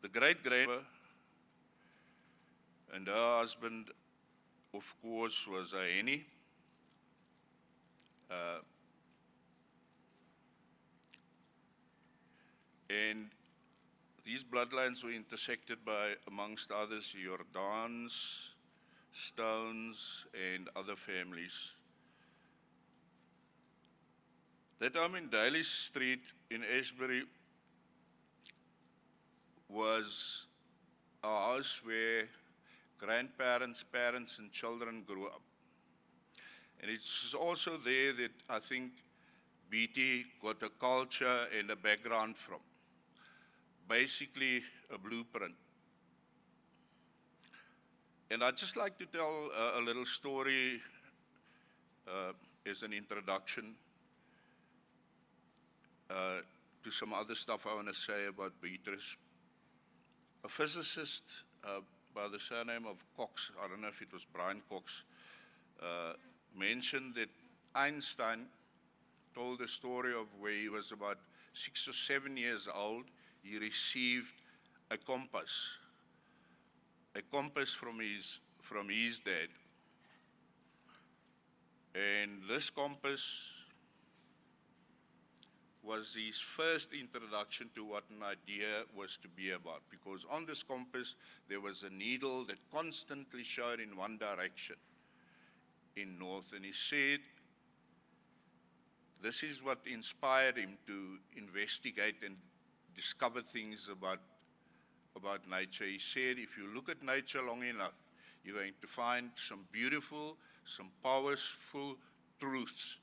the great-grandmother, and her husband, of course, was a Henny. And these bloodlines were intersected by, amongst others, Jordans, Stones, and other families. That home in Daly Street in Ashbury was a house where grandparents, parents, and children grew up. And it's also there that I think BT got a culture and a background from. Basically, a blueprint. And I'd just like to tell a little story as an introduction to some other stuff I want to say about Beatrice. A physicist by the surname of Cox, I don't know if it was Brian Cox, mentioned that Einstein told a story of where he was about 6 or 7 years old. He received a compass from his dad. And this compass was his first introduction to what an idea was to be about, because on this compass there was a needle that constantly showed in one direction, in north, and he said this is what inspired him to investigate and discover things about nature. He said, if you look at nature long enough, you're going to find some beautiful, some powerful truths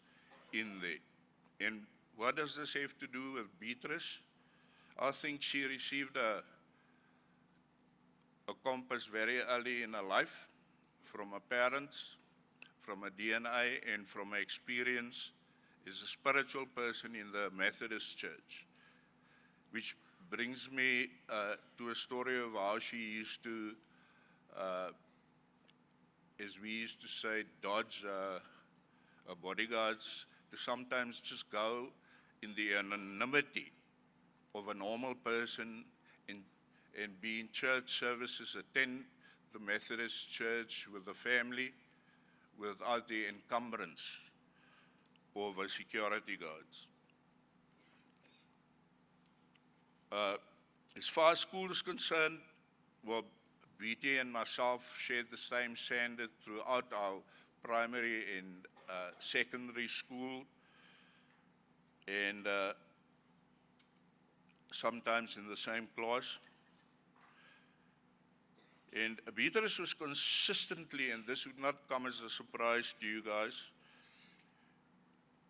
in there. And what does this have to do with Beatrice? I think she received a compass very early in her life from her parents, from her DNA, and from her experience as a spiritual person in the Methodist Church. Which brings me to a story of how she used to, as we used to say, dodge bodyguards, to sometimes just go in the anonymity of a normal person and be in church services, attend the Methodist Church with the family without the encumbrance of a security guards. As far as school is concerned, well, BT and myself shared the same standard throughout our primary and secondary school, and sometimes in the same class. And Beatrice was consistently, and this would not come as a surprise to you guys,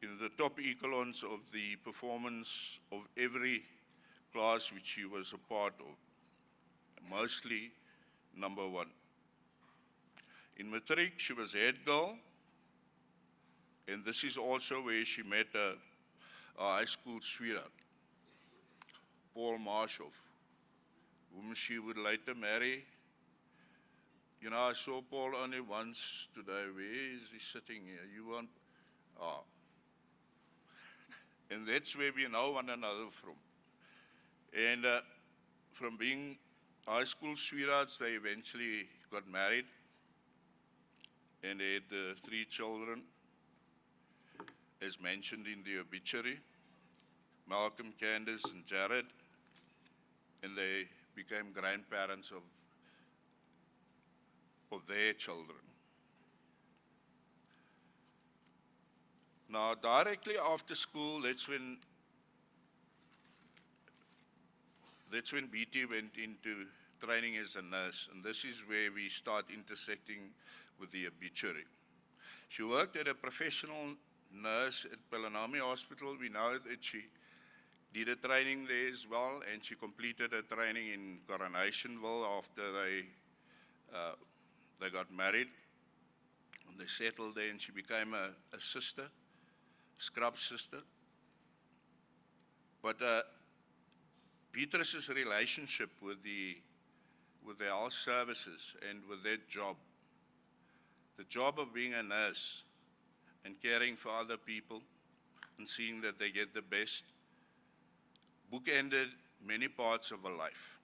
in the top echelons of the performance of every class which she was a part of, mostly number one. In matric, she was Heidedal, and this is also where she met a high school sweetheart, Paul Marshoff, whom she would later marry. You know, I saw Paul only once today. Where is he sitting here? You want? Ah. And that's where we know one another from. And from being high school sweethearts, they eventually got married and they had 3 children, as mentioned in the obituary, Malcolm, Candace, and Jared, and they became grandparents of their children. Now, directly after school, that's when BT went into training as a nurse, and this is where we start intersecting with the obituary. She worked as a professional nurse at Pelanomi Hospital. We know that she did a training there as well, and she completed a training in Coronationville after they got married. And they settled there, and she became a sister, scrub sister. But Beatrice's relationship with the health services and with their job, the job of being a nurse and caring for other people and seeing that they get the best, bookended many parts of her life.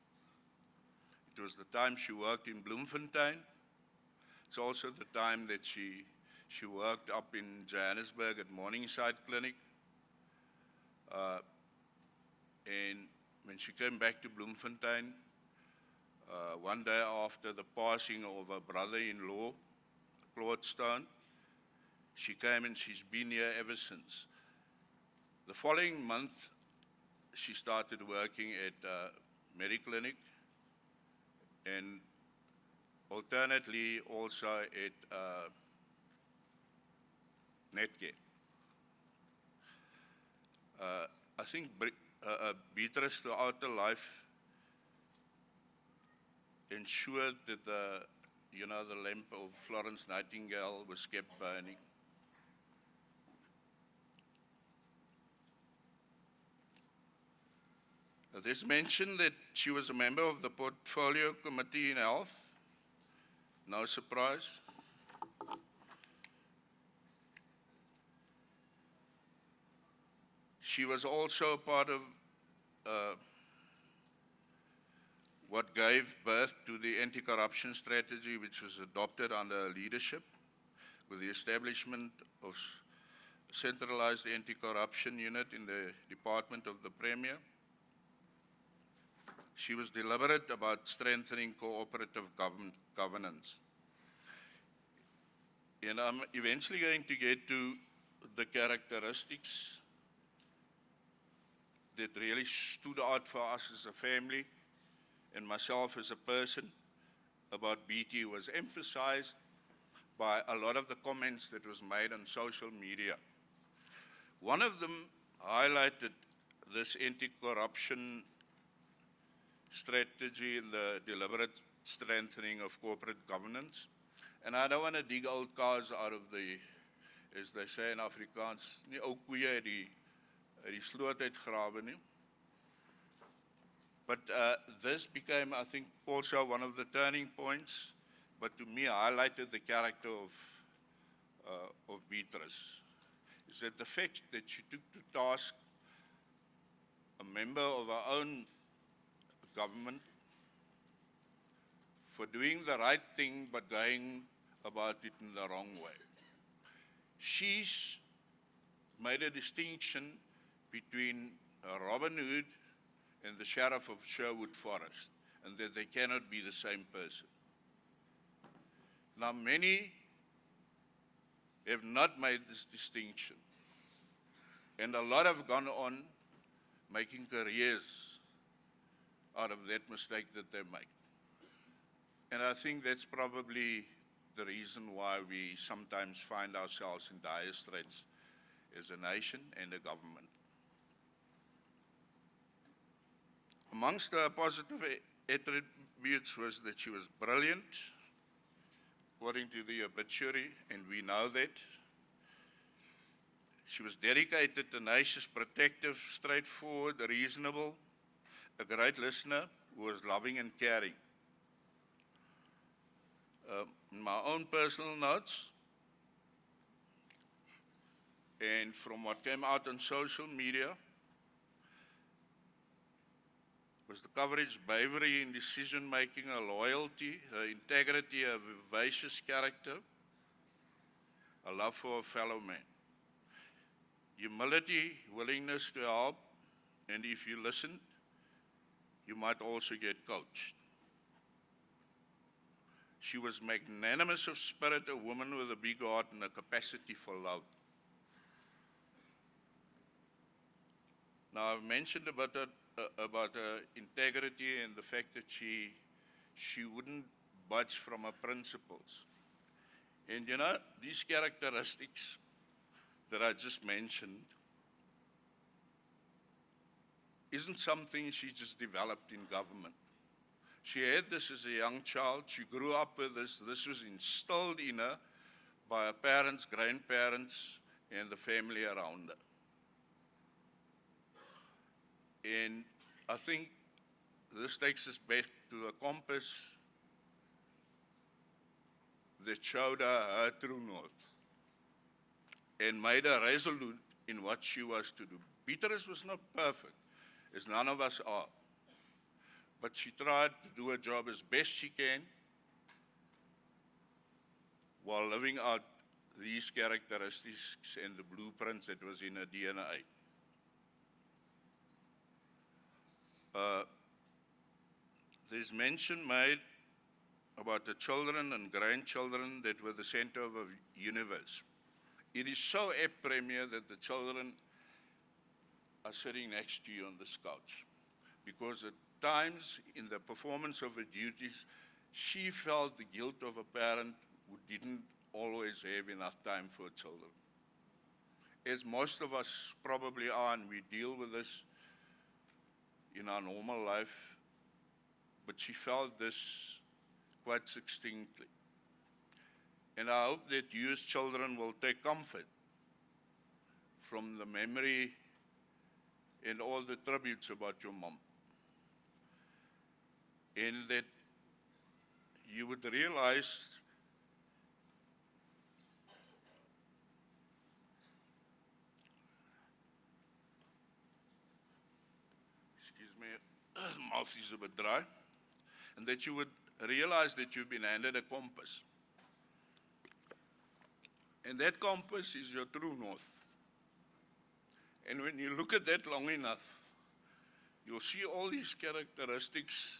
It was the time she worked in Bloemfontein. It's also the time that she worked up in Johannesburg at Morningside Clinic. And when she came back to Bloemfontein, one day after the passing of her brother-in-law, Claude Stone, she came and she's been here ever since. The following month, she started working at Mediclinic and alternately also at Netcare. I think Beatrice throughout her life ensured that the lamp of Florence Nightingale was kept burning. There's mention that she was a member of the Portfolio Committee in Health. No surprise. She was also a part of what gave birth to the anti-corruption strategy, which was adopted under her leadership, with the establishment of a centralized anti-corruption unit in the Department of the Premier. She was deliberate about strengthening cooperative governance. And I'm eventually going to get to the characteristics that really stood out for us as a family and myself as a person about BT was emphasized by a lot of the comments that was made on social media. One of them highlighted this anti-corruption strategy and the deliberate strengthening of corporate governance. And I don't want to dig old cars out of the, as they say in Afrikaans, nie ou koeie uit die sloot uitgrawe nie. But this became, I think, also one of the turning points, but to me highlighted the character of Beatrice. Is that the fact that she took to task a member of her own government for doing the right thing but going about it in the wrong way. She's made a distinction between Robin Hood and the Sheriff of Sherwood Forest, and that they cannot be the same person. Now, many have not made this distinction, and a lot have gone on making careers out of that mistake that they make. And I think that's probably the reason why we sometimes find ourselves in dire straits as a nation and a government. Amongst her positive attributes was that she was brilliant, according to the obituary, and we know that. She was dedicated, tenacious, protective, straightforward, reasonable, a great listener who was loving and caring. In my own personal notes, and from what came out on social media, was the coverage, bravery in decision-making, her loyalty, her integrity, her vivacious character, a love for a fellow man. Humility, willingness to help, and if you listen, you might also get coached. She was magnanimous of spirit, a woman with a big heart and a capacity for love. Now, I've mentioned about her integrity and the fact that she wouldn't budge from her principles. And you know, these characteristics that I just mentioned isn't something she just developed in government. She had this as a young child. She grew up with this. This was instilled in her by her parents, grandparents, and the family around her. And I think this takes us back to a compass that showed her true north and made her resolute in what she was to do. Beatrice was not perfect, as none of us are. but she tried to do her job as best she can while living out these characteristics and the blueprints that was in her DNA. There's mention made about the children and grandchildren that were the center of the universe. It is so apt, Premier, that the children are sitting next to you on this couch, because at times in the performance of her duties, she felt the guilt of a parent who didn't always have enough time for her children. As most of us probably are, and we deal with this in our normal life, but she felt this quite succinctly. And I hope that you as children will take comfort from the memory and all the tributes about your mom. And that you would realize mouth is a bit dry, and that you would realize that you've been handed a compass. And that compass is your true north. And when you look at that long enough, you'll see all these characteristics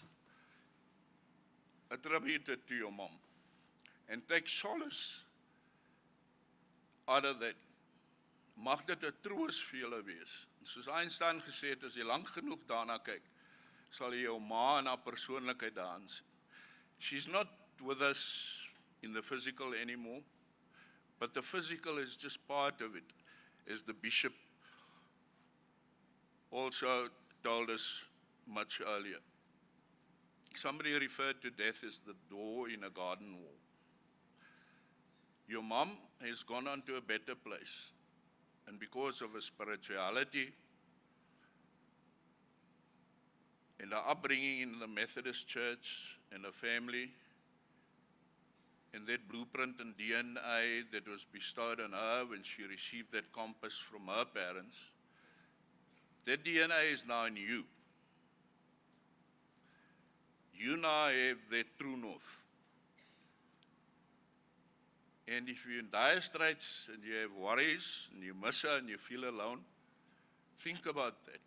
attributed to your mom. And take solace out of that. Mag dit 'n troos vir julle wees. Soos Einstein gesê het, as jy lank genoeg daarna kyk, sal jy jou ma en haar persoonlikheid daarin sien. She's not with us in the physical anymore, but the physical is just part of it, as the bishop also told us much earlier. Somebody referred to death as the door in a garden wall. Your mom has gone on to a better place, and because of her spirituality and her upbringing in the Methodist Church and her family, and that blueprint and DNA that was bestowed on her when she received that compass from her parents, that DNA is now in you. You now have that true north. And if you're in dire straits and you have worries and you miss her and you feel alone, think about that.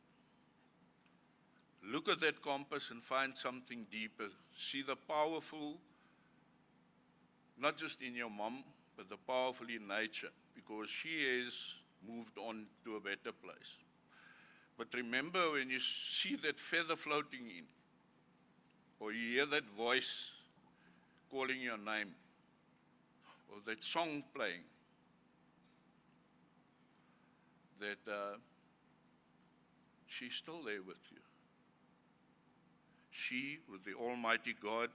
Look at that compass and find something deeper. See the powerful, not just in your mom, but the powerful in nature, because she has moved on to a better place. But remember, when you see that feather floating in, or you hear that voice calling your name, or that song playing, that she's still there with you. She, with the Almighty God,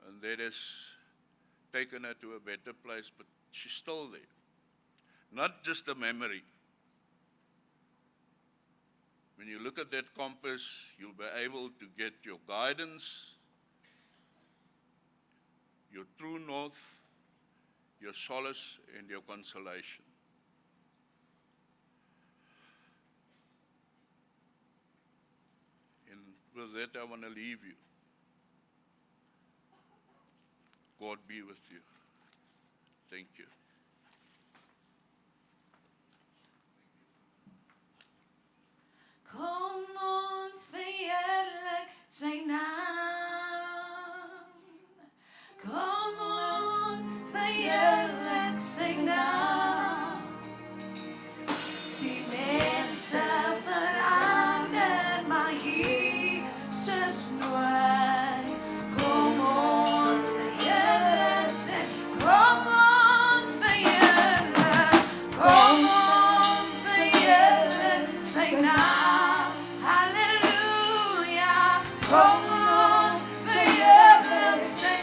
and that has taken her to a better place, but she's still there. Not just a memory. When you look at that compass, you'll be able to get your guidance, your true north, your solace, and your consolation. And with that, I want to leave you. God be with you. Thank you. Kom ons verheerlik sy naam. Kom ons verheerlik sy naam. Die mense verander, maar Jesus nooit. Kom ons verheerlik sy, kom ons verheerlik, kom ons verheerlik sy naam. Kom ons verheerlik sy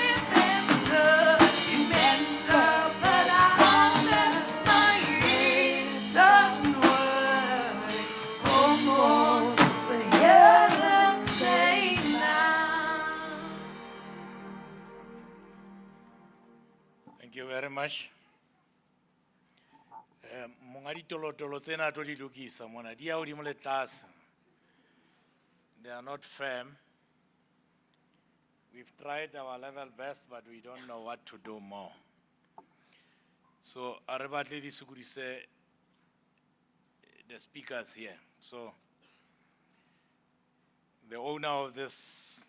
mense, die mense verander, maar Jesus nooit. Kom ons verheerlik sy naam. Thank you very much. Monga ditolotolo tsena to di lokisa mona di ya hodimo le tlase. they are not firm. We've tried our level best, but we don't know what to do more. So, Arabatli Suguri say the speakers here. So, the owner of this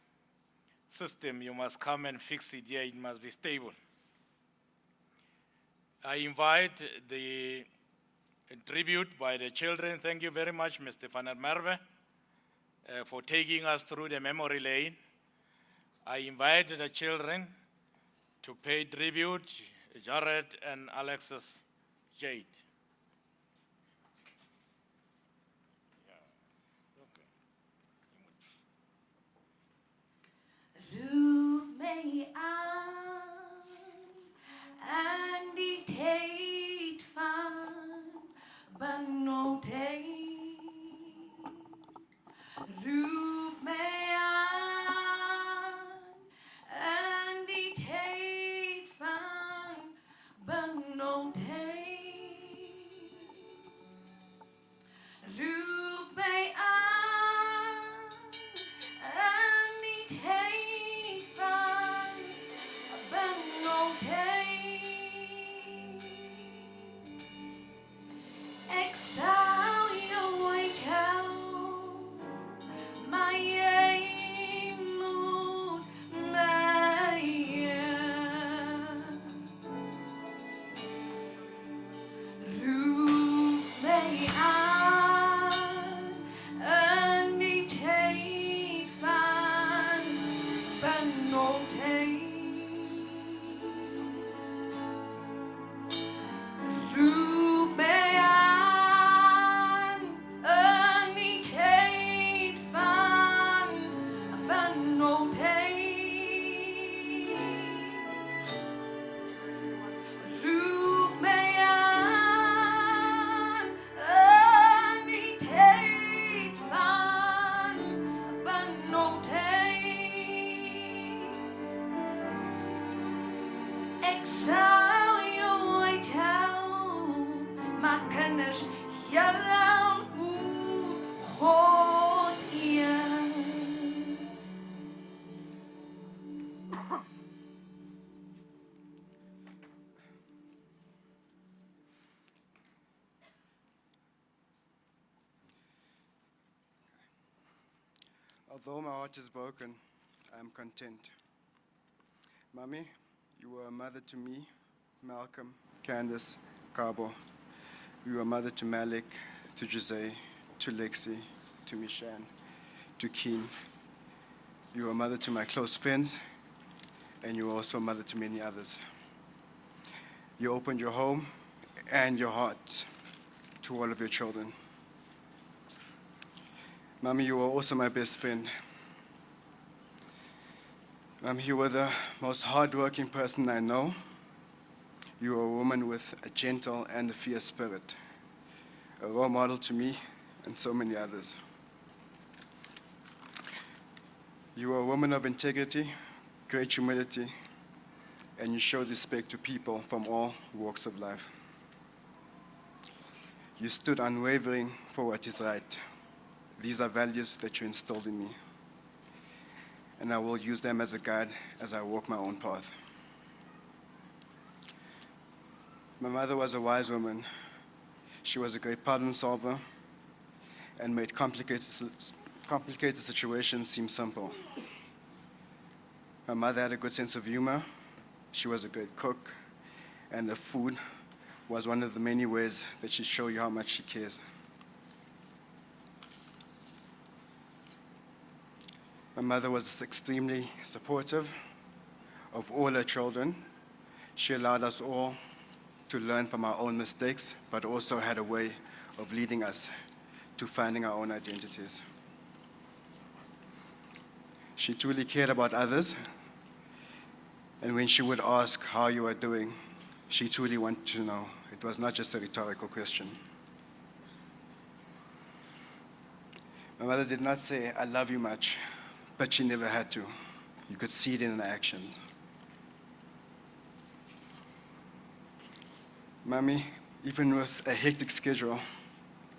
system, you must come and fix it here, it must be stable. I invite the tribute by the children. Thank you very much, Mr. Van der Merwe, for taking us through the memory lane. I invite the children to pay tribute, Jared and Alexis Jade. Roep mij aan en die tijd van benauwdheid. Roep mij aan en die tijd van benauwdheid. Roep mij aan en die tijd van benauwdheid. Ik zal je ooit helpen, maar jij moet mij. Roep mij aan en die tijd van benauwdheid. Roep mij aan en die tijd van benauwdheid. Roep mij aan en die tijd van benauwdheid. Ik zal je ooit helpen, maar kennis je lang moet God je. Although my heart is broken, I am content. Mommy, you were a mother to me, Malcolm, Candace, Cabo. You were a mother to Malik, to Jose, to Lexi, to Mishan, to Keen. You were a mother to my close friends, and you were also a mother to many others. You opened your home and your heart to all of your children. Mommy, you were also my best friend. Mommy, you were the most hardworking person I know. You were a woman with a gentle and a fierce spirit, a role model to me and so many others. You were a woman of integrity, great humility, and you showed respect to people from all walks of life. You stood unwavering for what is right. These are values that you instilled in me, and I will use them as a guide as I walk my own path. My mother was a wise woman. She was a great problem solver and made complicated situations seem simple. My mother had a good sense of humor. She was a great cook, and the food was one of the many ways that she showed you how much she cares. My mother was extremely supportive of all her children. She allowed us all to learn from our own mistakes, but also had a way of leading us to finding our own identities. She truly cared about others, and when she would ask how you are doing, she truly wanted to know. It was not just a rhetorical question. My mother did not say, "I love you" much, but she never had to. You could see it in her actions. Mommy, even with a hectic schedule,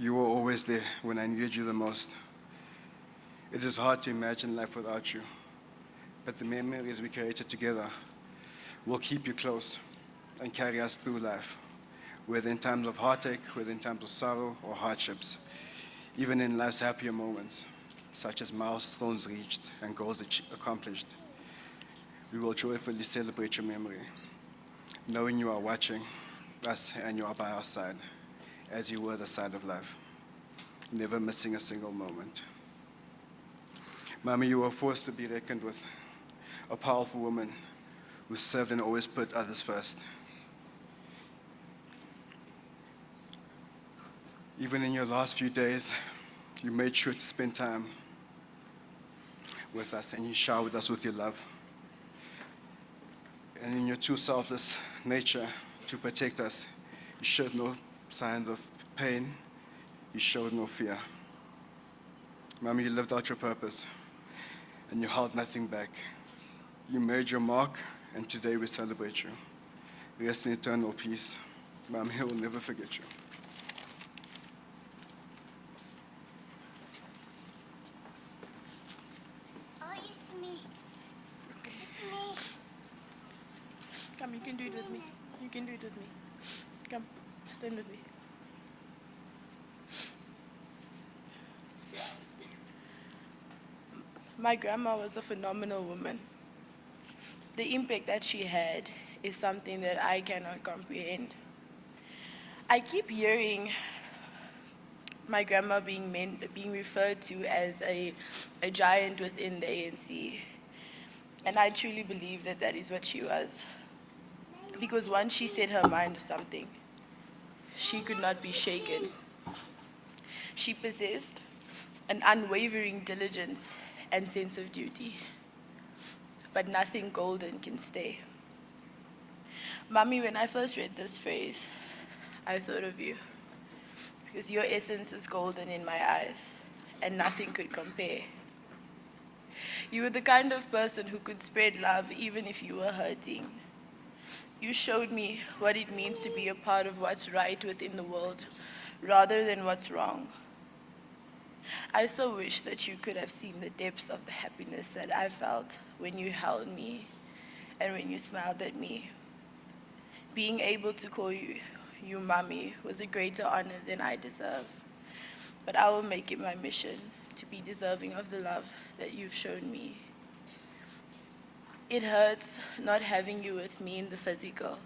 you were always there when I needed you the most. It is hard to imagine life without you, but the memories we created together will keep you close and carry us through life, whether in times of heartache, whether in times of sorrow or hardships, even in life's happier moments, such as milestones reached and goals accomplished. We will joyfully celebrate your memory, knowing you are watching us and you are by our side, as you were the side of life, never missing a single moment. Mommy, you were forced to be reckoned with, a powerful woman who served and always put others first. Even in your last few days, you made sure to spend time with us and you showered us with your love. And in your true selfless nature to protect us, you showed no signs of pain, you showed no fear. Mommy, you lived out your purpose and you held nothing back. You made your mark, and today we celebrate you. Rest in eternal peace. Mommy, I will never forget you. Oh, it's me. It's me. Come, you can do it with me. You can do it with me. Come, stand with me. My grandma was a phenomenal woman. The impact that she had is something that I cannot comprehend. I keep hearing my grandma being referred to as a giant within the ANC. And I truly believe that that is what she was. Because once she set her mind to something, she could not be shaken. She possessed an unwavering diligence and sense of duty. But nothing golden can stay. Mommy, when I first read this phrase, I thought of you. Because your essence was golden in my eyes, and nothing could compare. You were the kind of person who could spread love even if you were hurting. You showed me what it means to be a part of what's right within the world, rather than what's wrong. I so wish that you could have seen the depths of the happiness that I felt when you held me and when you smiled at me. Being able to call you Mommy was a greater honor than I deserve. But I will make it my mission to be deserving of the love that you've shown me. It hurts not having you with me in the physical.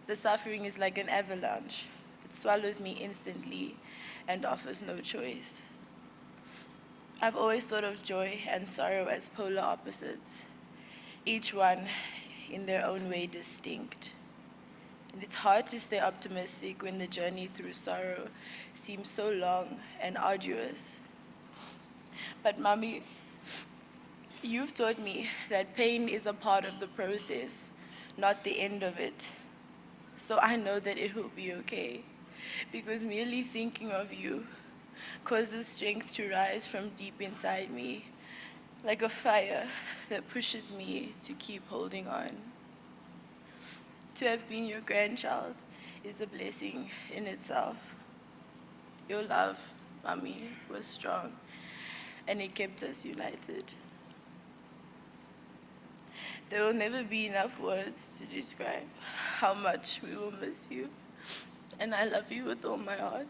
The suffering is like an avalanche. It swallows me instantly and offers no choice. I've always thought of joy and sorrow as polar opposites, each one in their own way distinct. And it's hard to stay optimistic when the journey through sorrow seems so long and arduous. But Mommy, you've taught me that pain is a part of the process, not the end of it. So I know that it will be okay, because merely thinking of you causes strength to rise from deep inside me, like a fire that pushes me to keep holding on. To have been your grandchild is a blessing in itself. Your love, Mommy, was strong, and it kept us united. There will never be enough words to describe how much we will miss you, and I love you with all my heart.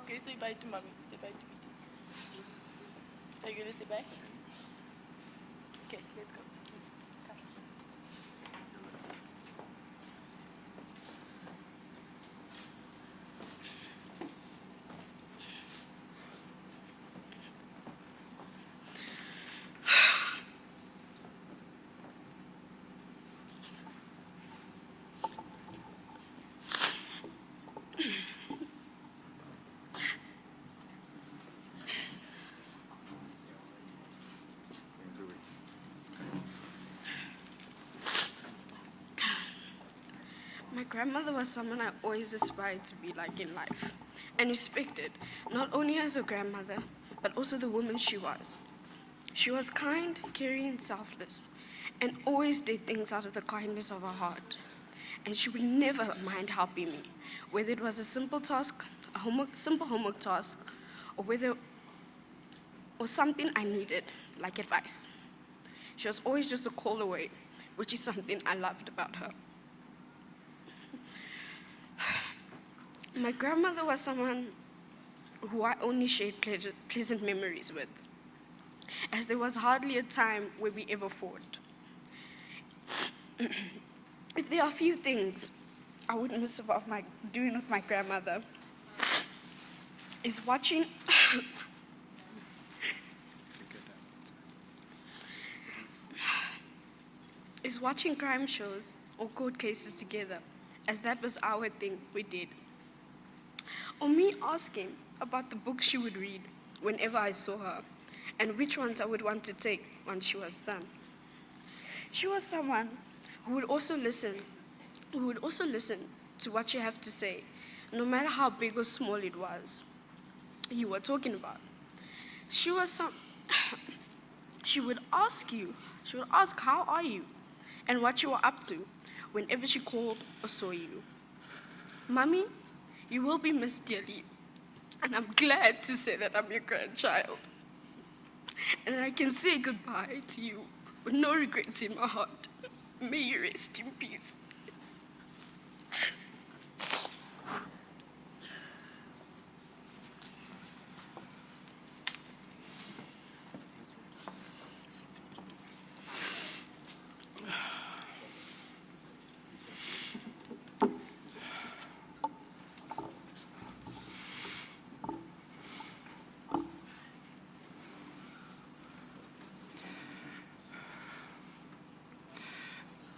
Okay, say bye to Mommy. Say bye to Pete. Are you going to say bye? Okay, let's go. Come. My grandmother was someone I always aspired to be like in life and respected, not only as a grandmother, but also the woman she was. She was kind, caring, and selfless, and always did things out of the kindness of her heart. And she would never mind helping me, whether it was a simple task, simple homework task, or something I needed, like advice. She was always just a call away, which is something I loved about her. My grandmother was someone who I only shared pleasant memories with, as there was hardly a time where we ever fought. If there are a few things I would miss about doing with my grandmother, is watching crime shows or court cases together, as that was our thing we did. Or me asking about the books she would read whenever I saw her, and which ones I would want to take once she was done. She was someone who would also listen to what you have to say, no matter how big or small it was you were talking about. She would ask, how are you, and what you were up to, whenever she called or saw you. Mommy, you will be missed dearly, and I'm glad to say that I'm your grandchild. And I can say goodbye to you with no regrets in my heart. May you rest in peace.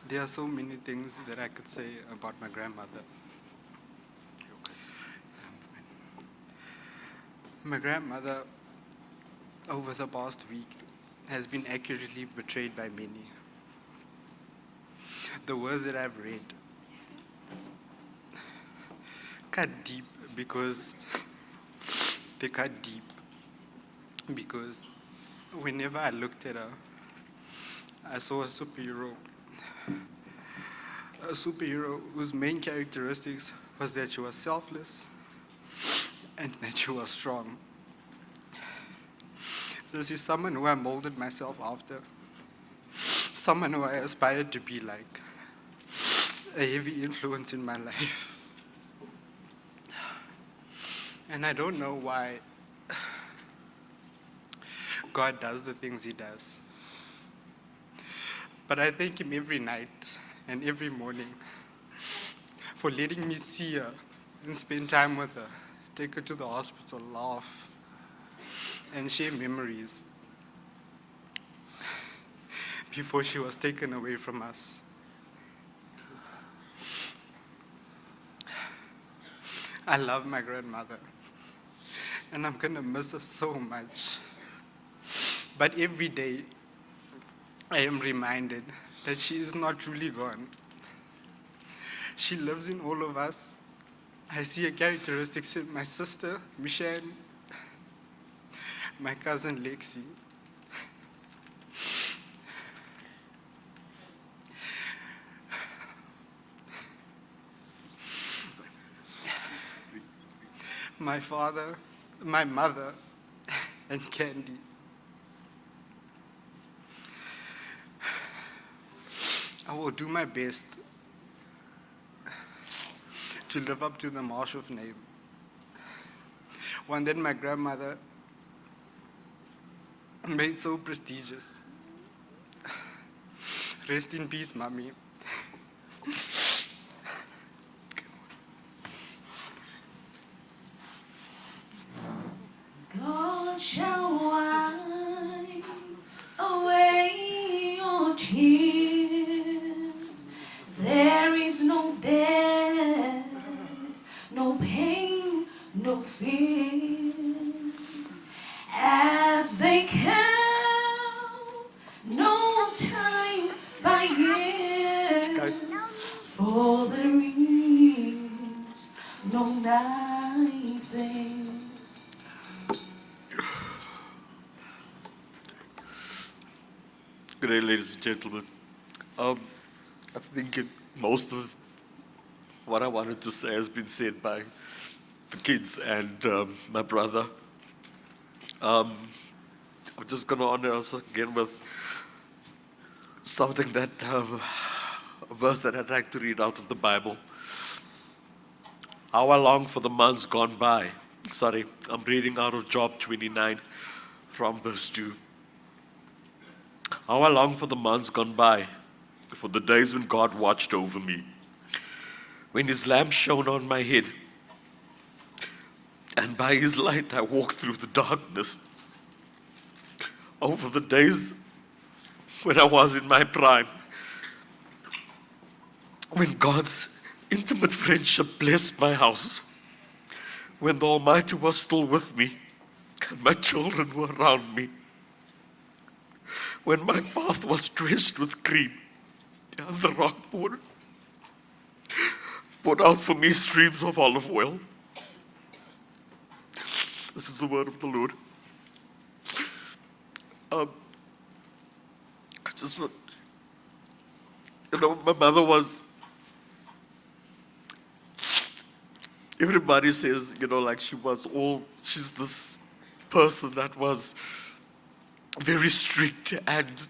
There are so many things that I could say about my grandmother. My grandmother, over the past week, has been accurately portrayed by many. The words that I've read cut deep because they cut deep because whenever I looked at her, I saw a superhero whose main characteristics was that she was selfless and that she was strong. This is someone who I molded myself after, someone who I aspired to be like, a heavy influence in my life. And I don't know why God does the things he does. But I thank him every night and every morning for letting me see her and spend time with her, take her to the hospital, laugh, and share memories before she was taken away from us. I love my grandmother, and I'm gonna miss her so much. But every day, I am reminded that she is not truly gone. She lives in all of us. I see her characteristics in my sister, Michelle, my cousin, Lexi. My father, my mother, and Candy. I will do my best to live up to the Marshoff name, one that my grandmother made so prestigious. Rest in peace, Mommy. God shall wipe away your tears. There is no death, no pain, no fear. As they count, no time by years, for there is no night there. Good day, ladies and gentlemen. I think most of what I wanted to say has been said by the kids and my brother. I'm just going to honor us again with something that, a verse that I'd like to read out of the Bible. How I long for the months gone by. Sorry, I'm reading out of Job 29 from verse 2. How I long for the months gone by, for the days when God watched over me, when his lamp shone on my head, and by his light I walked through the darkness. Over the days when I was in my prime, when God's intimate friendship blessed my house, when the Almighty was still with me and my children were around me, when my path was drenched with cream and the rock poured out for me streams of olive oil. This is the word of the Lord. I just want, my mother was, everybody says, like she's this person that was very strict and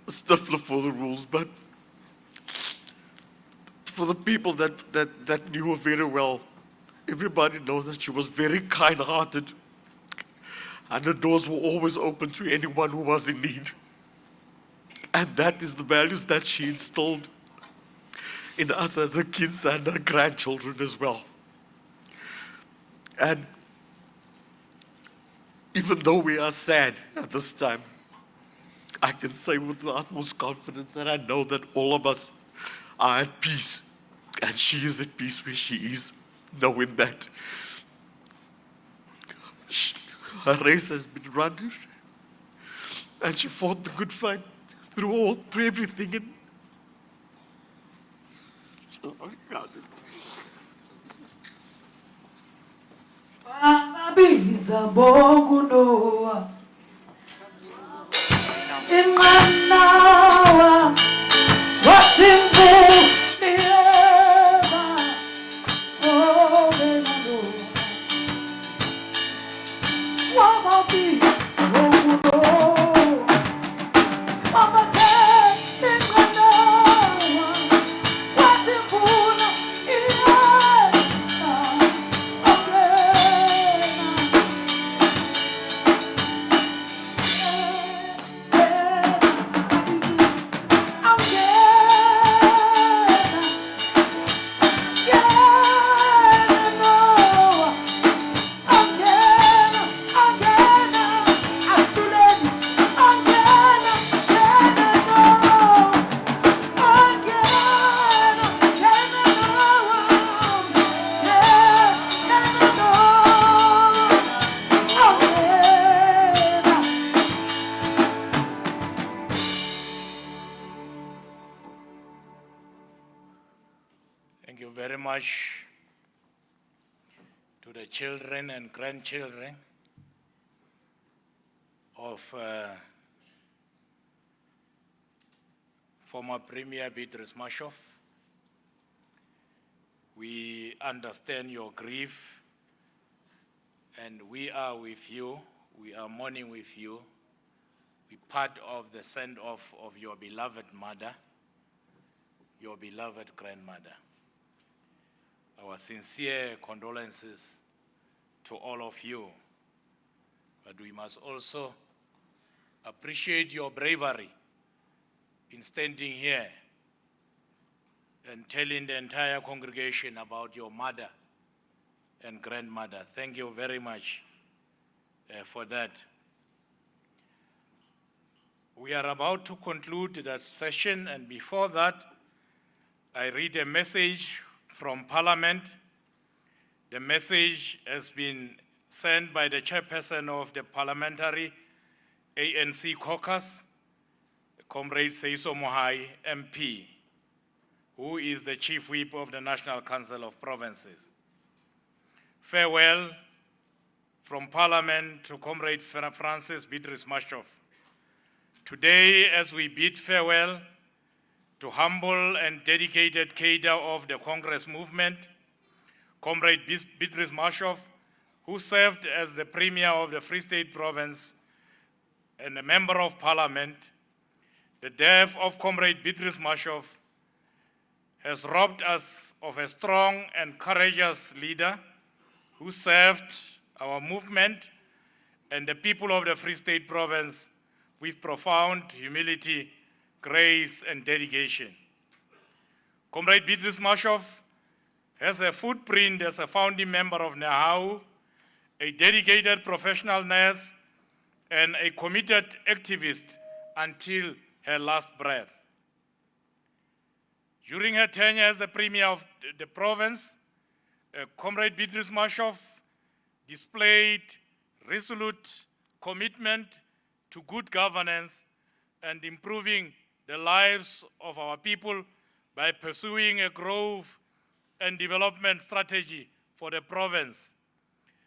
a stickler for the rules, but for the people that knew her very well, everybody knows that she was very kind-hearted and her doors were always open to anyone who was in need. And that is the values that she instilled in us as her kids and her grandchildren as well. And even though we are sad at this time, I can say with the utmost confidence that I know that all of us are at peace, and she is at peace where she is, knowing that her race has been run, and she fought the good fight through everything. And oh God. Amabiza bokunoa imanawa watimbu nieva obenado wamabiza bokunoa wamate imanawa watimbuna ieva Thank you very much to the children and grandchildren of former Premier Beatrice Marshoff. We understand your grief, and we are with you. We are mourning with you. We're part of the send-off of your beloved mother, your beloved grandmother. Our sincere condolences to all of you. But we must also appreciate your bravery in standing here and telling the entire congregation about your mother and grandmother. Thank you very much for that. We are about to conclude that session, and before that, I read a message from Parliament. The message has been sent by the chairperson of the Parliamentary ANC Caucus, Comrade Seiso Mohai, MP, who is the Chief Whip of the National Council of Provinces. Farewell from Parliament to Comrade Francis Beatrice Marshoff. Today, as we bid farewell, to humble and dedicated cadre of the Congress movement, Comrade Beatrice Marshoff, who served as the Premier of the Free State Province and a Member of Parliament. The death of Comrade Beatrice Marshoff has robbed us of a strong and courageous leader who served our movement and the people of the Free State Province with profound humility, grace, and dedication. Comrade Beatrice Marshoff has a footprint as a founding member of NAHAU, a dedicated professional nurse, and a committed activist until her last breath. During her tenure as the Premier of the province, Comrade Beatrice Marshoff displayed resolute commitment to good governance and improving the lives of our people by pursuing a growth and development strategy for the province.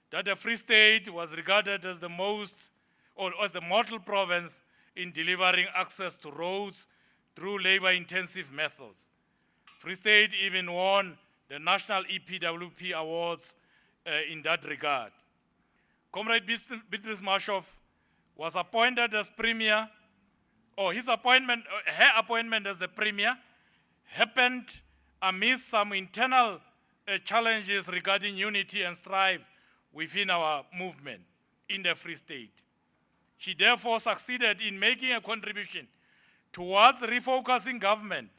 That the Free State was regarded as the model province in delivering access to roads through labor-intensive methods. Free State even won the National EPWP Awards in that regard. Comrade Beatrice Marshoff was appointed as Premier, her appointment as the Premier happened amidst some internal challenges regarding unity and strife within our movement in the Free State. She therefore succeeded in making a contribution towards refocusing government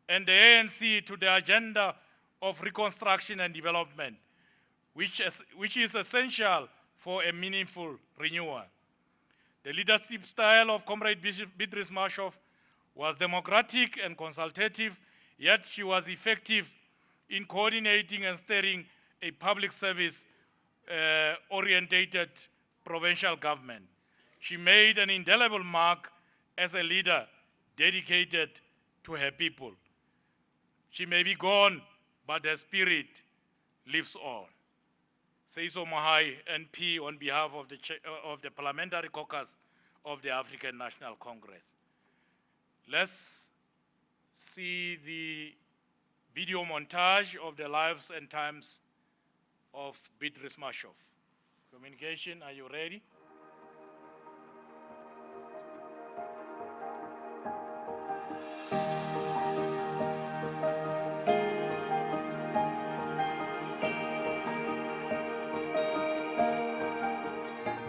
and the ANC to the agenda of reconstruction and development, which is essential for a meaningful renewal. The leadership style of Comrade Beatrice Marshoff was democratic and consultative, yet she was effective in coordinating and steering a public service orientated provincial government. She made an indelible mark as a leader dedicated to her people. She may be gone, but her spirit lives on. Seiso Mahai, NP, on behalf of the Parliamentary Caucus of the African National Congress. Let's see the video montage of the lives and times of Beatrice Marshoff. Communication, are you ready?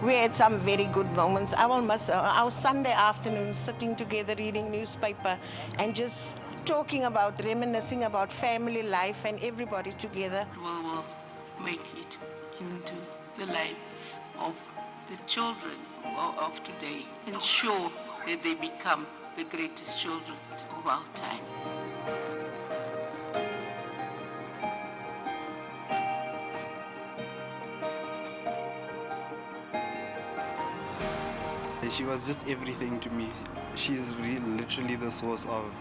We had some very good moments. Our Sunday afternoons sitting together reading newspaper and just talking about, reminiscing about family life and everybody together. We will make it into the life of the children of today, ensure that they become the greatest children of our time. She was just everything to me. She's literally the source of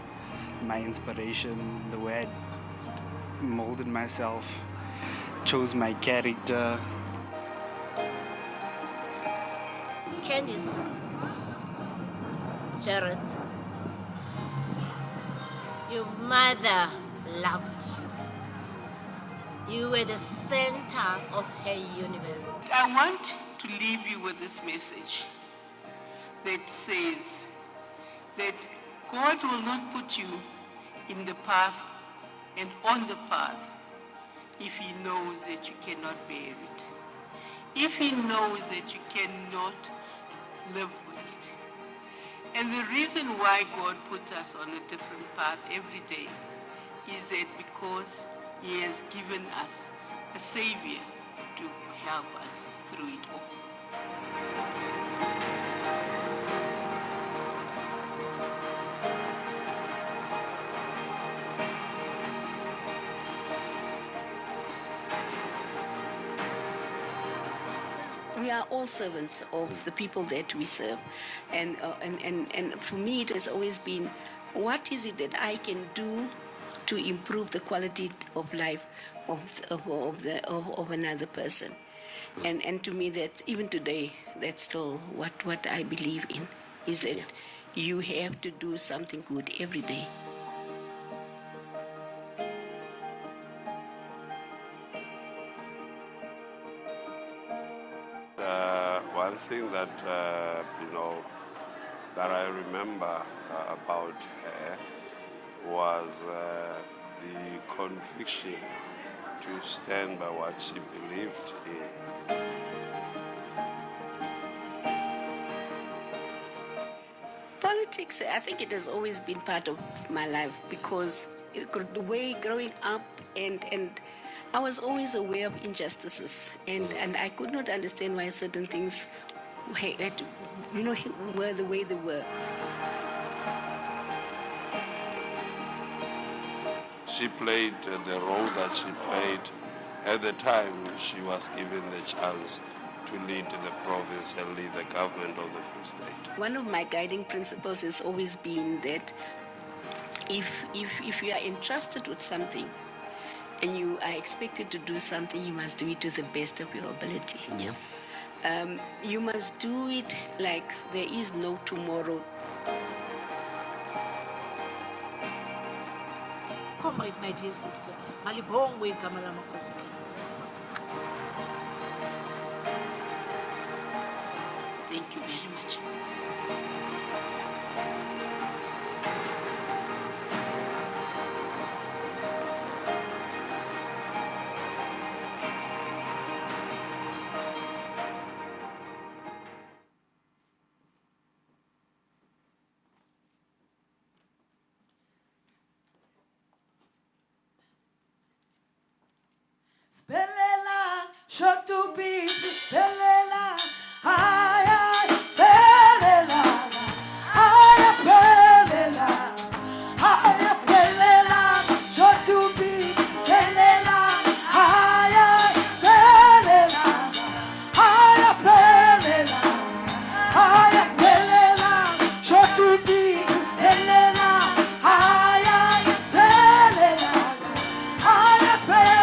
my inspiration, the way I molded myself, chose my character. Candice, Jared, your mother loved you. You were the center of her universe. I want to leave you with this message that says that God will not put you in the path and on the path if He knows that you cannot bear it. If He knows that you cannot live with it. And the reason why God puts us on a different path every day is that because He has given us a Savior to help us through it all. We are all servants of the people that we serve. And for me, it has always been, what is it that I can do to improve the quality of life of another person? And to me, that even today, that's still what I believe in, is that you have to do something good every day. one thing that, that I remember about her was the conviction to stand by what she believed in. Politics, I think it has always been part of my life because the way growing up and I was always aware of injustices and I could not understand why certain things were the way they were. She played the role that she played at the time she was given the chance to lead the province and lead the government of the Free State. One of my guiding principles has always been that if you are entrusted with something and you are expected to do something, you must do it to the best of your ability. Yeah. You must do it like there is no tomorrow. Comrade, my dear sister, malibongwe igama lamakhosikazi. Thank you very much. Spelela, short to be, spelela, ay, spelela, ay, spelela, ay, spelela, short to be, spelela, ay, spelela, ay, spelela, ay, spelela, short to be, spelela, ay, spelela, ay, spelela.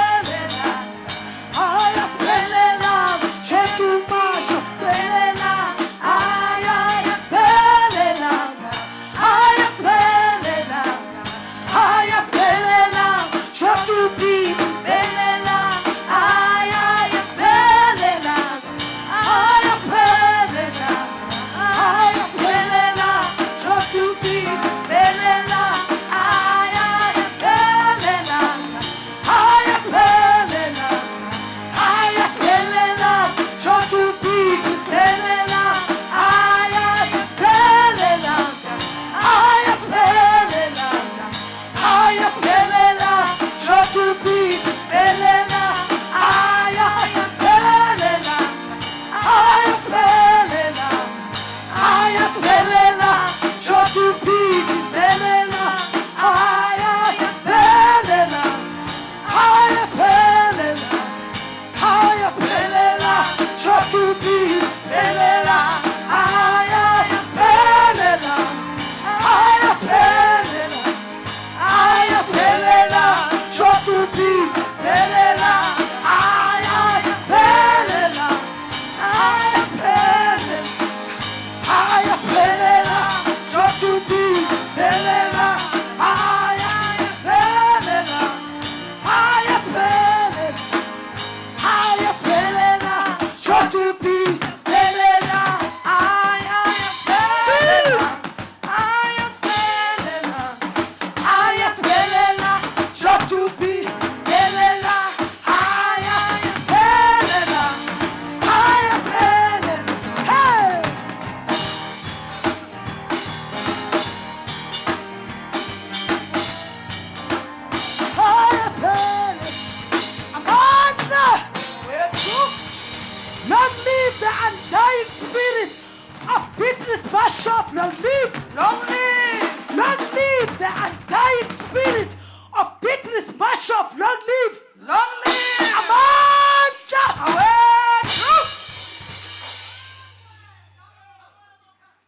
Beatrice Marshoff, long live, long live, long live the undying spirit of Beatrice Marshoff, long live, long live, Amanda, away,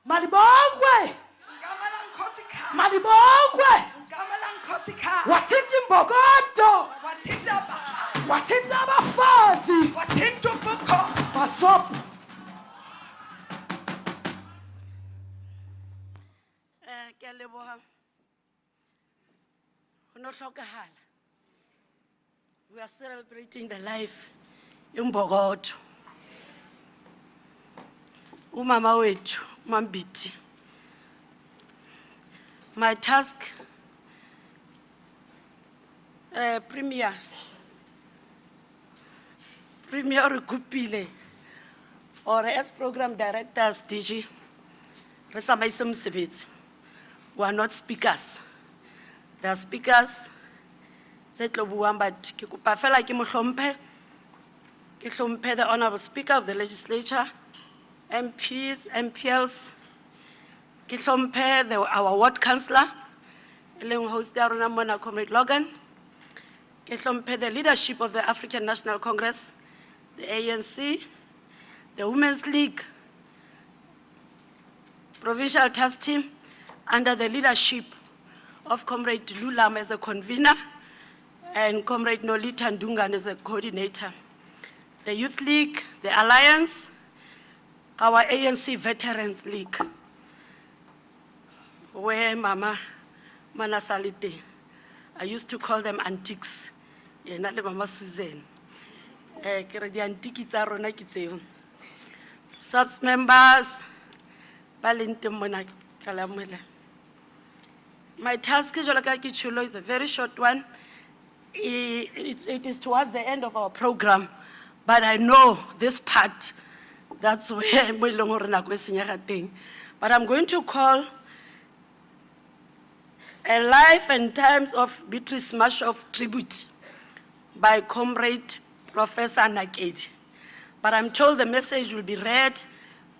Malibongwe, Malibongwe, wathinta imbokodo, wathinta abafazi, wathinta ubukho, basop. We are celebrating the life in Bogota. umama wethu, Mambiti. My task, Premier Rekupile, or as program directors, DG, re tsamaise mosebetsi. We are not speakers. They are speakers. Tse tlo buang, but ke kopa fela ke mo hlomphe. Ke hlomphe the Honorable Speaker of the Legislature, MPs, MPLs. Ke hlomphe our ward councillor, e leng host ya rona mona, Comrade Logan. Ke hlomphe the leadership of the African National Congress, the ANC, the Women's League, provincial task team, under the leadership of Comrade Lulam as a convener and Comrade Nolita Ndungan as a coordinator. The Youth League, the Alliance, our ANC Veterans League, where Mama Manasalite, I used to call them antiques. Yena le Mama Susan. Kere di antiki tsa rona ke tseo. Subs members, balente mona kalamela. My task jwalo ka ke tsholo is a very short one. It is towards the end of our program, but I know this part, that's where mo ileng hore nako e senyega teng. But I'm going to call a life and times of Beatrice Marshoff tribute by Comrade Professor Nakedi. But I'm told the message will be read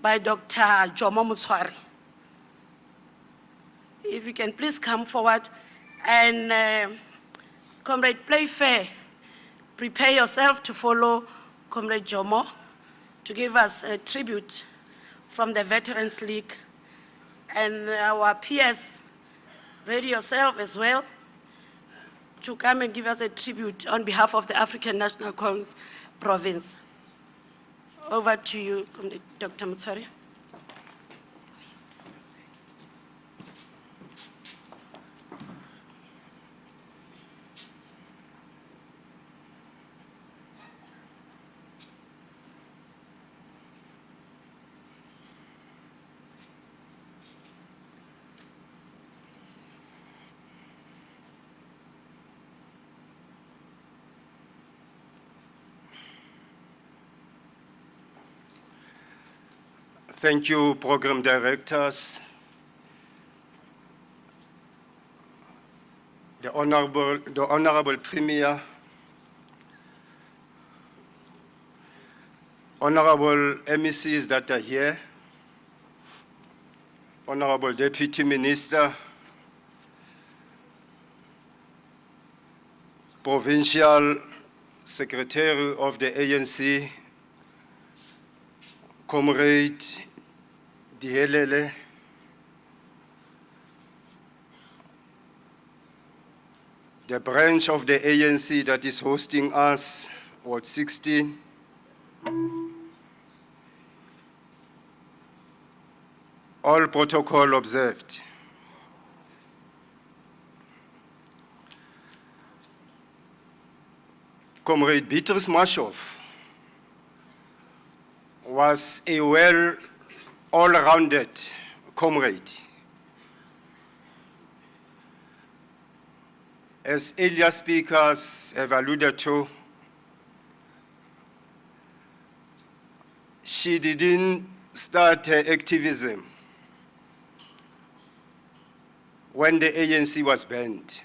by Dr. Jomo Mutshwari. If you can please come forward and Comrade Playfair, prepare yourself to follow Comrade Jomo to give us a tribute from the Veterans League. And our PS, ready yourself as well to come and give us a tribute on behalf of the African National Congress province. Over to you, Dr. Mutshwari. Thank you, program directors, the Honorable Premier, Honorable MECs that are here, Honorable Deputy Minister, Provincial Secretary of the ANC, Comrade Dihelele, the branch of the ANC that is hosting us, Ward 16, all protocol observed. Comrade Beatrice Marshoff was a all-rounded comrade. As earlier speakers have alluded to, she didn't start her activism when the ANC was banned.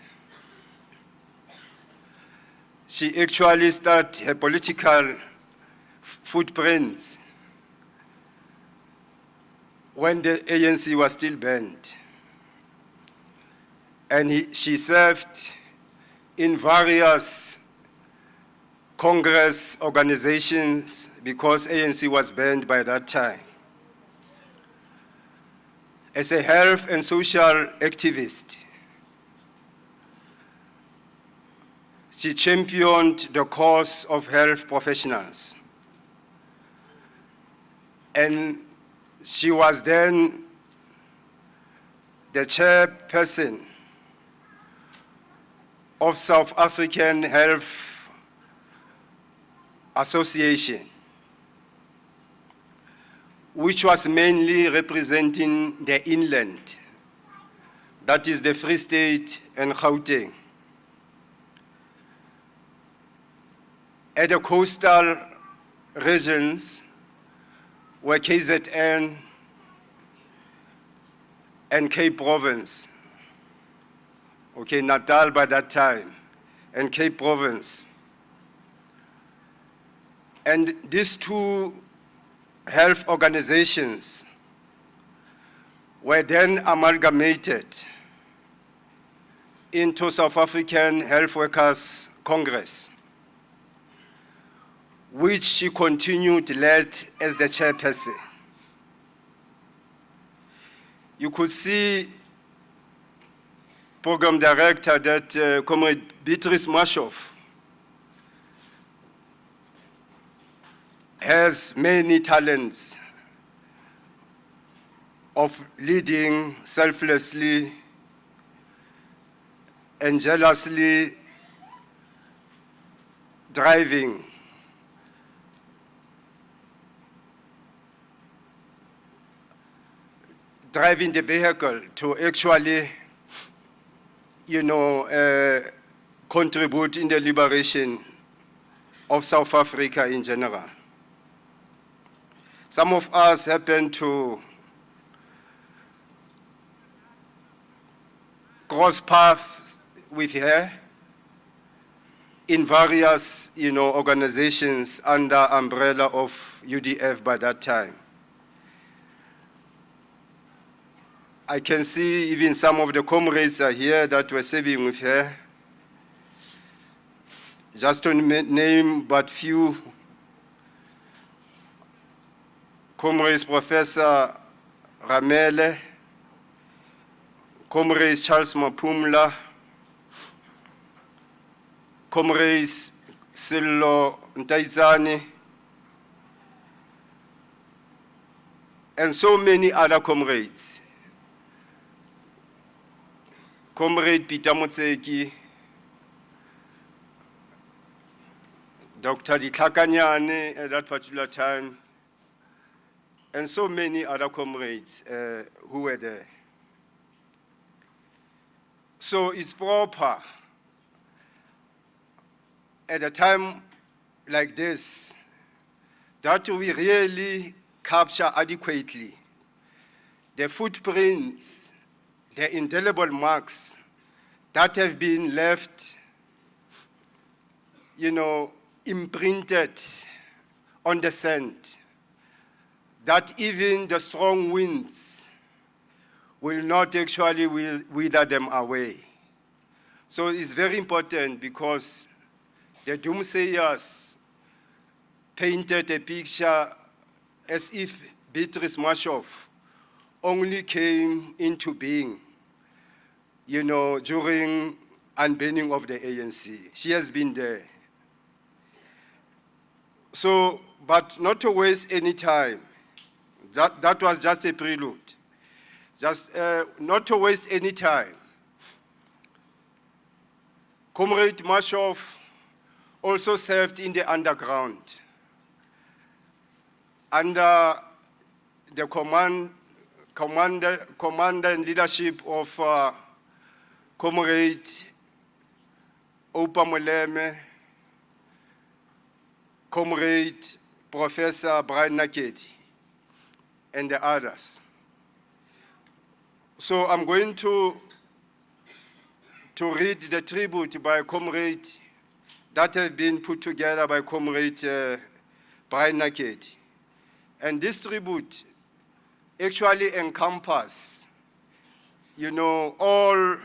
She actually started her political footprints when the ANC was still banned. And she served in various Congress organizations because ANC was banned by that time. As a health and social activist, she championed the cause of health professionals. And she was then the chairperson of South African Health Association, which was mainly representing the inland, that is the Free State and Gauteng. At the coastal regions were KZN and Cape Province. Okay, Natal by that time, and Cape Province. And these two health organizations were then amalgamated into South African Health Workers Congress, which she continued led as the chairperson. You could see program director that Comrade Beatrice Marshoff has many talents of leading selflessly and jealously, driving the vehicle to actually, contribute in the liberation of South Africa in general. Some of us happen to cross paths with her in various, organizations under umbrella of UDF by that time. I can see even some of the comrades are here that were serving with her. Just to name but few, Comrades Professor Ramele, Comrades Charles Mapumla, Comrades Silo Ntaizani, and so many other comrades. Comrade Peter Motseki, Dr. Ditlhakanyane at that particular time, and so many other comrades who were there. So it's proper at a time like this that we really capture adequately the footprints, the indelible marks that have been left, imprinted on the sand, that even the strong winds will not actually wither them away. So it's very important because the doomsayers painted a picture as if Beatrice Marshoff only came into being, during unbanning of the ANC. She has been there. So, but not to waste any time, that was just a prelude. Just not to waste any time. Comrade Marshoff also served in the underground under the commander and leadership of Comrade Oupa Moleme, Comrade Professor Brian Nakedi, and the others. So I'm going to read the tribute by a comrade that have been put together by Comrade Brian Nakedi. And this tribute actually encompasses, all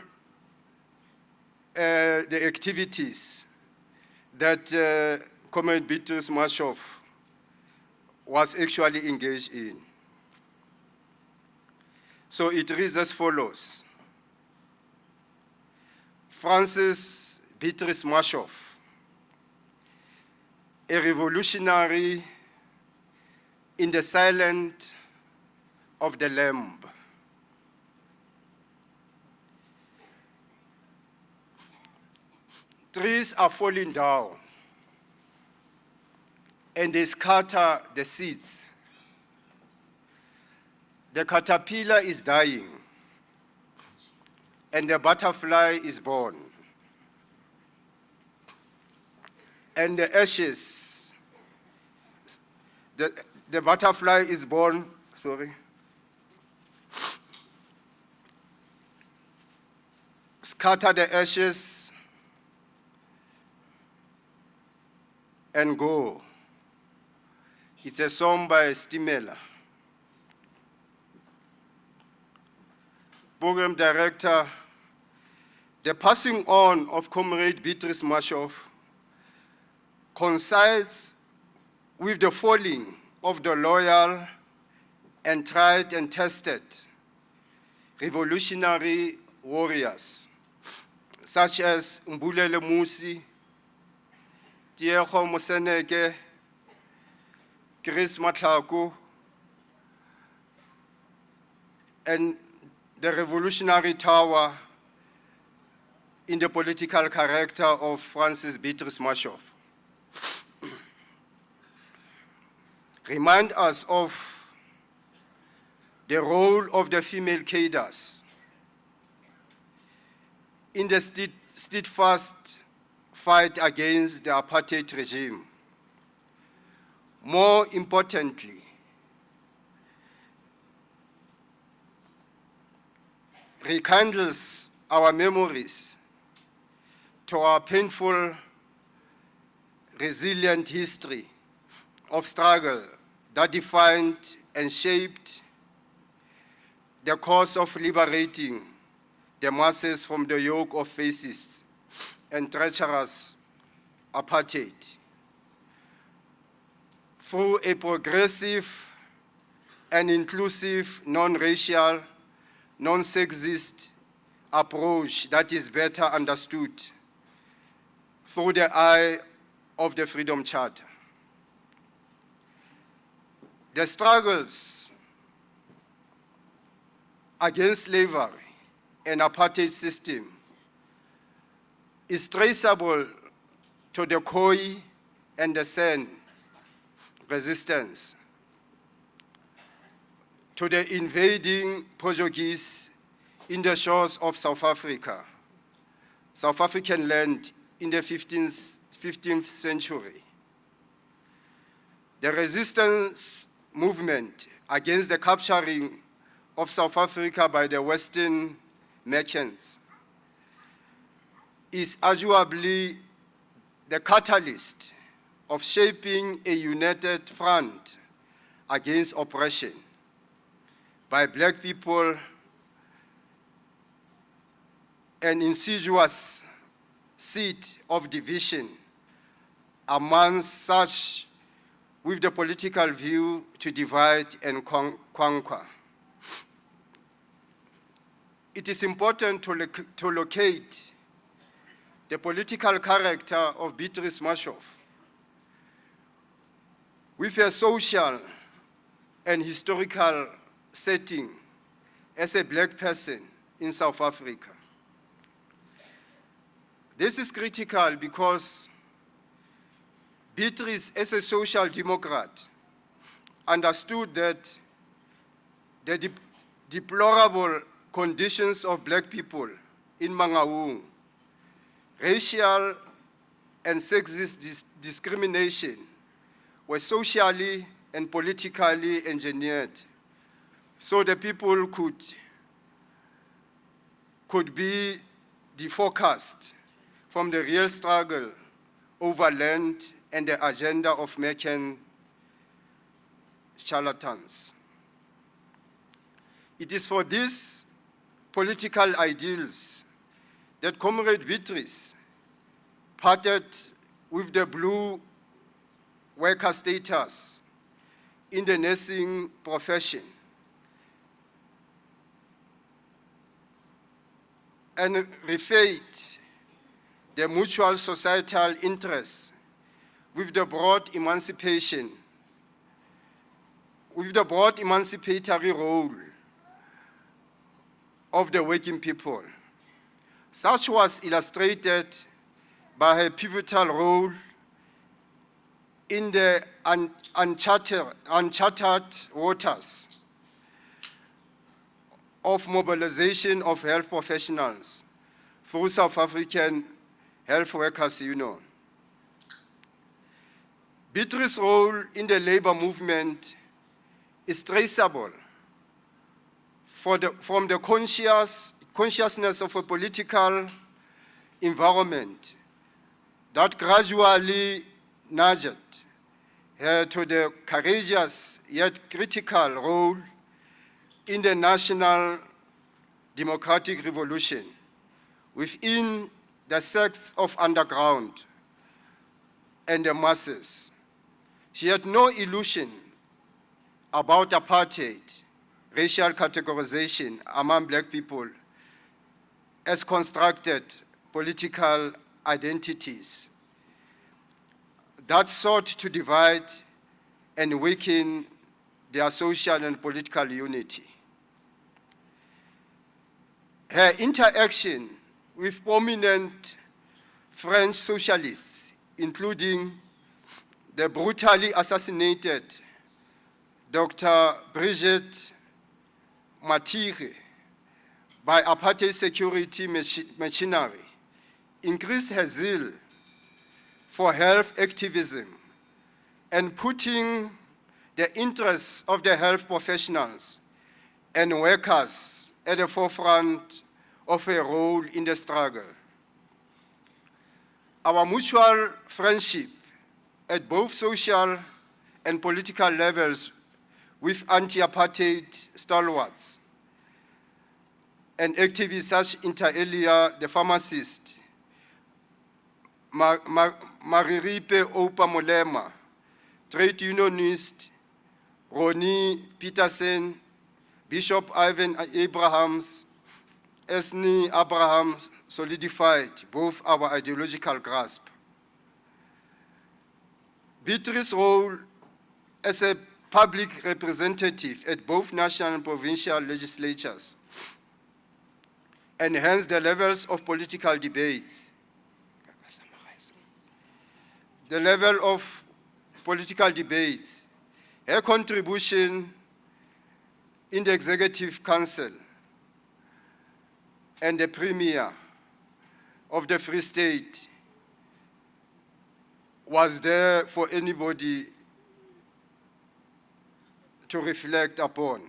the activities that Comrade Beatrice Marshoff was actually engaged in. So it reads as follows. Frances Beatrice Marshoff, a revolutionary in the silence of the lamb. Trees are falling down and they scatter the seeds. The caterpillar is dying, and the butterfly is born. And the ashes, the butterfly is born, sorry. Scatter the ashes and go. It's a song by Stimela. Program Director, the passing on of Comrade Beatrice Marshoff coincides with the falling of the loyal and tried and tested revolutionary warriors such as Mbulele Musi, Tiego Moseneke, Chris Matlaku, and the revolutionary tower in the political character of Francis Beatrice Marshoff. Remind us of the role of the female cadres in the steadfast fight against the apartheid regime. More importantly, rekindles our memories to our painful, resilient history of struggle that defined and shaped the cause of liberating the masses from the yoke of fascists and treacherous apartheid. Through a progressive and inclusive, non-racial, non-sexist approach that is better understood through the eye of the Freedom Charter. The struggles against slavery and apartheid system is traceable to the Khoi and the San resistance, to the invading Portuguese in the shores of South Africa, South African land in the 15th century. The resistance movement against the capturing of South Africa by the Western merchants is arguably the catalyst of shaping a united front against oppression by black people, an insidious seed of division amongst such with the political view to divide and conquer. It is important to locate the political character of Beatrice Marshoff with a social and historical setting as a black person in South Africa. This is critical because Beatrice, as a social democrat, understood that the deplorable conditions of black people in Mangaung, racial and sexist discrimination were socially and politically engineered so the people could be defocused from the real struggle over land and the agenda of merchant charlatans. It is for these political ideals that Comrade Beatrice parted with the blue worker status in the nursing profession and refate the mutual societal interests with the broad emancipatory role of the working people. Such was illustrated by her pivotal role in the uncharted waters of mobilization of health professionals through South African Health Workers Union. Beatrice's role in the labor movement is traceable from the consciousness of a political environment that gradually nudged her to the courageous yet critical role in the national democratic revolution within the sects of underground and the masses. She had no illusion about apartheid, racial categorization among black people as constructed political identities that sought to divide and weaken their social and political unity. Her interaction with prominent French socialists, including the brutally assassinated Dr. Brigitte Matire by apartheid security machinery, increased her zeal for health activism and putting the interests of the health professionals and workers at the forefront of her role in the struggle. Our mutual friendship at both social and political levels with anti-apartheid stalwarts and activists such inter alia, the pharmacist, Mariripe Opa Molema, trade unionist, Ronnie Peterson, Bishop Ivan Abrahams, Esni Abrahams solidified both our ideological grasp. Beatrice's role as a public representative at both national and provincial legislatures enhanced the levels of political debates. The level of political debates, her contribution in the Executive Council and the Premier of the Free State was there for anybody to reflect upon.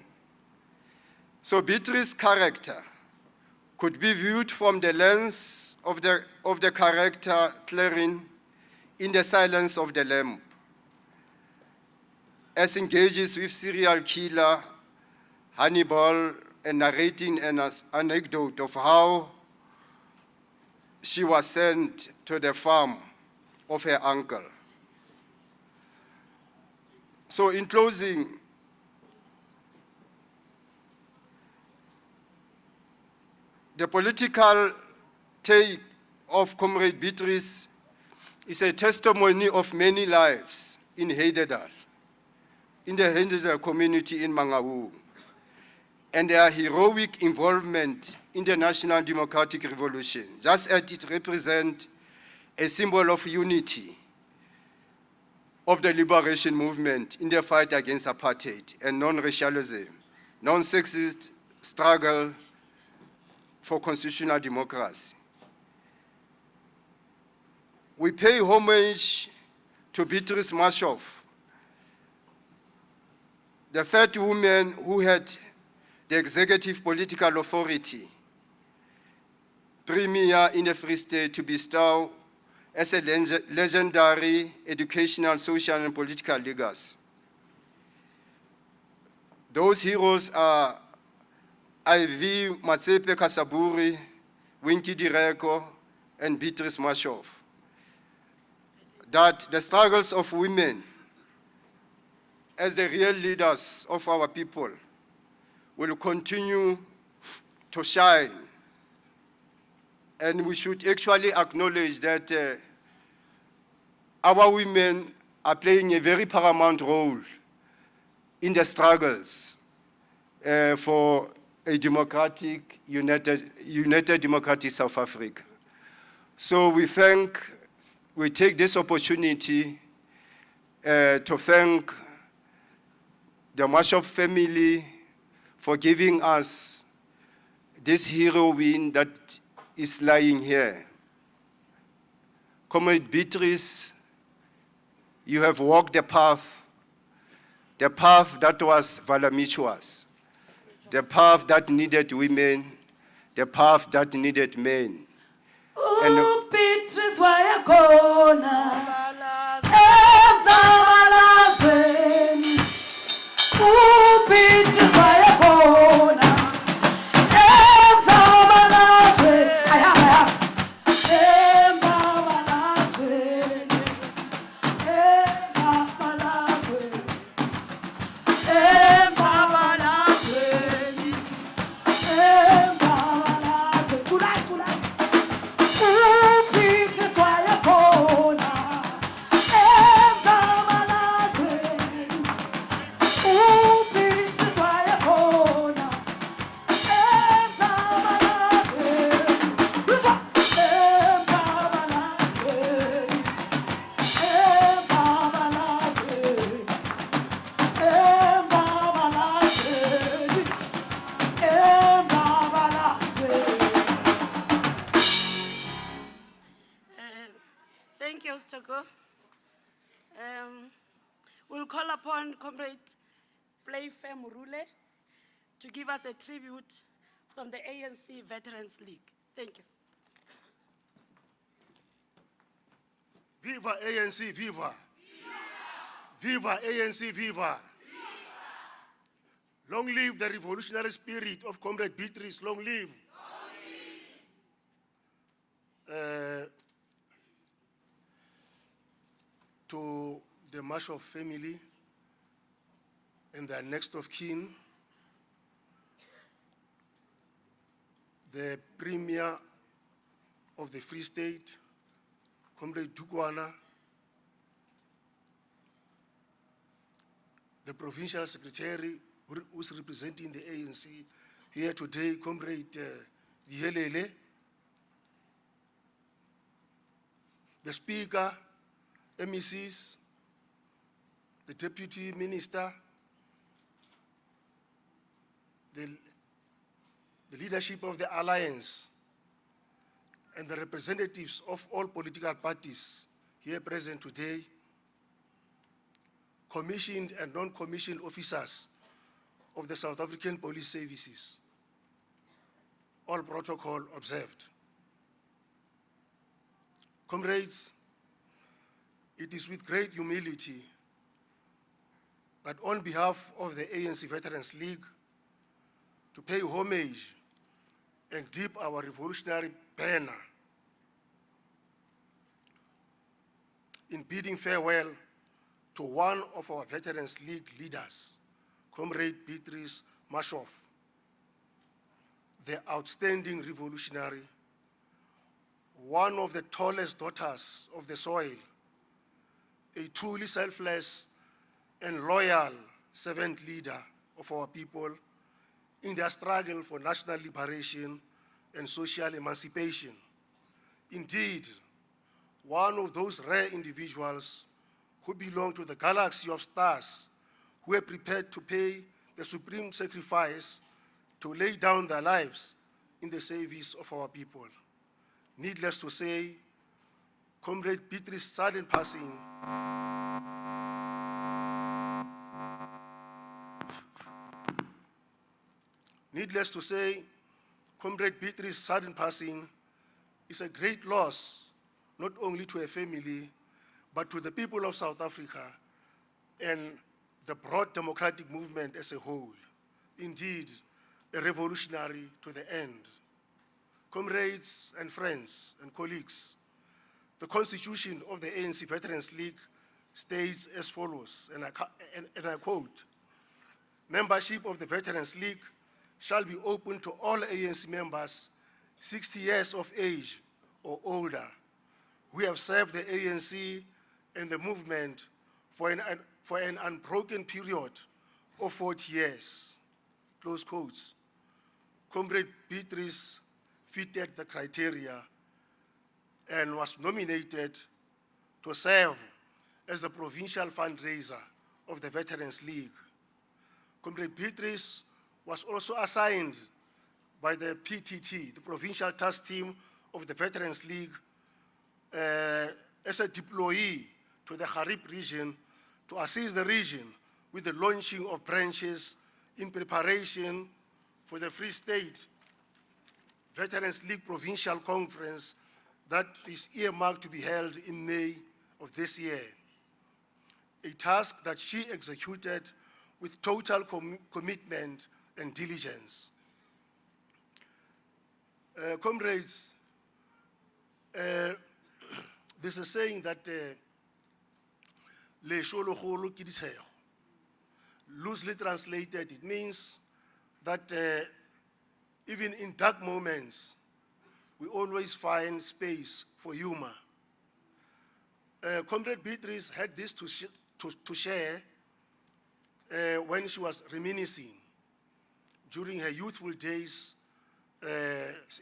So Beatrice's character could be viewed from the lens of the character Clarin in The Silence of the Lamb, as engages with serial killer Hannibal and narrating an anecdote of how she was sent to the farm of her uncle. So in closing, the political take of Comrade Beatrice is a testimony of many lives in Heidedal, in the Heidedal community in Mangaung, and their heroic involvement in the National Democratic Revolution, just as it represents a symbol of unity of the liberation movement in the fight against apartheid and non-racialism, non-sexist struggle for constitutional democracy. We pay homage to Beatrice Marshoff, the third woman who had the executive political authority, premier in the Free State, to bestow as a legendary educational, social, and political legacy. Those heroes are Ivy Matsepe Kasaburi, Winky Direko, and Beatrice Marshoff. That the struggles of women as the real leaders of our people will continue to shine. And we should actually acknowledge that our women are playing a very paramount role in the struggles for a democratic, united democratic South Africa. So we take this opportunity to thank the Marshoff family for giving us this heroine that is lying here. Comrade Beatrice, you have walked the path that was voluptuous, the path that needed women, the path that needed men. Beatrice wayakhona emzabalazweni. Beatrice wayakhona emzabalazweni. Emzabalazweni. Emzabalazweni. Emzabalazweni. Emzabalazweni. Kulay, kulay. Beatrice wayakhona emzabalazweni. Beatrice wayakhona emzabalazweni. Luzwa. Emzabalazweni. Emzabalazweni. Emzabalazweni. Emzabalazweni. Thank you, Stoko. We'll call upon Comrade Playfair Murule to give us a tribute from the ANC Veterans League. Thank you. Viva ANC, viva! Viva ANC, viva! Long live the revolutionary spirit of Comrade Beatrice, long live! To the Marshoff family and their next of kin, the Premier of the Free State, Comrade Dukwana, the Provincial Secretary who's representing the ANC here today, Comrade Dihelele, the Speaker, MECs, the Deputy Minister, the leadership of the Alliance, and the representatives of all political parties here present today, commissioned and non-commissioned officers of the South African Police Services, all protocol observed. Comrades, it is with great humility, but on behalf of the ANC Veterans League, to pay homage and dip our revolutionary banner in bidding farewell to one of our Veterans League leaders, Comrade Beatrice Marshoff, the outstanding revolutionary, one of the tallest daughters of the soil, a truly selfless and loyal servant leader of our people in their struggle for national liberation and social emancipation. Indeed, one of those rare individuals who belong to the galaxy of stars who are prepared to pay the supreme sacrifice to lay down their lives in the service of our people. Needless to say, Comrade Beatrice's sudden passing is a great loss, not only to her family, but to the people of South Africa and the broad democratic movement as a whole. Indeed, a revolutionary to the end. Comrades and friends and colleagues, the Constitution of the ANC Veterans League states as follows, and I quote, "Membership of the Veterans League shall be open to all ANC members 60 years of age or older who have served the ANC and the movement for an unbroken period of 40 years, close quotes. Comrade Beatrice fitted the criteria and was nominated to serve as the provincial fundraiser of the Veterans League. Comrade Beatrice was also assigned by the PTT, the Provincial Task Team of the Veterans League, as a deployee to the Harib region to assist the region with the launching of branches in preparation for the Free State Veterans League Provincial Conference that is earmarked to be held in May of this year. A task that she executed with total commitment and diligence. Comrades, there's a saying that lesho legolo ke ditshego. Loosely translated, it means that even in dark moments, we always find space for humor. Comrade Beatrice had this to share when she was reminiscing during her youthful days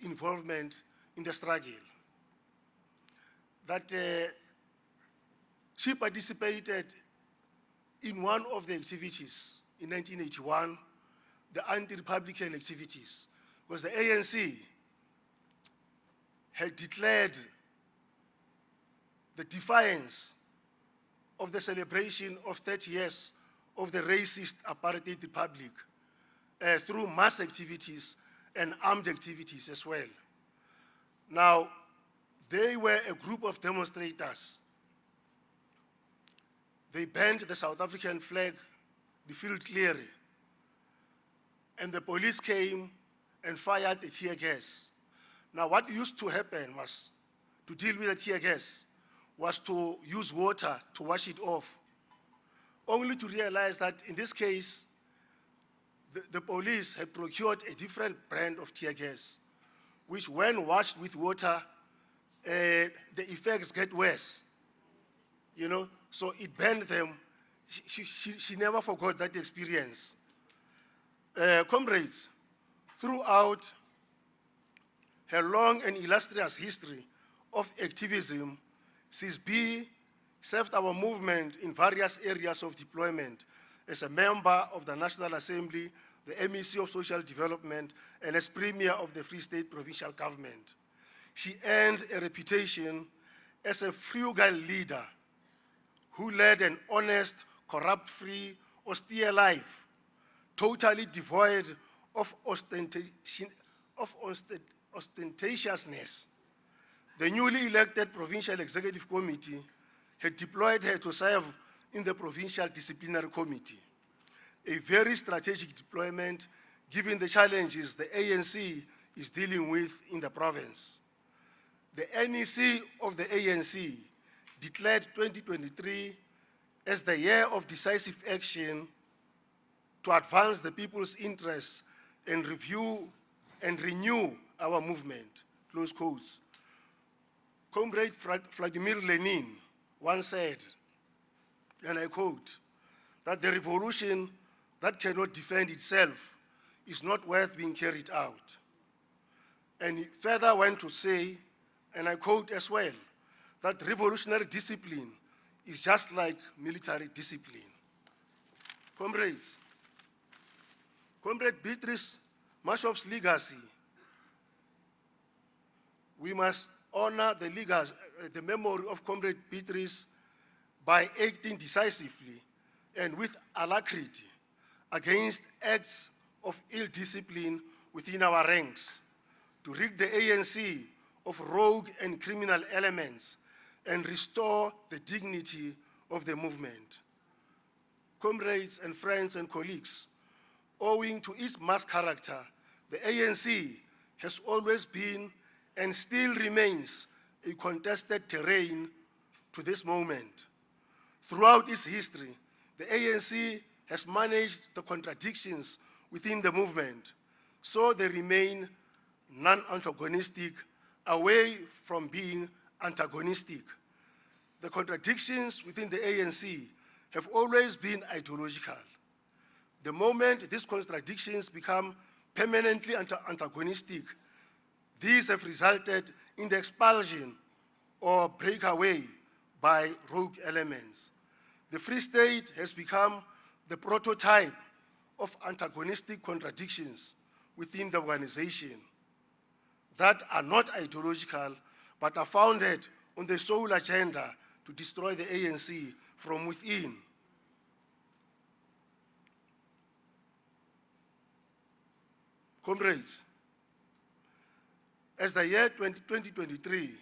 involvement in the struggle. That she participated in one of the activities in 1981, the anti-Republican activities, because the ANC had declared the defiance of the celebration of 30 years of the racist apartheid republic through mass activities and armed activities as well. Now, they were a group of demonstrators. They banned the South African flag, the field clearly, and the police came and fired a tear gas. Now, what used to happen was, to deal with the tear gas, was to use water to wash it off, only to realize that in this case, the police had procured a different brand of tear gas, which when washed with water, the effects get worse, you know? So it burned them. She never forgot that experience. Comrades, throughout her long and illustrious history of activism, CISB served our movement in various areas of deployment as a member of the National Assembly, the MEC of Social Development, and as Premier of the Free State Provincial Government. She earned a reputation as a frugal leader who led an honest, corrupt-free, austere life, totally devoid of ostentatiousness. The newly elected Provincial Executive Committee had deployed her to serve in the Provincial Disciplinary Committee, a very strategic deployment given the challenges the ANC is dealing with in the province. The NEC of the ANC declared 2023 as the year of decisive action to advance the people's interests and review and renew our movement, close quotes. Comrade Vladimir Lenin once said, and I quote, that the revolution that cannot defend itself is not worth being carried out. And he further went to say, and I quote as well, that revolutionary discipline is just like military discipline. Comrades, Comrade Beatrice Marshoff's legacy, we must honor the legacy, the memory of Comrade Beatrice by acting decisively and with alacrity against acts of ill discipline within our ranks, to rid the ANC of rogue and criminal elements and restore the dignity of the movement. Comrades and friends and colleagues, owing to its mass character, the ANC has always been and still remains a contested terrain to this moment. Throughout its history, the ANC has managed the contradictions within the movement, so they remain non-antagonistic, away from being antagonistic. The contradictions within the ANC have always been ideological. The moment these contradictions become permanently antagonistic, these have resulted in the expulsion or breakaway by rogue elements. The Free State has become the prototype of antagonistic contradictions, within the organization that are not ideological, but are founded on the sole agenda to destroy the ANC from within. Comrades, as the year 2023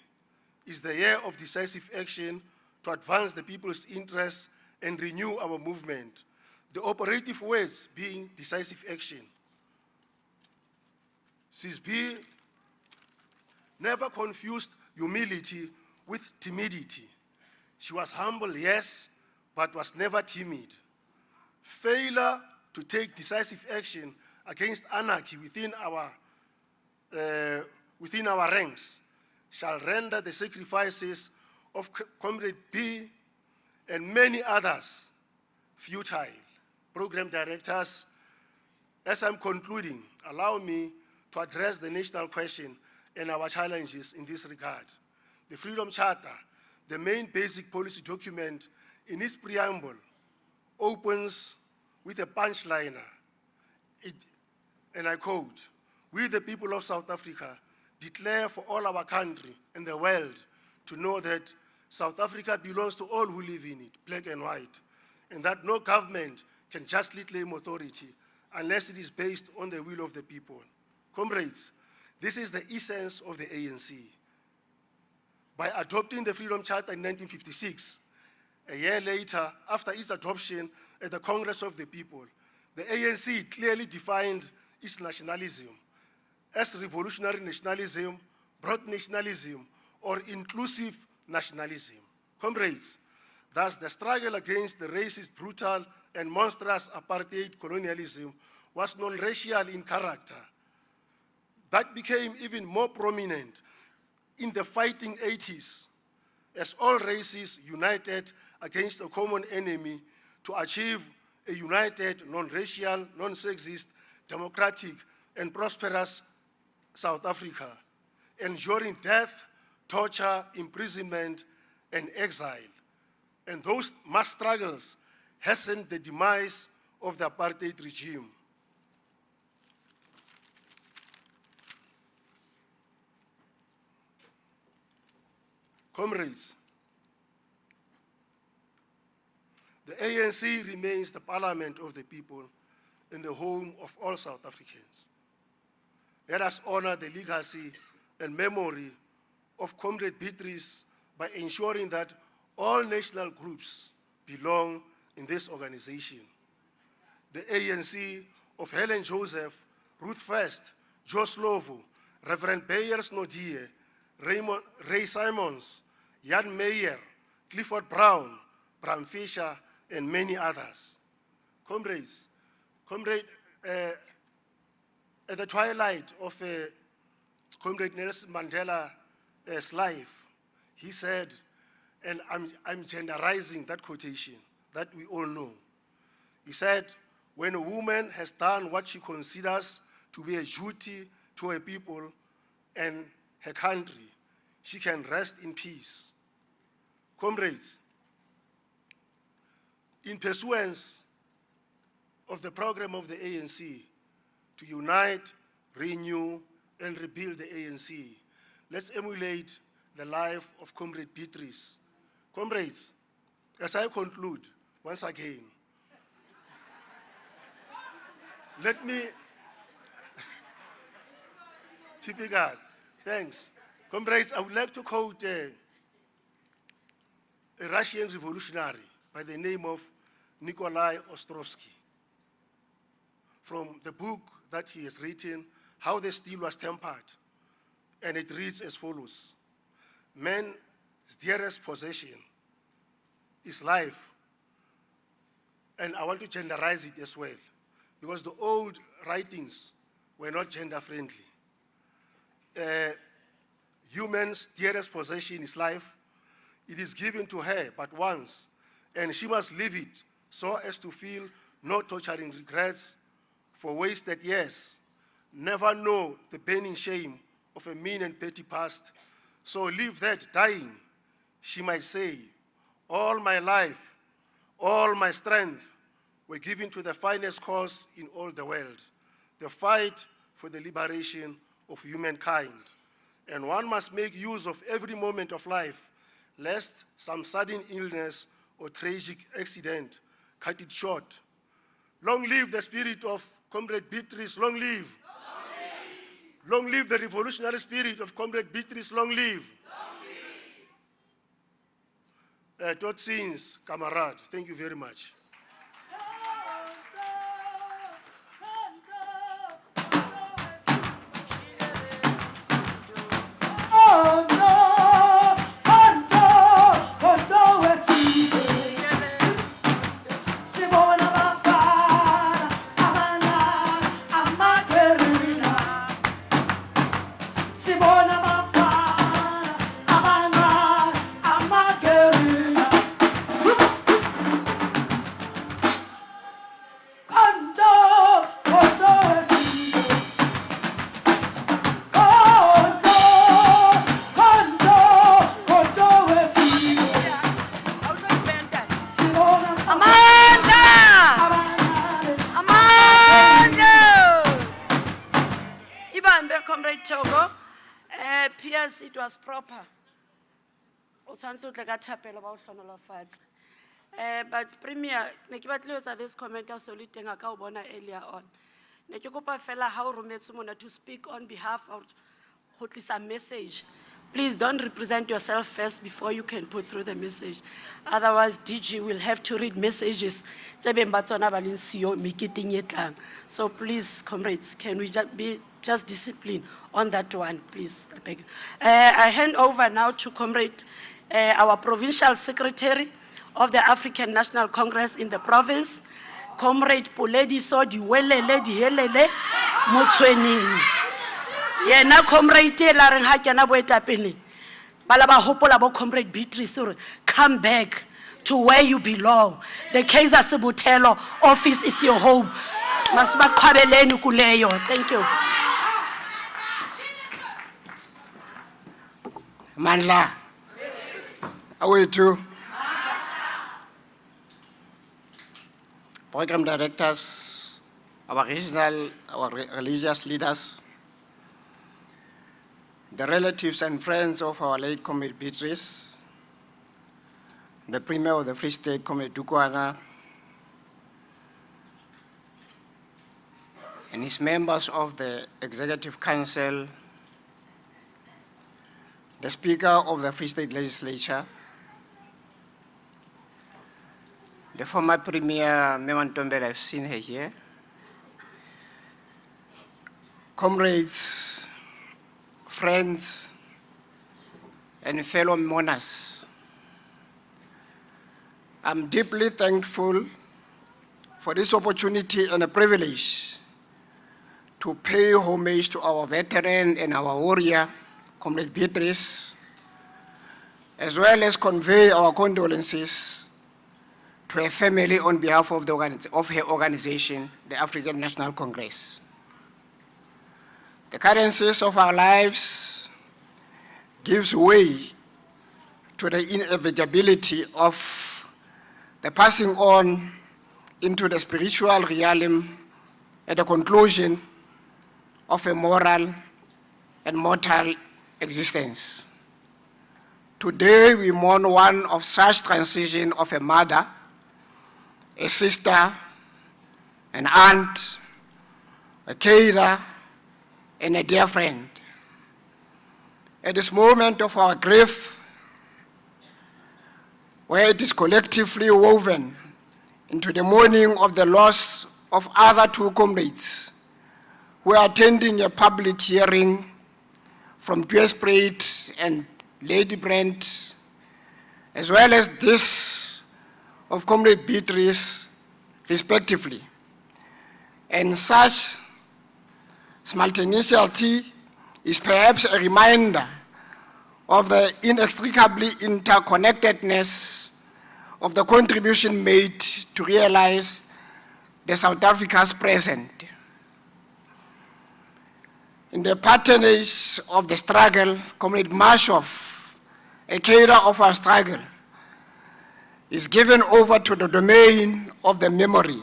is the year of decisive action to advance the people's interests and renew our movement, the operative words being decisive action. CISB never confused humility with timidity. She was humble, yes, but was never timid. Failure to take decisive action against anarchy within our ranks shall render the sacrifices of Comrade B and many others futile. Program directors, as I'm concluding, allow me to address the national question and our challenges in this regard. The Freedom Charter, the main basic policy document, in its preamble, opens with a punchliner. And I quote, "We, the people of South Africa, declare for all our country and the world to know that South Africa belongs to all who live in it, black and white, and that no government can justly claim authority unless it is based on the will of the people." Comrades, this is the essence of the ANC. By adopting the Freedom Charter in 1956, a year later, after its adoption at the Congress of the People, the ANC clearly defined its nationalism as revolutionary nationalism, broad nationalism, or inclusive nationalism. Comrades, thus the struggle against the racist, brutal, and monstrous apartheid colonialism was non-racial in character. That became even more prominent in the fighting 80s, as all races united against a common enemy to achieve a united, non-racial, non-sexist, democratic, and prosperous South Africa, enduring death, torture, imprisonment, and exile. And those mass struggles hastened the demise of the apartheid regime. Comrades, the ANC remains the parliament of the people and the home of all South Africans. Let us honor the legacy and memory of Comrade Beatrice by ensuring that all national groups belong in this organization. The ANC of Helen Joseph, Ruth First, Joe Slovo, Reverend Bayers Nodie, Ray Simons, Jan Meyer, Clifford Brown, Bram Fisher, and many others. Comrades, at the twilight of Comrade Nelson Mandela's life, he said, and I'm genderizing that quotation that we all know. He said, "When a woman has done what she considers to be a duty to her people and her country, she can rest in peace." Comrades, in pursuance of the program of the ANC to unite, renew, and rebuild the ANC, let's emulate the life of Comrade Beatrice. Comrades, as I conclude, once again, let me, typical, thanks. Comrades, I would like to quote a Russian revolutionary by the name of Nikolai Ostrovsky from the book that he has written, How the Steel Was Tempered. And it reads as follows: "Man's dearest possession is life." And I want to genderize it as well, because the old writings were not gender-friendly. Human's dearest possession is life. It is given to her but once, and she must live it so as to feel no torturing regrets for wasted years, never know the burning shame of a mean and petty past. So live that dying, she might say, all my life, all my strength were given to the finest cause in all the world, the fight for the liberation of humankind. And one must make use of every moment of life, lest some sudden illness or tragic accident cut it short. Long live the spirit of Comrade Beatrice, long live. Long live the revolutionary spirit of Comrade Beatrice, long live. Tot ziens, kamerad. Thank you very much. Oh no, Hondo wesizwe. Sibona bafana, abana, amagerina. Sibona bafana, abana, amagerina. Hondo wesizwe. Comrade Togo, PS, it was proper. O tshwanetse o tle ka thapelo ba o hlonolofatse. But Premier, ne ke batlile ho etsa this comment ya soli teng a ka o bona earlier on. Ne ke kopa fela ha o rometse mona to speak on behalf of ho tlisa message. Please don't represent yourself first before you can put through the message. Otherwise, DG will have to read messages. Tse beng ba tsona ba leng siyo meketing e tlang. So please, comrades, can we be just disciplined on that one, please? I beg you. I hand over now to Comrade, our Provincial Secretary of the African National Congress in the province, Comrade Puledi Sodi Welele Dihelele Motshwening. Yena Comrade la reng ha kena boetapele. Bala ba hopola bo Comrade Beatrice hore come back to where you belong. The Kaiser Sebutelo office is your home. Masiba qhwabeleni kuleyo. Thank you. Mandla, awethu, program directors, our regional, our religious leaders, the relatives and friends of our late Comrade Beatrice, the Premier of the Free State, Comrade Dukwana, and his members of the Executive Council, the Speaker of the Free State Legislature, the former Premier, Meman Doubell, I've seen her here, comrades, friends, and fellow mourners. I'm deeply thankful for this opportunity and a privilege to pay homage to our veteran and our warrior, Comrade Beatrice, as well as convey our condolences to her family on behalf of her organization, the African National Congress. The currencies of our lives gives way to the inevitability of the passing on into the spiritual realm at the conclusion of a moral and mortal existence. Today we mourn one of such transition of a mother, a sister, an aunt, a carer, and a dear friend. At this moment of our grief, where it is collectively woven into the mourning of the loss of other two comrades who are attending a public hearing from Tweespruit and Lady Brent, as well as this of Comrade Beatrice, respectively. And such simultaneity is perhaps a reminder of the inextricably interconnectedness of the contribution made to realize the South Africa's present. In the patronage of the struggle, Comrade Marshoff, a carer of our struggle, is given over to the domain of the memory,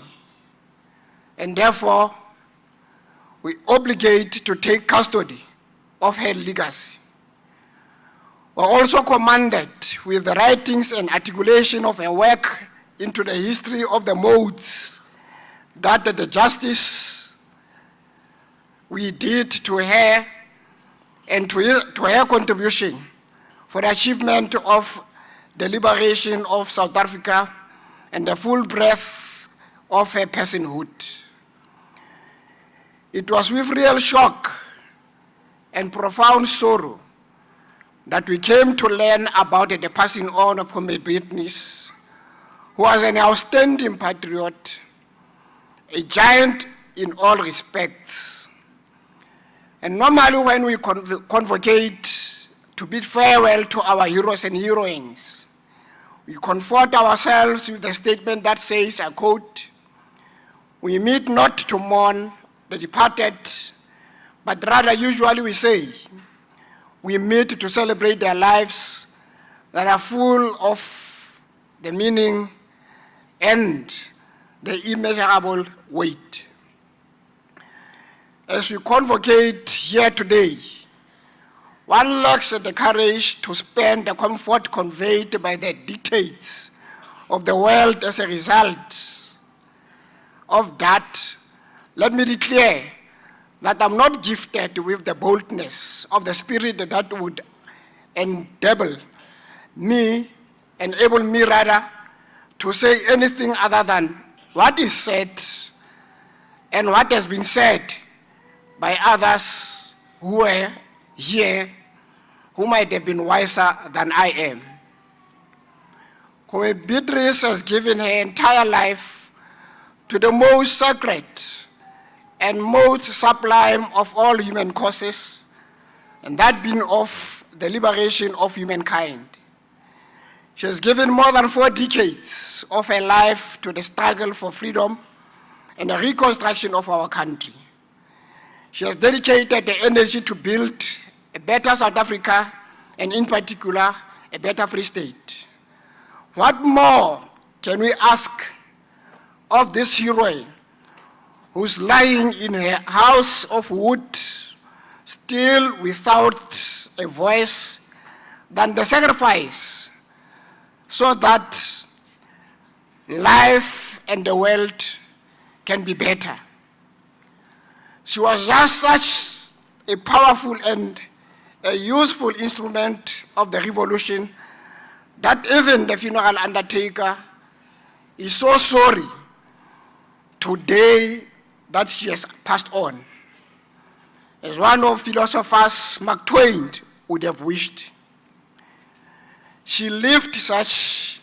and therefore we obligate to take custody of her legacy. We're also commanded with the writings and articulation of her work into the history of the modes that the justice we did to her and to her contribution for the achievement of the liberation of South Africa and the full breadth of her personhood. It was with real shock and profound sorrow that we came to learn about the passing on of Comrade Beatrice, who was an outstanding patriot, a giant in all respects. And normally when we convocate to bid farewell to our heroes and heroines, we comfort ourselves with a statement that says, I quote, "We meet not to mourn the departed, but rather usually we say, we meet to celebrate their lives that are full of the meaning and the immeasurable weight." As we convocate here today, one lacks the courage to spend the comfort conveyed by the dictates of the world as a result of that. Let me declare that I'm not gifted with the boldness of the spirit that would enable me rather, to say anything other than what is said and what has been said by others who were here, who might have been wiser than I am. Comrade Beatrice has given her entire life to the most sacred and most sublime of all human causes, and that being of the liberation of humankind. She has given more than 4 decades of her life to the struggle for freedom and the reconstruction of our country. She has dedicated the energy to build a better South Africa, and in particular, a better Free State. What more can we ask of this heroine who's lying in her house of wood, still without a voice, than the sacrifice so that life and the world can be better? She was just such a powerful and a useful instrument of the revolution that even the funeral undertaker is so sorry today that she has passed on, as one of philosophers, Mark Twain, would have wished. She lived such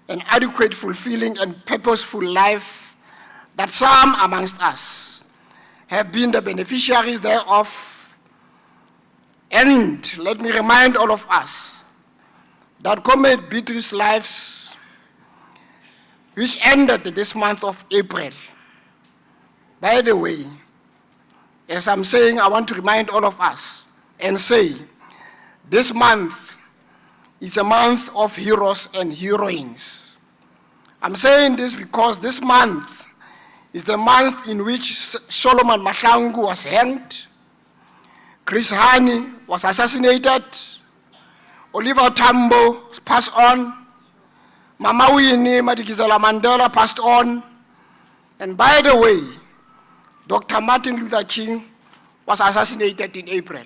an adequate, fulfilling, and purposeful life that some amongst us have been the beneficiaries thereof. And let me remind all of us that Comrade Beatrice's lives, which ended this month of April. By the way, as I'm saying, I want to remind all of us and say, this month is a month of heroes and heroines. I'm saying this because this month is the month in which Solomon Mahlangu was hanged, Chris Hani was assassinated, Oliver Tambo passed on, Mama Winnie Madikizela Mandela passed on, and by the way, Dr. Martin Luther King was assassinated in April.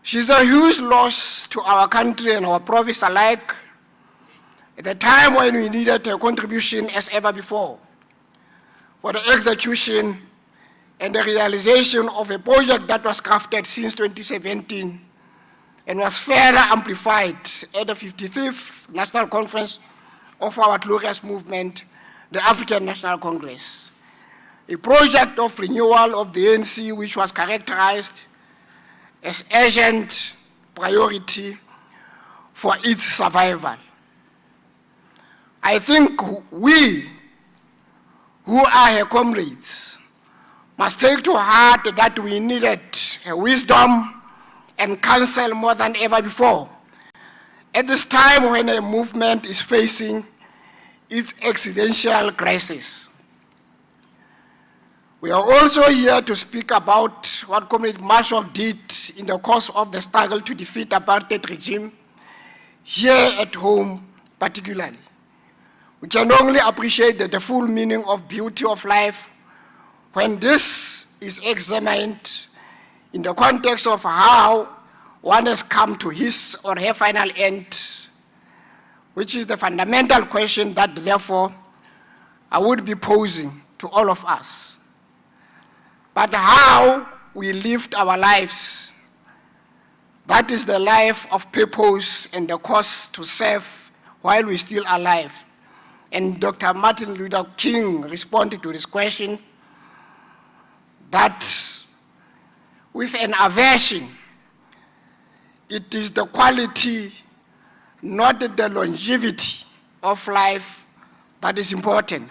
She's a huge loss to our country and our province alike, at a time when we needed her contribution as ever before for the execution and the realization of a project that was crafted since 2017 and was further amplified at the 55th National Conference of our glorious movement, the African National Congress. A project of renewal of the ANC which was characterized as urgent priority for its survival. I think we, who are her comrades, must take to heart that we needed her wisdom and counsel more than ever before, at this time when a movement is facing its existential crisis. We are also here to speak about what Comrade Marshoff did in the course of the struggle to defeat apartheid regime, here at home particularly. We can only appreciate the full meaning of beauty of life when this is examined in the context of how one has come to his or her final end, which is the fundamental question that therefore I would be posing to all of us. But how we lived our lives, that is the life of purpose and the cause to serve while we're still alive. And Dr. Martin Luther King responded to this question that with an aversion, it is the quality, not the longevity of life that is important.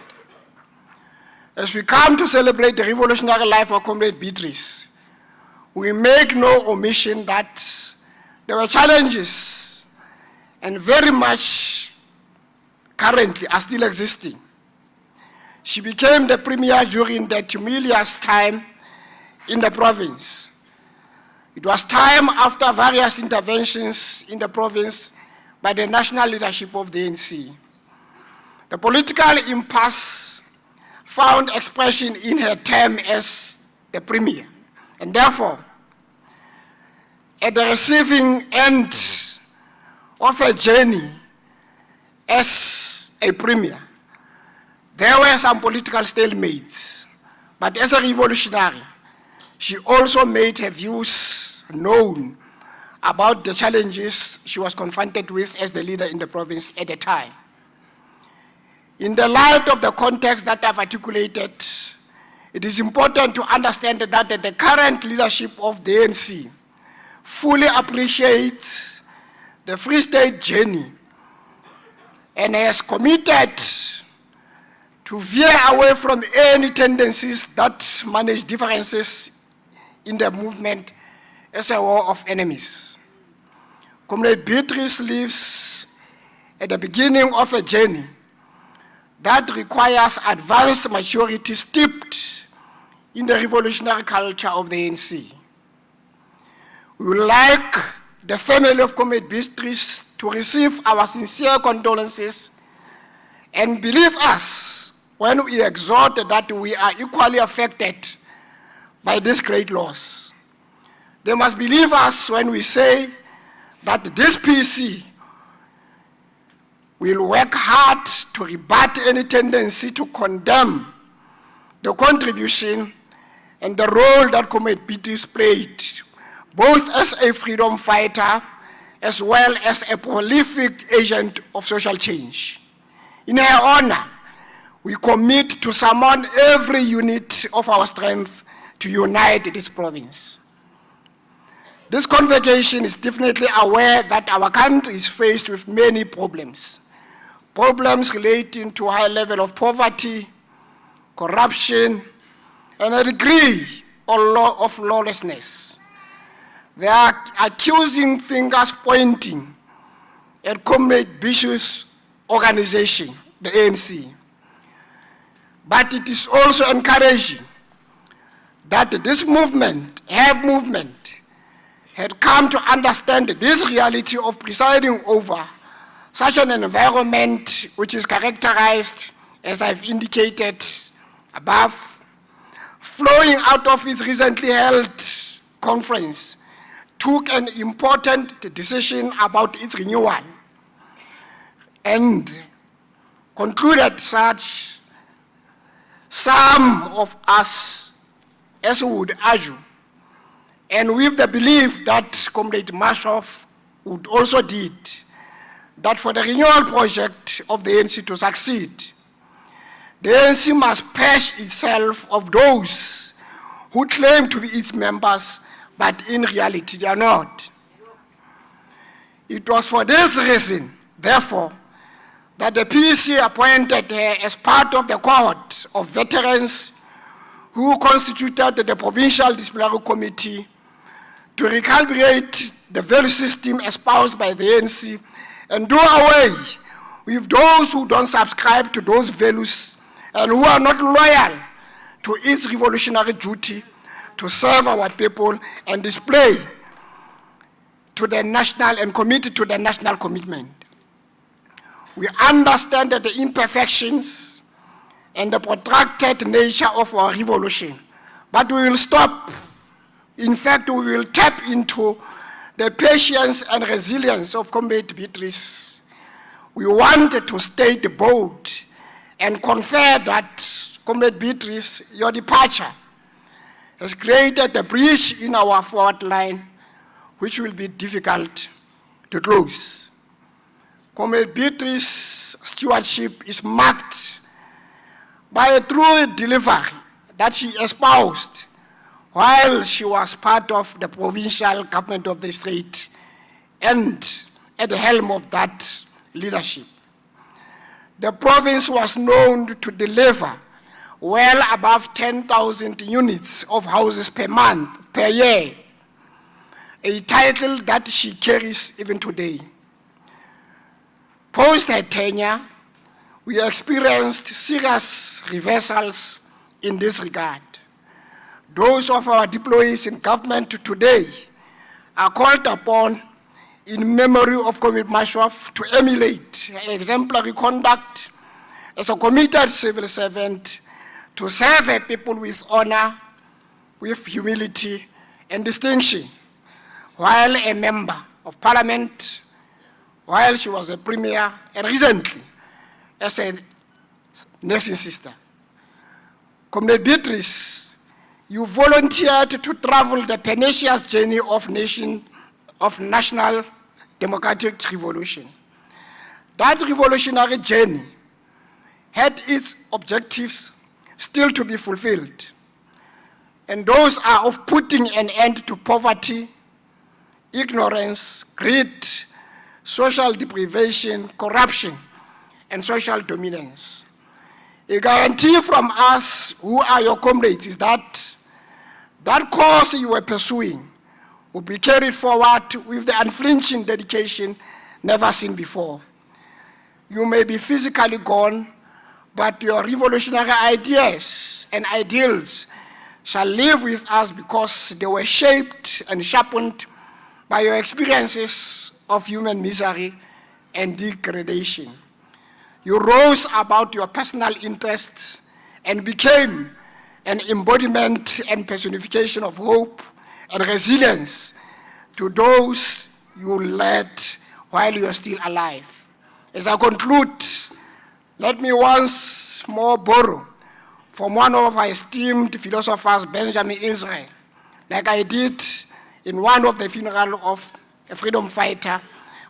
As we come to celebrate the revolutionary life of Comrade Beatrice, we make no omission that there were challenges and very much currently are still existing. She became the premier during the tumultuous time in the province. It was time after various interventions in the province by the national leadership of the ANC. The political impasse found expression in her term as the premier, and therefore, at the receiving end of her journey as a premier, there were some political stalemates, but as a revolutionary, she also made her views known about the challenges she was confronted with as the leader in the province at the time. In the light of the context that I've articulated, it is important to understand that the current leadership of the ANC fully appreciates the Free State journey and has committed to veer away from any tendencies that manage differences in the movement as a war of enemies. Comrade Beatrice lives at the beginning of a journey that requires advanced maturity steeped in the revolutionary culture of the ANC. We would like the family of Comrade Beatrice to receive our sincere condolences and believe us when we exhort that we are equally affected by this great loss. They must believe us when we say that this PC will work hard to rebut any tendency to condemn the contribution and the role that Comrade Beatrice played, both as a freedom fighter as well as a prolific agent of social change. In her honor, we commit to summon every unit of our strength to unite this province. This convocation is definitely aware that our country is faced with many problems. Problems relating to a high level of poverty, corruption, and a degree of lawlessness. They are accusing fingers pointing at Comrade Bishop's organization, the ANC. But it is also encouraging that this movement, her movement, had come to understand this reality of presiding over such an environment which is characterized, as I've indicated above, flowing out of its recently held conference, took an important decision about its renewal and concluded such some of us, as we would argue, and with the belief that Comrade Marshoff would also did, that for the renewal project of the ANC to succeed, the ANC must purge itself of those who claim to be its members, but in reality they are not. It was for this reason, therefore, that the PEC appointed her as part of the cohort of veterans who constituted the Provincial Disciplinary Committee to recalibrate the value system espoused by the ANC and do away with those who don't subscribe to those values and who are not loyal to its revolutionary duty to serve our people and display to the national and committed to the national commitment. We understand that the imperfections and the protracted nature of our revolution, but we will stop. In fact, we will tap into the patience and resilience of Comrade Beatrice. We wanted to state bold and confer that, Comrade Beatrice, your departure has created a breach in our forward line, which will be difficult to close. Comrade Beatrice's stewardship is marked by a true delivery that she espoused while she was part of the provincial government of the state and at the helm of that leadership. The province was known to deliver well above 10,000 units of houses per month, per year, a title that she carries even today. Post her tenure, we experienced serious reversals in this regard. Those of our deployees in government today are called upon in memory of Comrade Marshoff to emulate her exemplary conduct as a committed civil servant, to serve her people with honor, with humility and distinction, while a member of parliament, while she was a premier, and recently as a nursing sister. Comrade Beatrice, you volunteered to travel the pernicious journey of national democratic revolution. That revolutionary journey had its objectives still to be fulfilled, and those are of putting an end to poverty, ignorance, greed, social deprivation, corruption, and social dominance. A guarantee from us who are your comrades is that that course you were pursuing will be carried forward with the unflinching dedication never seen before. You may be physically gone, but your revolutionary ideas and ideals shall live with us because they were shaped and sharpened by your experiences of human misery and degradation. You rose above your personal interests and became an embodiment and personification of hope and resilience to those you led while you are still alive. As I conclude, let me once more borrow from one of our esteemed philosophers, Benjamin Israel, like I did in one of the funerals of a freedom fighter,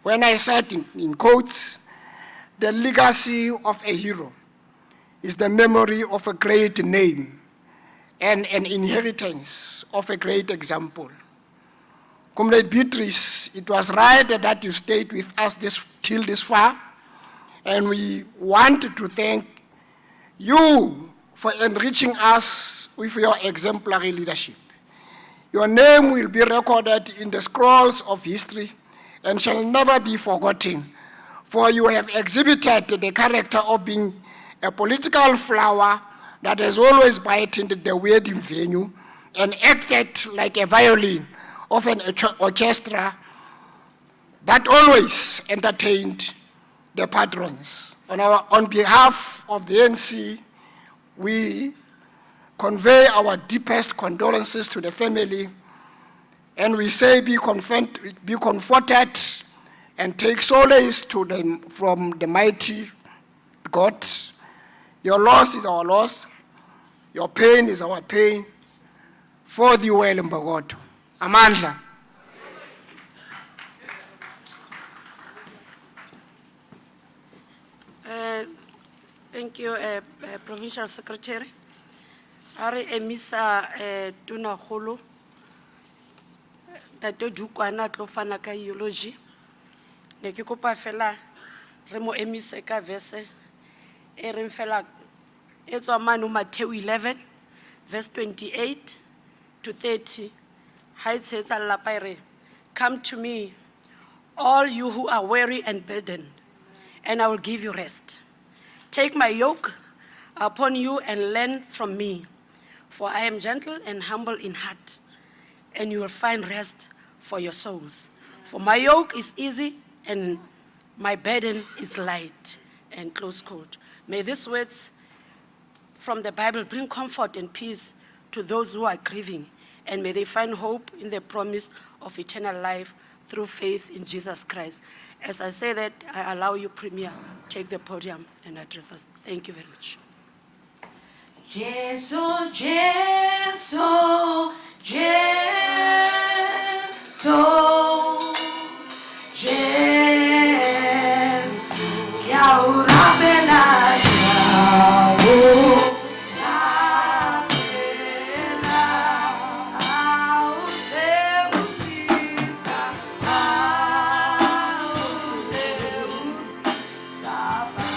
when I said in quotes, the legacy of a hero is the memory of a great name and an inheritance of a great example. Comrade Beatrice, it was right that you stayed with us till this far, and we want to thank you for enriching us with your exemplary leadership. Your name will be recorded in the scrolls of history and shall never be forgotten, for you have exhibited the character of being a political flower that has always brightened the wedding venue and acted like a violin of an orchestra that always entertained the patrons. On behalf of the ANC, we convey our deepest condolences to the family, and we say be comforted and take solace to them from the mighty God. Your loss is our loss. Your pain is our pain. For the well in Bogoto. Amandla. Thank you, Provincial Secretary. Are emisa tuna kholo tato dukwana tlo fana ka eulogy ne ke kopa fela re mo emise ka verse e reng fela e tswa mane Matthew 11 verse 28 to 30 ha itsetsa lapa ire come to me all you who are weary and burdened and I will give you rest. Take my yoke upon you and learn from me, For I am gentle and humble in heart, and you will find rest for your souls. For my yoke is easy and my burden is light. And close quote. May these words from the Bible bring comfort and peace to those who are grieving, and may they find hope in the promise of eternal life through faith in Jesus Christ. As I say that, I allow you, Premier, take the podium and address us. Thank you very much. Jesu, Jesu, Jesu, Jesu, yaurabela yawo, rabela, ause usita, ause usaba.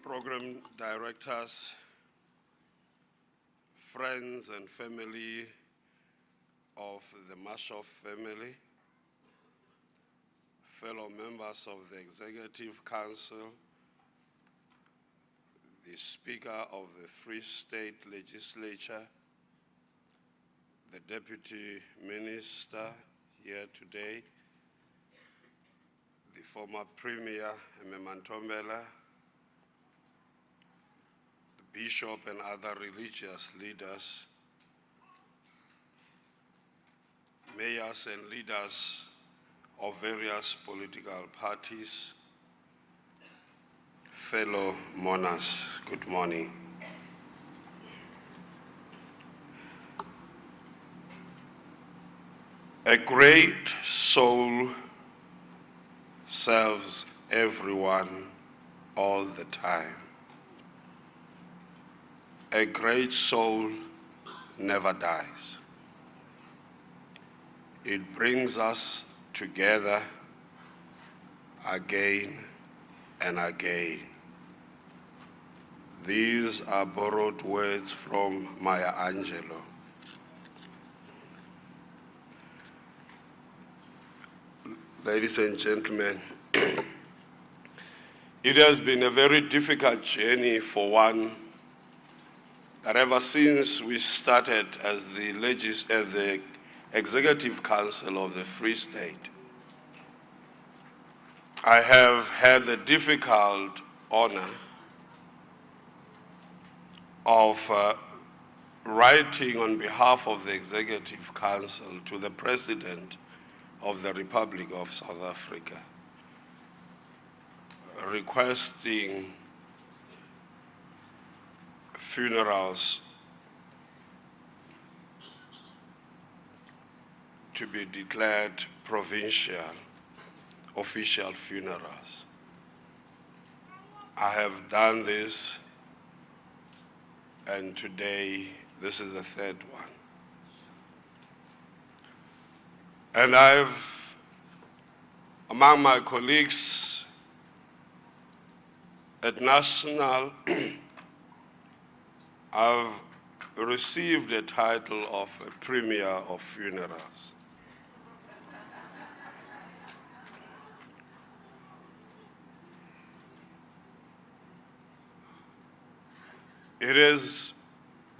Program directors, friends and family of the Marshoff family, fellow members of the Executive Council, the Speaker of the Free State Legislature, the Deputy Minister here today, the former Premier, Doubell, the Bishop and other religious leaders, mayors and leaders of various political parties, fellow mourners, good morning. A great soul serves everyone all the time. A great soul never dies. It brings us together again and again. These are borrowed words from Maya Angelou. Ladies and gentlemen, it has been a very difficult journey for one that ever since we started as the Executive Council of the Free State, I have had the difficult honor of writing on behalf of the Executive Council to the President of the Republic of South Africa, requesting funerals to be declared provincial, official funerals. I have done this, and today this is the third one. And I've, among my colleagues at National, I've received the title of a Premier of Funerals. It has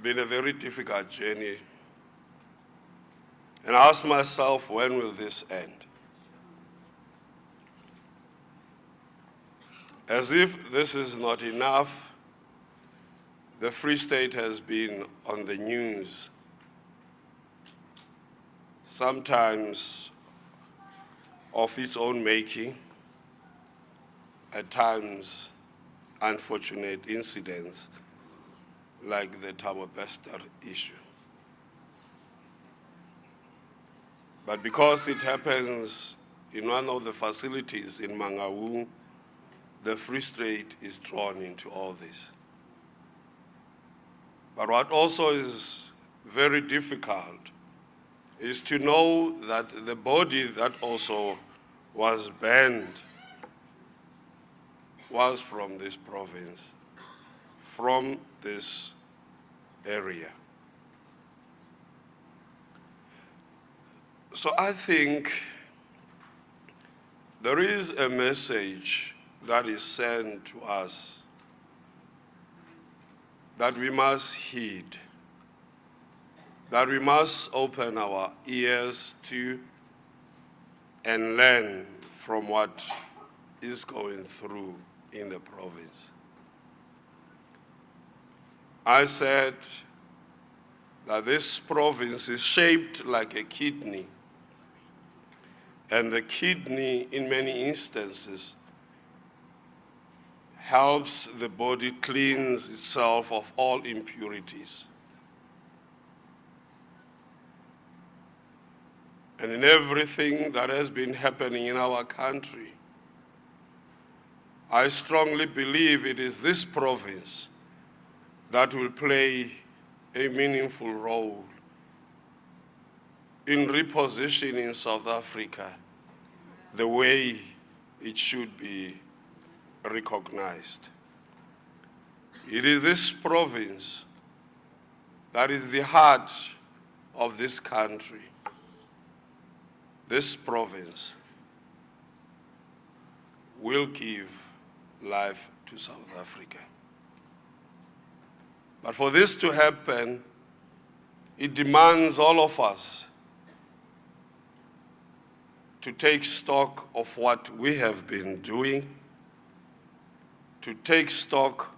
been a very difficult journey. And I ask myself, when will this end? As if this is not enough, the Free State has been on the news, sometimes of its own making, at times unfortunate incidents like the Thabo Bester issue. But because it happens in one of the facilities in Mangaung, the Free State is drawn into all this. But what also is very difficult is to know that the body that also was banned was from this province, from this area. So I think there is a message that is sent to us that we must heed, that we must open our ears to and learn from what is going through in the province. I said that this province is shaped like a kidney, and the kidney, in many instances, helps the body cleanse itself of all impurities. And in everything that has been happening in our country, I strongly believe it is this province that will play a meaningful role in repositioning South Africa the way it should be recognized. It is this province that is the heart of this country. This province will give life to South Africa. But for this to happen, it demands all of us to take stock of what we have been doing, to take stock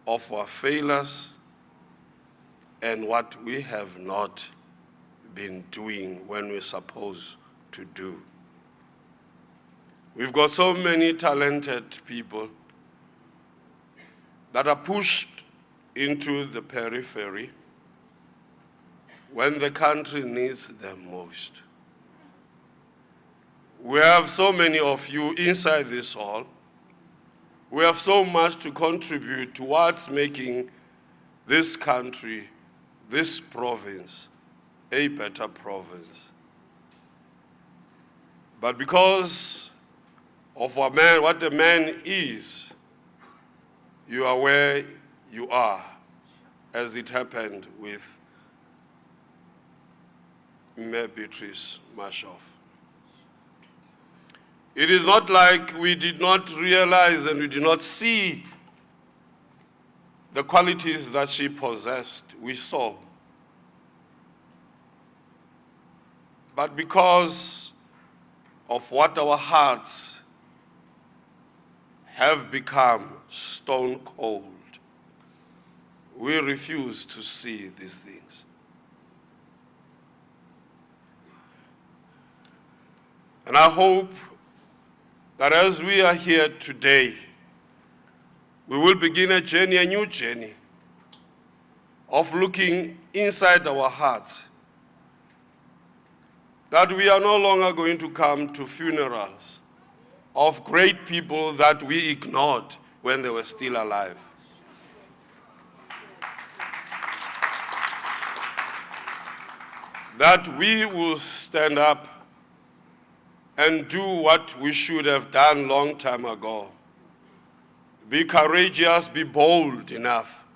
of our failures and what we have not been doing when we're supposed to do. We've got so many talented people that are pushed into the periphery when the country needs them most. We have so many of you inside this hall. We have so much to contribute towards making this country, this province, a better province. But because of what a man is, you are where you are, as it happened with Beatrice Marshoff. It is not like we did not realize and we did not see the qualities that she possessed. We saw. But because of what our hearts have become stone cold, we refuse to see these things. And I hope that as we are here today, we will begin a journey, a new journey, of looking inside our hearts. That we are no longer going to come to funerals of great people that we ignored when they were still alive. That we will stand up and do what we should have done long time ago. Be courageous, be bold enough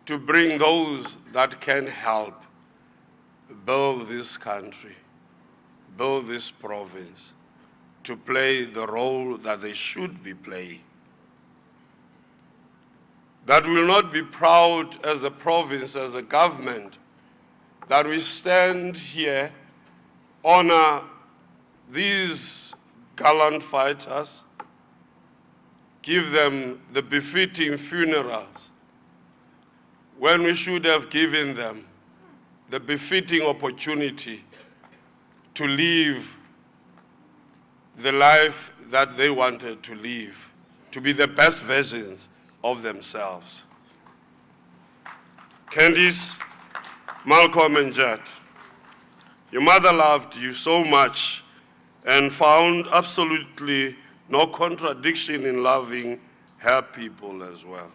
to bring those that can help build this country, build this province, to play the role that they should be playing. That we will not be proud as a province, as a government, that we stand here, honor these gallant fighters, give them the befitting funerals, when we should have given them the befitting opportunity to live the life that they wanted to live to be the best versions of themselves. Candice, Malcolm, and Jet, your mother loved you so much and found absolutely no contradiction in loving her people as well.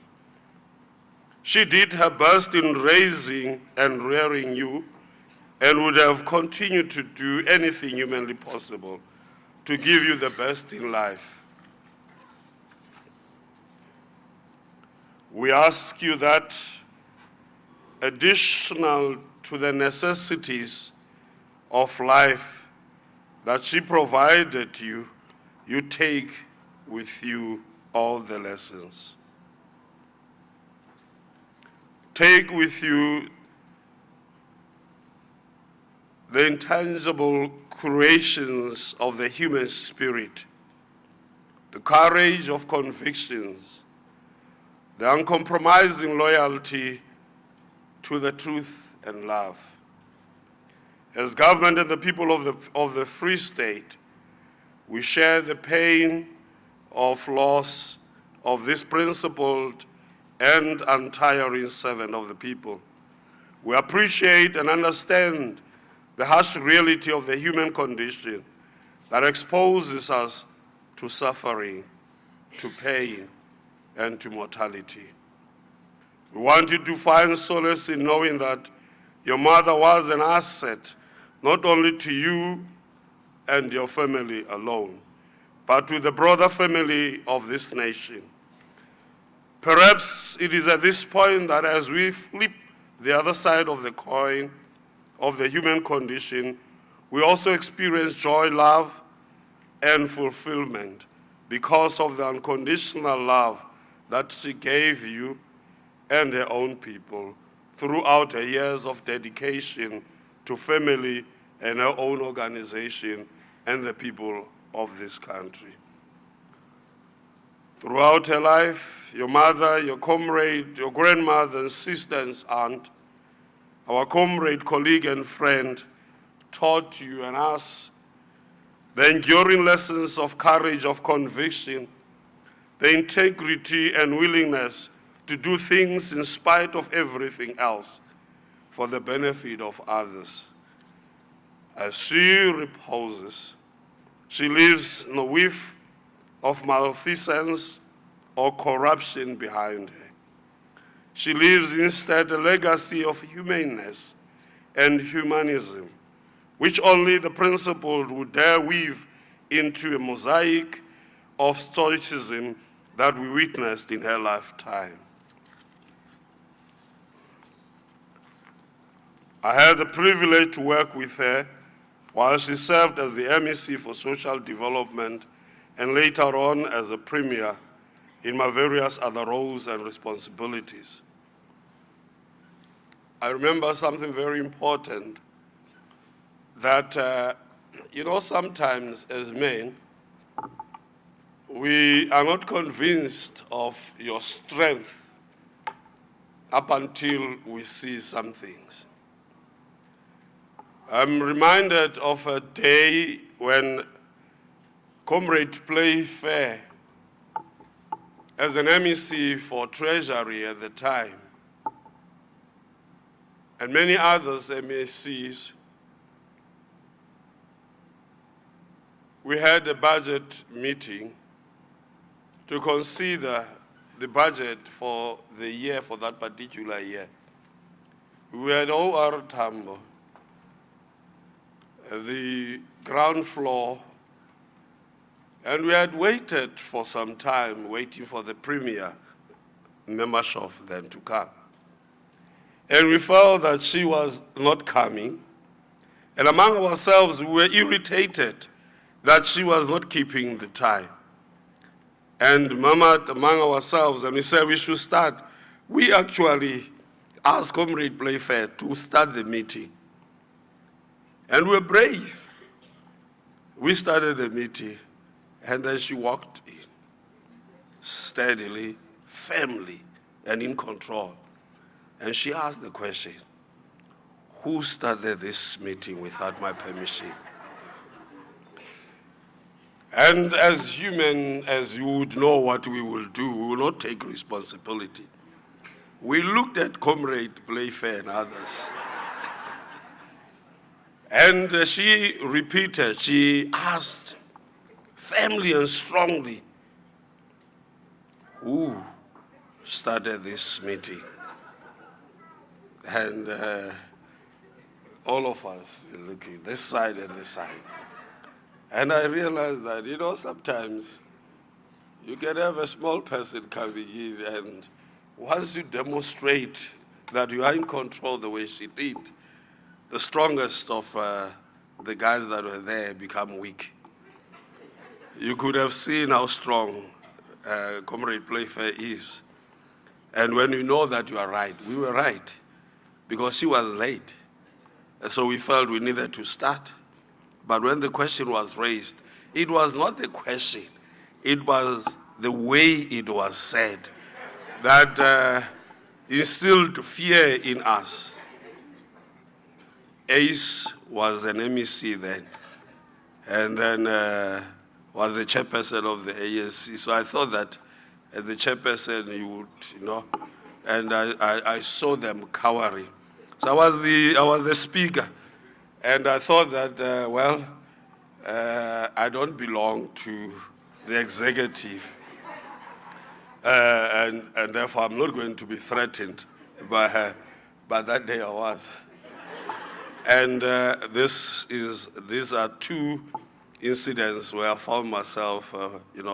She did her best in raising and rearing you and would have continued to do anything humanly possible to give you the best in life. We ask you that, additional to the necessities of life that she provided you, you take with you all the lessons. Take with you the intangible creations of the human spirit, the courage of convictions, the uncompromising loyalty to the truth and love. As government and the people of the Free State, we share the pain of loss of this principled and untiring servant of the people. We appreciate and understand the harsh reality of the human condition that exposes us to suffering, to pain, and to mortality. We want you to find solace in knowing that your mother was an asset, not only to you and your family alone, but to the broader family of this nation. Perhaps it is at this point that as we flip the other side of the coin of the human condition, we also experience joy, love, and fulfillment because of the unconditional love that she gave you and her own people throughout her years of dedication to family and her own organization and the people of this country. Throughout her life, your mother, your comrade, your grandmother, and sister and aunt, our comrade, colleague, and friend taught you and us the enduring lessons of courage, of conviction, the integrity and willingness to do things in spite of everything else for the benefit of others. As she reposes, she leaves no whiff of malfeasance or corruption behind her. She leaves instead a legacy of humaneness and humanism, which only the principled would dare weave into a mosaic of stoicism that we witnessed in her lifetime. I had the privilege to work with her while she served as the MEC for Social Development and later on as a Premier in my various other roles and responsibilities. I remember something very important that, sometimes as men, we are not convinced of your strength up until we see some things. I'm reminded of a day when Comrade Playfair, as an MEC for Treasury at the time, and many others MECs, we had a budget meeting to consider the budget for the year, for that particular year. We had OR Tambo, the ground floor, and we had waited for some time, waiting for the Premier, Marshoff, then to come. And we felt that she was not coming. And among ourselves, we were irritated that she was not keeping the time. And murmured among ourselves, and we said we should start. We actually asked Comrade Playfair to start the meeting. And we were brave. We started the meeting, and then she walked in, steadily, firmly, and in control. And she asked the question, who started this meeting without my permission? And as human as you would know what we will do, we will not take responsibility. We looked at Comrade Playfair and others. And she repeated, she asked firmly and strongly, who started this meeting? And all of us were looking this side and this side. And I realized that, sometimes you can have a small person coming in, and once you demonstrate that you are in control the way she did, the strongest of the guys that were there become weak. You could have seen how strong Comrade Playfair is. And when you know that you are right, we were right, because she was late. And so we felt we needed to start. But when the question was raised, it was not the question, it was the way it was said that instilled fear in us. Ace was an MEC then, and then was the chairperson of the ANC. So I thought that as the chairperson, you would, and I saw them cowering. So I was the speaker, and I thought that, I don't belong to the executive, and therefore I'm not going to be threatened by her. But that day I was. And these are two incidents where I found myself,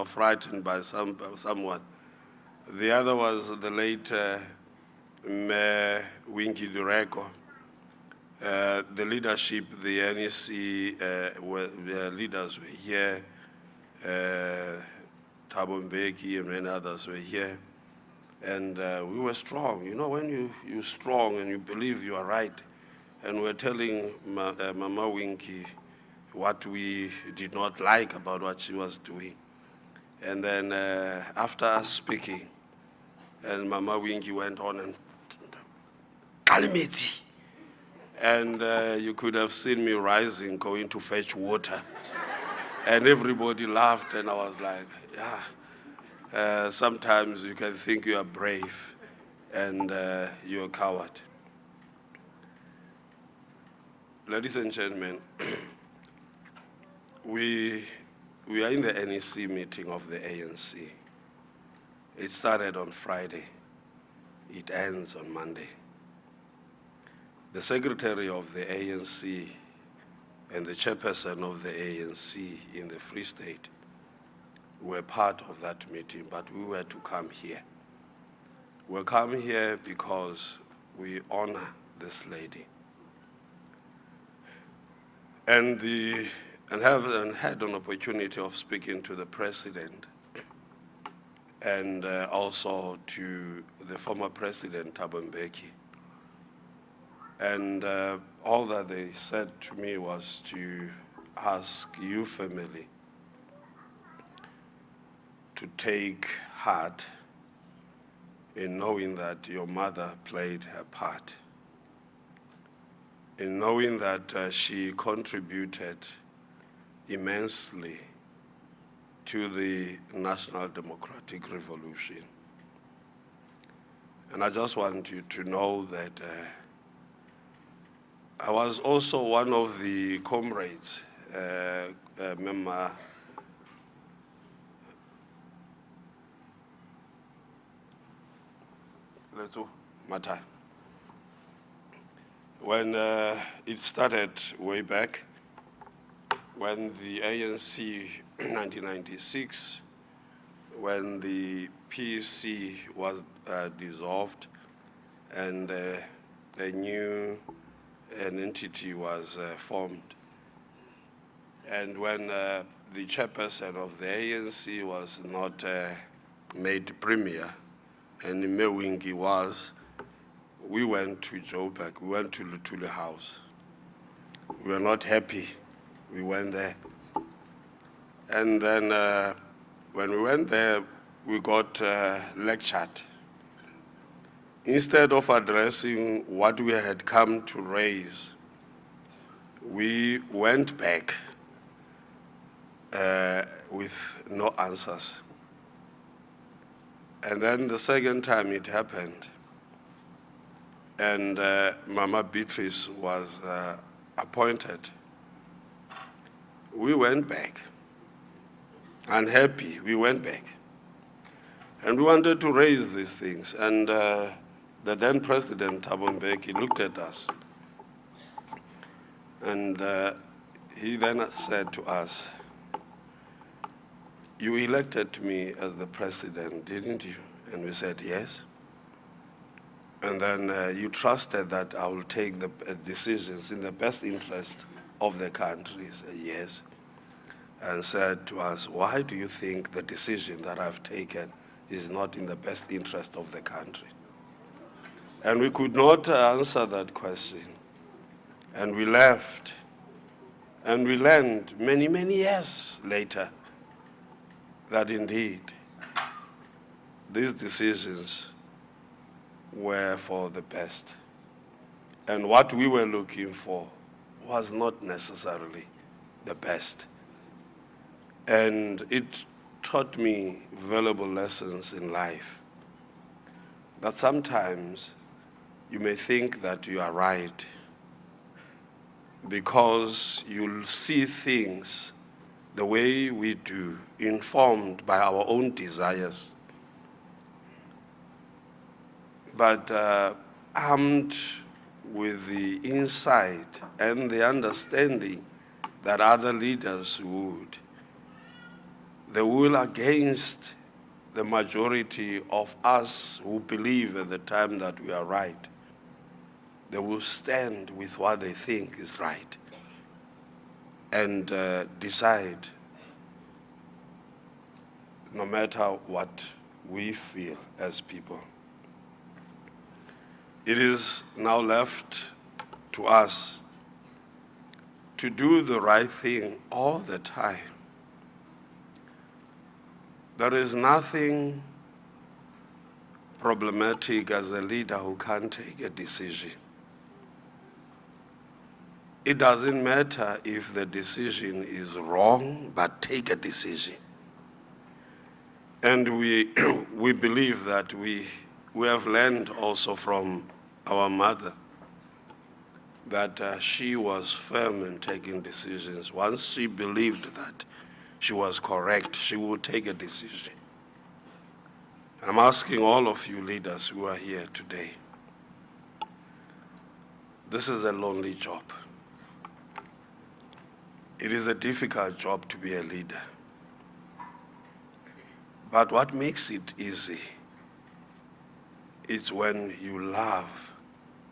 frightened by someone. The other was the late Mayor Winky Dureko. The leadership, the NEC the leaders were here. Thabo Mbeki and many others were here. And we were strong. When you're strong and you believe you are right, and we're telling Mama Winky what we did not like about what she was doing. And then after us speaking, and Mama Winky went on and, Calamity. And you could have seen me rising, going to fetch water. And everybody laughed, and I was like, yeah. Sometimes you can think you are brave, and you're a coward. Ladies and gentlemen, we are in the NEC meeting of the ANC. It started on Friday. It ends on Monday. The secretary of the ANC and the chairperson of the ANC in the Free State were part of that meeting, but we were to come here. We're coming here because we honor this lady. And had an opportunity of speaking to the president and also to the former president, Thabo Mbeki. And all that they said to me was to ask you, family, to take heart in knowing that your mother played her part, in knowing that she contributed immensely to the National Democratic Revolution. And I just want you to know that I was also one of the comrades, Member Mata. When it started way back, when the ANC in 1996, when the PEC was dissolved and an entity was formed, and when the chairperson of the ANC was not made premier, and Mewingi was, we went to Joburg, we went to Lutule House. We were not happy, we went there. And then when we went there, we got lectured. Instead of addressing what we had come to raise, we went back with no answers. And then the second time it happened, and Mama Beatrice was appointed, we went back. Unhappy, we went back. And we wanted to raise these things. And the then President, Thabo Mbeki, looked at us. And he then said to us, "You elected me as the president, didn't you?" And we said, "Yes." And then you trusted that I will take the decisions in the best interest of the country. He said, "Yes." And said to us, "Why do you think the decision that I've taken is not in the best interest of the country?" And we could not answer that question. And we left. And we learned many, many years later that indeed these decisions were for the best. And what we were looking for was not necessarily the best. And it taught me valuable lessons in life. That sometimes you may think that you are right because you'll see things the way we do, informed by our own desires. But armed with the insight and the understanding that other leaders would, they will, against the majority of us who believe at the time that we are right, they will stand with what they think is right and decide, no matter what we feel as people. It is now left to us to do the right thing all the time. There is nothing problematic as a leader who can't take a decision. It doesn't matter if the decision is wrong, but take a decision. And we believe that we have learned also from our mother that she was firm in taking decisions. Once she believed that she was correct, she would take a decision. I'm asking all of you leaders who are here today, this is a lonely job. It is a difficult job to be a leader. But what makes it easy is when you love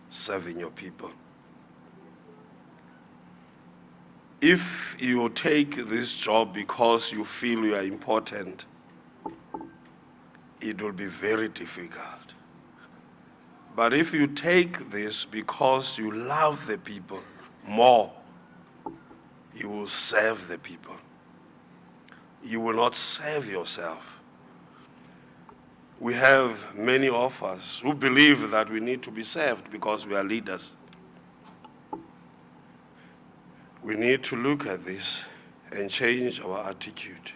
serving your people. If you take this job because you feel you are important, it will be very difficult. But if you take this because you love the people more, you will serve the people. You will not serve yourself. We have many of us who believe that we need to be served because we are leaders. We need to look at this and change our attitude.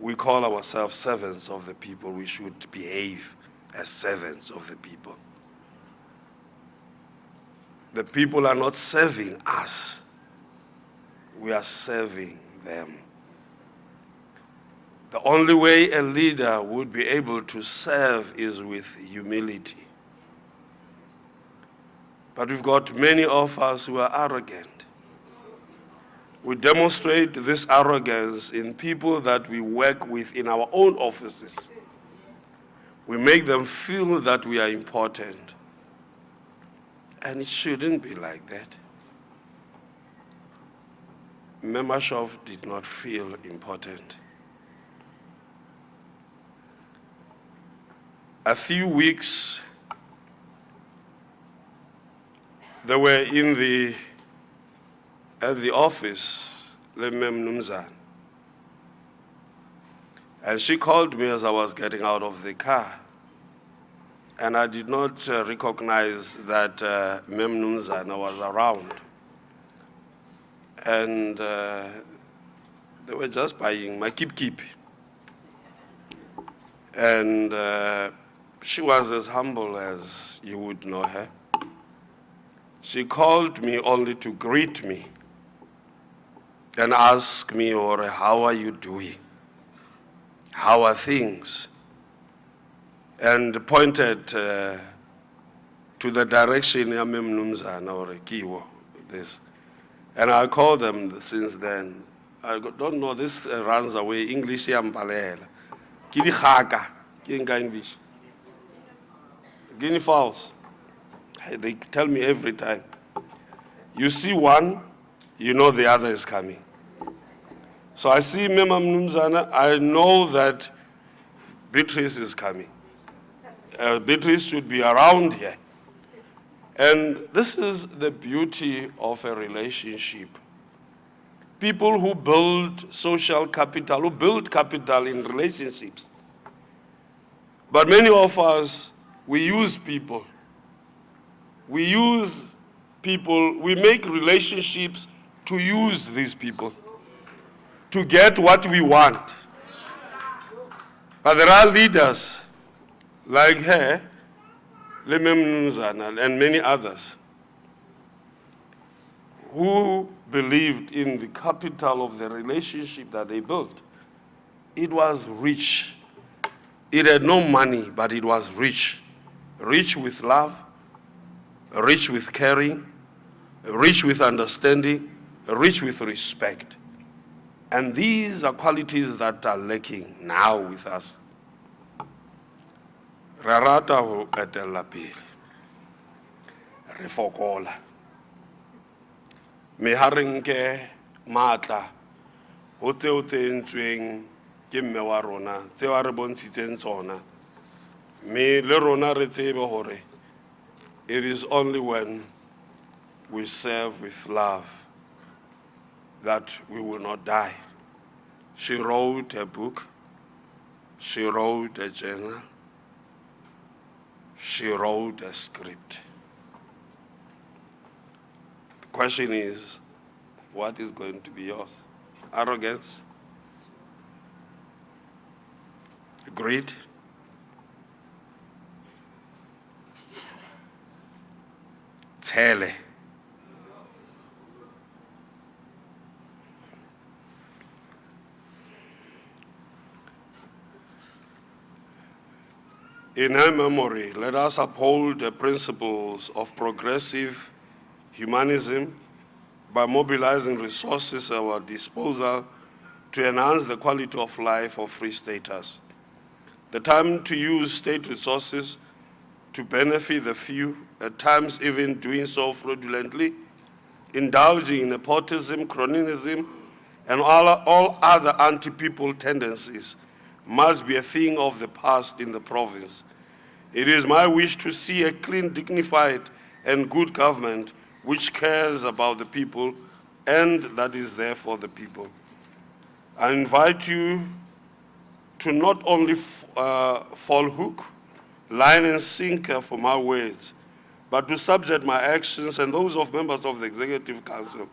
We call ourselves servants of the people. We should behave as servants of the people. The people are not serving us. We are serving them. The only way a leader would be able to serve is with humility. But we've got many of us who are arrogant. We demonstrate this arrogance in people that we work with in our own offices. We make them feel that we are important. And it shouldn't be like that. Marshoff did not feel important. A few weeks, they were at the office, and she called me as I was getting out of the car. And I did not recognize that Mem Numzana was around. And They were just buying my keep. And she was as humble as you would know her. She called me only to greet me and ask me, or how are you doing? How are things? And pointed to the direction ya Mnumzana or Kiwo, this. And I called them since then. I don't know, this runs away, English yampalela. Kidi khaka, kinga English. Guinea fowls. They tell me every time. You see one, you know the other is coming. So I see Mema Mnumzana, I know that Beatrice is coming. Beatrice should be around here. And this is the beauty of a relationship. People who build social capital, who build capital in relationships. But many of us, we use people. We use people, we make relationships to use these people, to get what we want. But there are leaders like her, and many others, who believed in the capital of the relationship that they built. It was rich. It had no money, but it was rich. Rich with love, rich with caring, rich with understanding, rich with respect. And these are qualities that are lacking now with us. Rarata ho etella pele. Re fokola. Me harenke matla. Ho tseo tse entsweng ke mme wa rona, tseo a re bontshitseng tsona. Me le rona re tsebe hore it is only when we serve with love that we will not die. She wrote a book. She wrote a journal. She wrote a script. The question is, what is going to be yours? Arrogance? Greed? Tshele? In her memory, let us uphold the principles of progressive humanism by mobilizing resources at our disposal to enhance the quality of life of Free Staters. The time to use state resources to benefit the few, at times even doing so fraudulently, indulging in nepotism, cronyism, and all other anti-people tendencies must be a thing of the past in the province. It is my wish to see a clean, dignified, and good government which cares about the people and that is there for the people. I invite you to not only fall hook, line, and sinker for my words, but to subject my actions and those of members of the Executive Council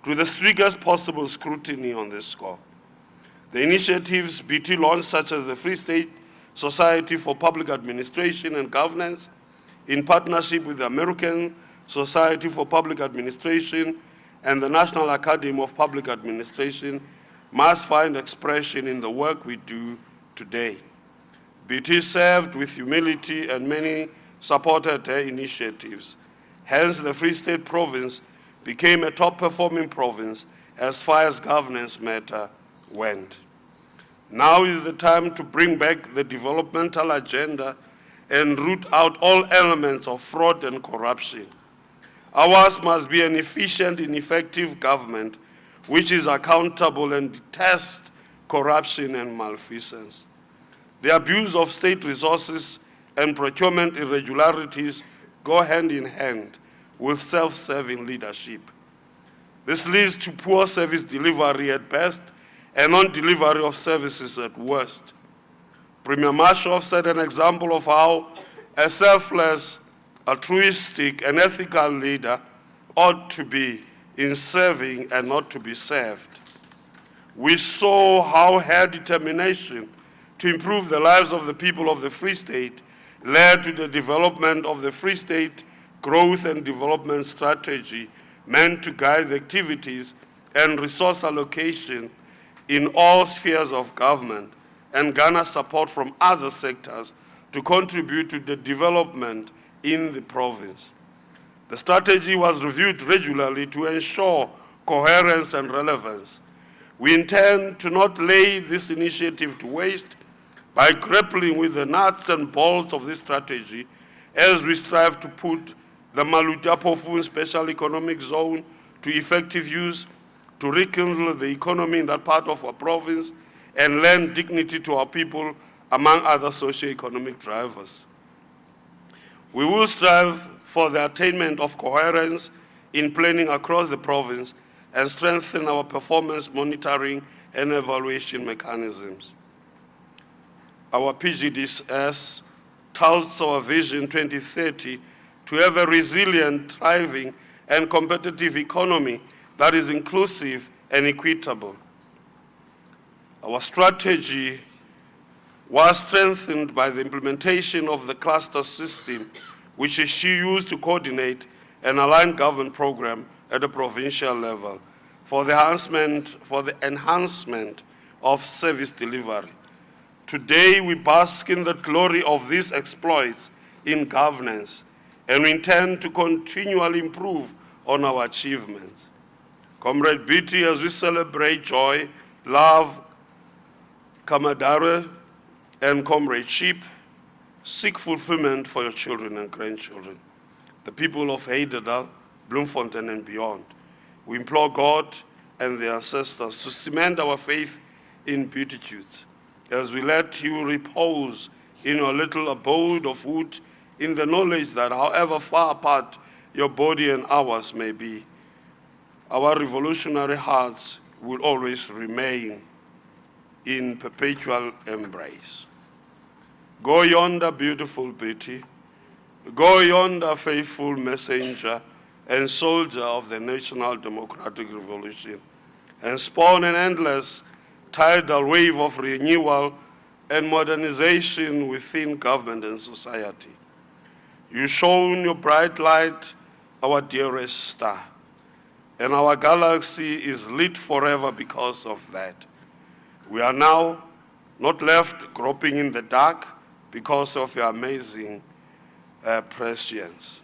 to the strictest possible scrutiny on this score. The initiatives BT launched, such as the Free State Society for Public Administration and Governance, in partnership with the American Society for Public Administration and the National Academy of Public Administration, must find expression in the work we do today. BT served with humility and many supported her initiatives. Hence, the Free State Province became a top-performing province as far as governance matter went. Now is the time to bring back the developmental agenda and root out all elements of fraud and corruption. Ours must be an efficient and effective government which is accountable and detests corruption and malfeasance. The abuse of state resources and procurement irregularities go hand in hand with self-serving leadership. This leads to poor service delivery at best and non-delivery of services at worst. Premier Marshoff set an example of how a selfless, altruistic, and ethical leader ought to be in serving and not to be served. We saw how her determination to improve the lives of the people of the Free State led to the development of the Free State Growth and Development Strategy, meant to guide the activities and resource allocation in all spheres of government and garner support from other sectors to contribute to the development in the province. The strategy was reviewed regularly to ensure coherence and relevance. We intend to not lay this initiative to waste by grappling with the nuts and bolts of this strategy as we strive to put the Maluta-Pofun Special Economic Zone to effective use, to rekindle the economy in that part of our province and lend dignity to our people, among other socio-economic drivers. We will strive for the attainment of coherence in planning across the province and strengthen our performance monitoring and evaluation mechanisms. Our PGDS touts our Vision 2030 to have a resilient, thriving, and competitive economy that is inclusive and equitable. Our strategy was strengthened by the implementation of the cluster system, which is used to coordinate and align government program at a provincial level for the enhancement of service delivery. Today, we bask in the glory of these exploits in governance, and we intend to continually improve on our achievements. Comrade Beatty, as we celebrate joy, love, camaraderie, and comradeship, seek fulfillment for your children and grandchildren, the people of Heidedal, Bloemfontein, and beyond. We implore God and the ancestors to cement our faith in beatitudes as we let you repose in your little abode of wood in the knowledge that however far apart your body and ours may be, our revolutionary hearts will always remain in perpetual embrace. Go yonder, beautiful Betty. Go yonder, faithful messenger and soldier of the National Democratic Revolution, and spawn an endless tidal wave of renewal and modernization within government and society. You shone your bright light, our dearest star, and our galaxy is lit forever because of that. We are now not left groping in the dark because of your amazing prescience.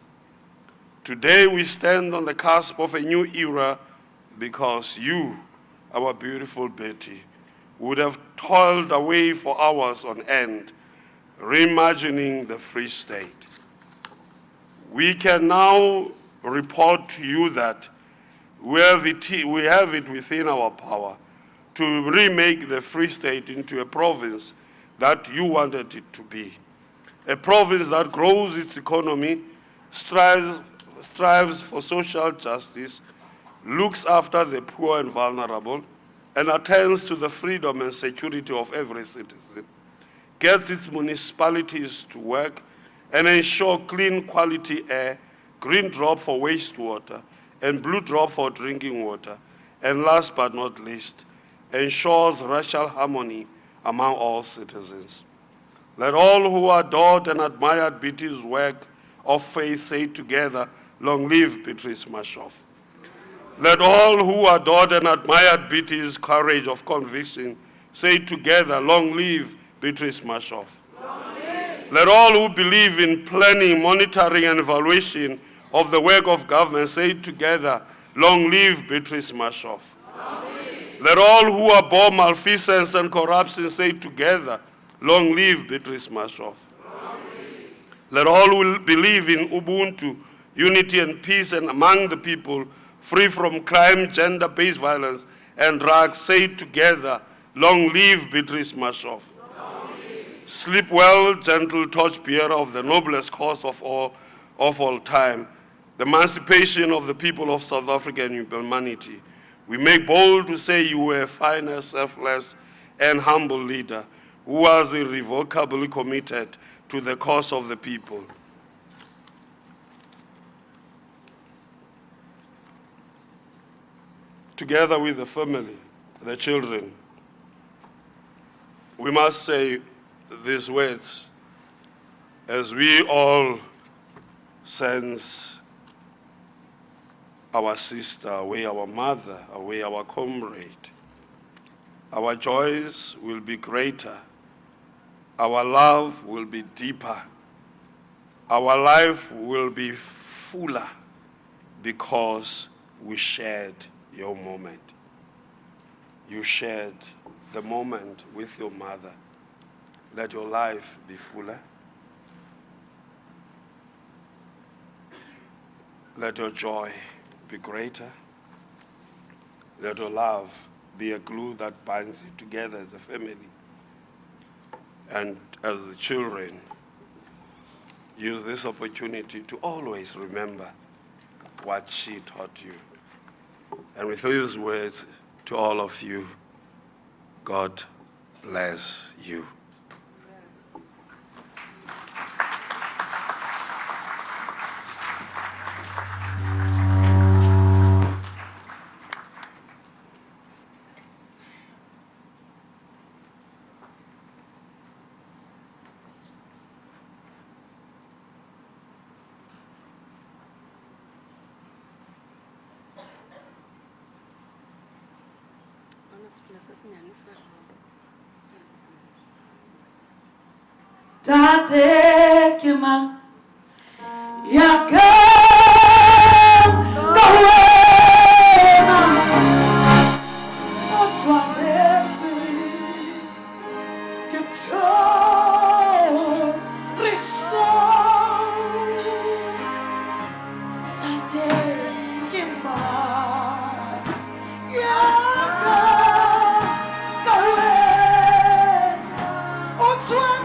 Today we stand on the cusp of a new era because you, our beautiful Betty, would have toiled away for hours on end, reimagining the Free State. We can now report to you that we have it within our power to remake the Free State into a province that you wanted it to be. A province that grows its economy, strives for social justice, looks after the poor and vulnerable, and attends to the freedom and security of every citizen, gets its municipalities to work and ensure clean quality air, green drop for wastewater, and blue drop for drinking water, and last but not least, ensures racial harmony among all citizens. Let all who adored and admired Beatty's work of faith say together, long live Beatrice Marshoff. Let all who adored and admired Beatty's courage of conviction say together, long live Beatrice Marshoff. Let all who believe in planning, monitoring, and evaluation of the work of government say together, long live Beatrice Marshoff. Let all who abhor malfeasance and corruption say together, long live Beatrice Marshoff. Let all who believe in Ubuntu, unity and peace and among the people, free from crime, gender-based violence, and drugs, say together, long live Beatrice Marshoff. Sleep well, gentle torchbearer of the noblest cause of all time, the emancipation of the people of South Africa and humanity. We make bold to say you were a finer, selfless, and humble leader who was irrevocably committed to the cause of the people. Together with the family, the children, we must say these words as we all sense our sister away, our mother away, our comrade. Our joys will be greater. Our love will be deeper. Our life will be fuller because we shared your moment. You shared the moment with your mother. Let your life be fuller. Let your joy be greater. Let your love be a glue that binds you together as a family. And as the children, use this opportunity to always remember what she taught you. And with these words, to all of you, God bless you. Tate kima yaka kawena otwanezi kito riso tate kima yaka kawena otwanezi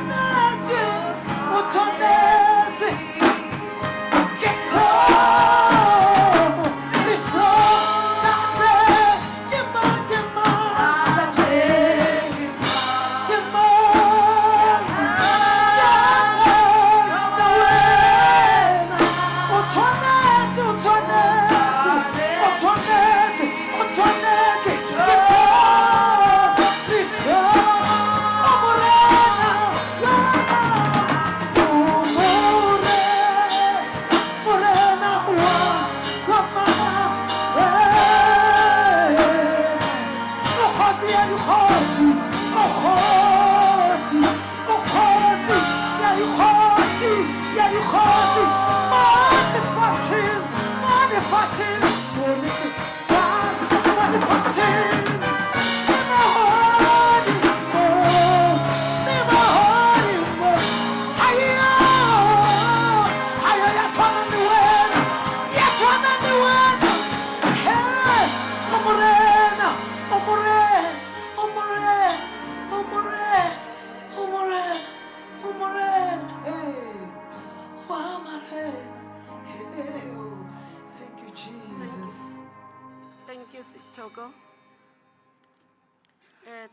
Thank you, Sis Togo.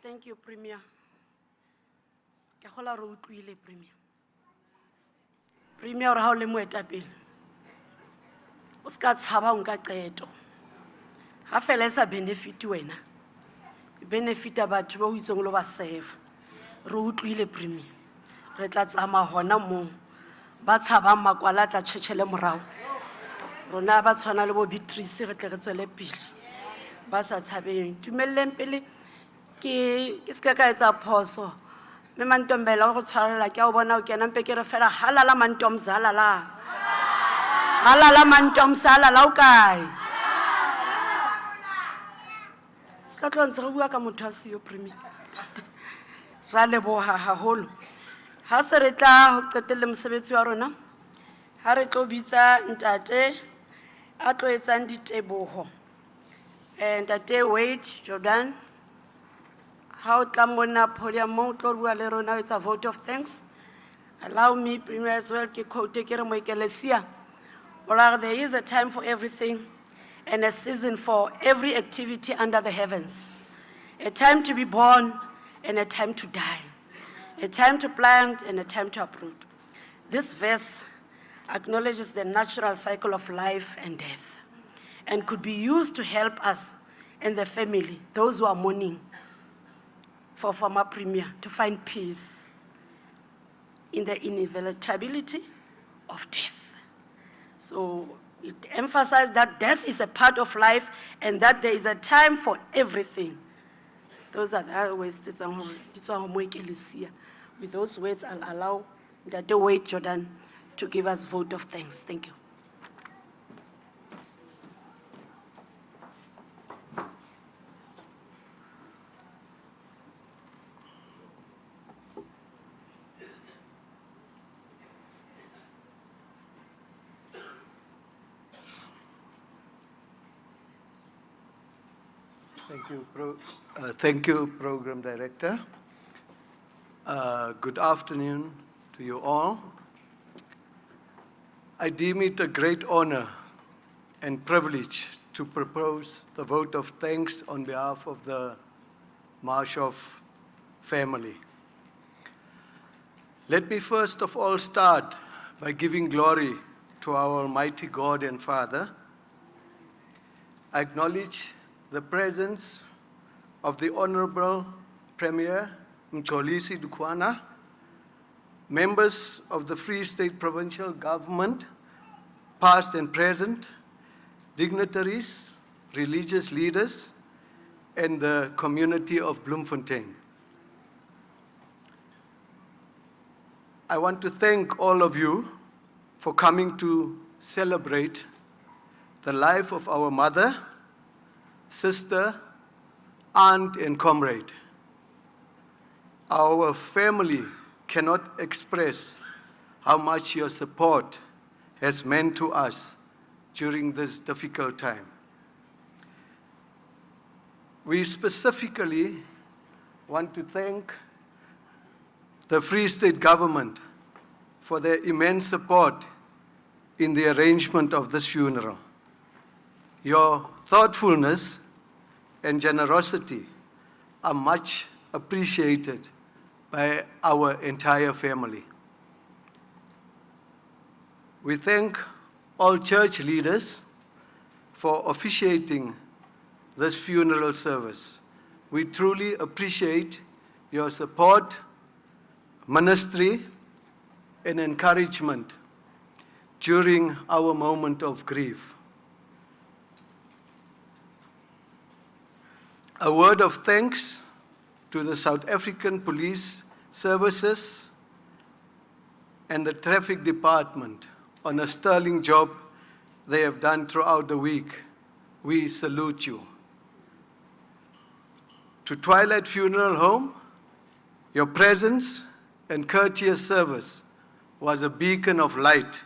Thank you, Premier. Ke gola re utlwile, Premier. Premier, re ha o le moetapele. O ska tshaba o nka qeto. Ha fela e sa benefit wena. Benefita batho ba o itseng lo ba serve. Re utlwile, Premier. Re tla tsama hona moo. Ba tshabang makwala tla tshetsele morao. Rona ba tshwana le bo Beatrice re tle re tswele pele. Ba sa tshabeng. Tumelleng pele ke ska ka etsa phoso. Me Mantombela go tshwarela ke a o bona o kena mpe ke re fela halala Mantomzala la. Halala Mantomzala la o kae? Ska tlo ntse re bua ka motho a siyo, Premier. Ra leboha haholo. Ha se re tla ho qetelle mosebetsi wa rona. Ha re tlo bitsa ntate a tlo etsang diteboho. Ntate Wade Jordan. How Tlamona podium mo tlo bua le rona, it's a vote of thanks. Allow me, Premier, as well, ke quote ke re mo ekelesia. Well, there is a time for everything and a season for every activity under the heavens. A time to be born and a time to die. A time to plant and a time to uproot. This verse acknowledges the natural cycle of life and death and could be used to help us and the family, those who are mourning for former Premier, to find peace in the inevitability of death. So it emphasized that death is a part of life and that there is a time for everything. Those are the words. With those words, I'll allow Dr. Wade Jordan to give us vote of thanks. Thank you. Thank you, Program Director. Good afternoon to you all. I deem it a great honor and privilege to propose the vote of thanks on behalf of the Marshoff family. Let me first of all start by giving glory to our Almighty God and Father. I acknowledge the presence of the Honorable Premier Mxolisi Dukwana, members of the Free State Provincial Government, past and present, dignitaries, religious leaders, and the community of Bloemfontein. I want to thank all of you for coming to celebrate the life of our mother, sister, aunt, and comrade. Our family cannot express how much your support has meant to us during this difficult time. We specifically want to thank the Free State government for their immense support in the arrangement of this funeral. Your thoughtfulness and generosity are much appreciated by our entire family. We thank all church leaders for officiating this funeral service. We truly appreciate your support, ministry, and encouragement during our moment of grief. A word of thanks to the South African Police Services and the Traffic Department on a sterling job they have done throughout the week. We salute you. To Twilight Funeral Home, your presence and courteous service was a beacon of light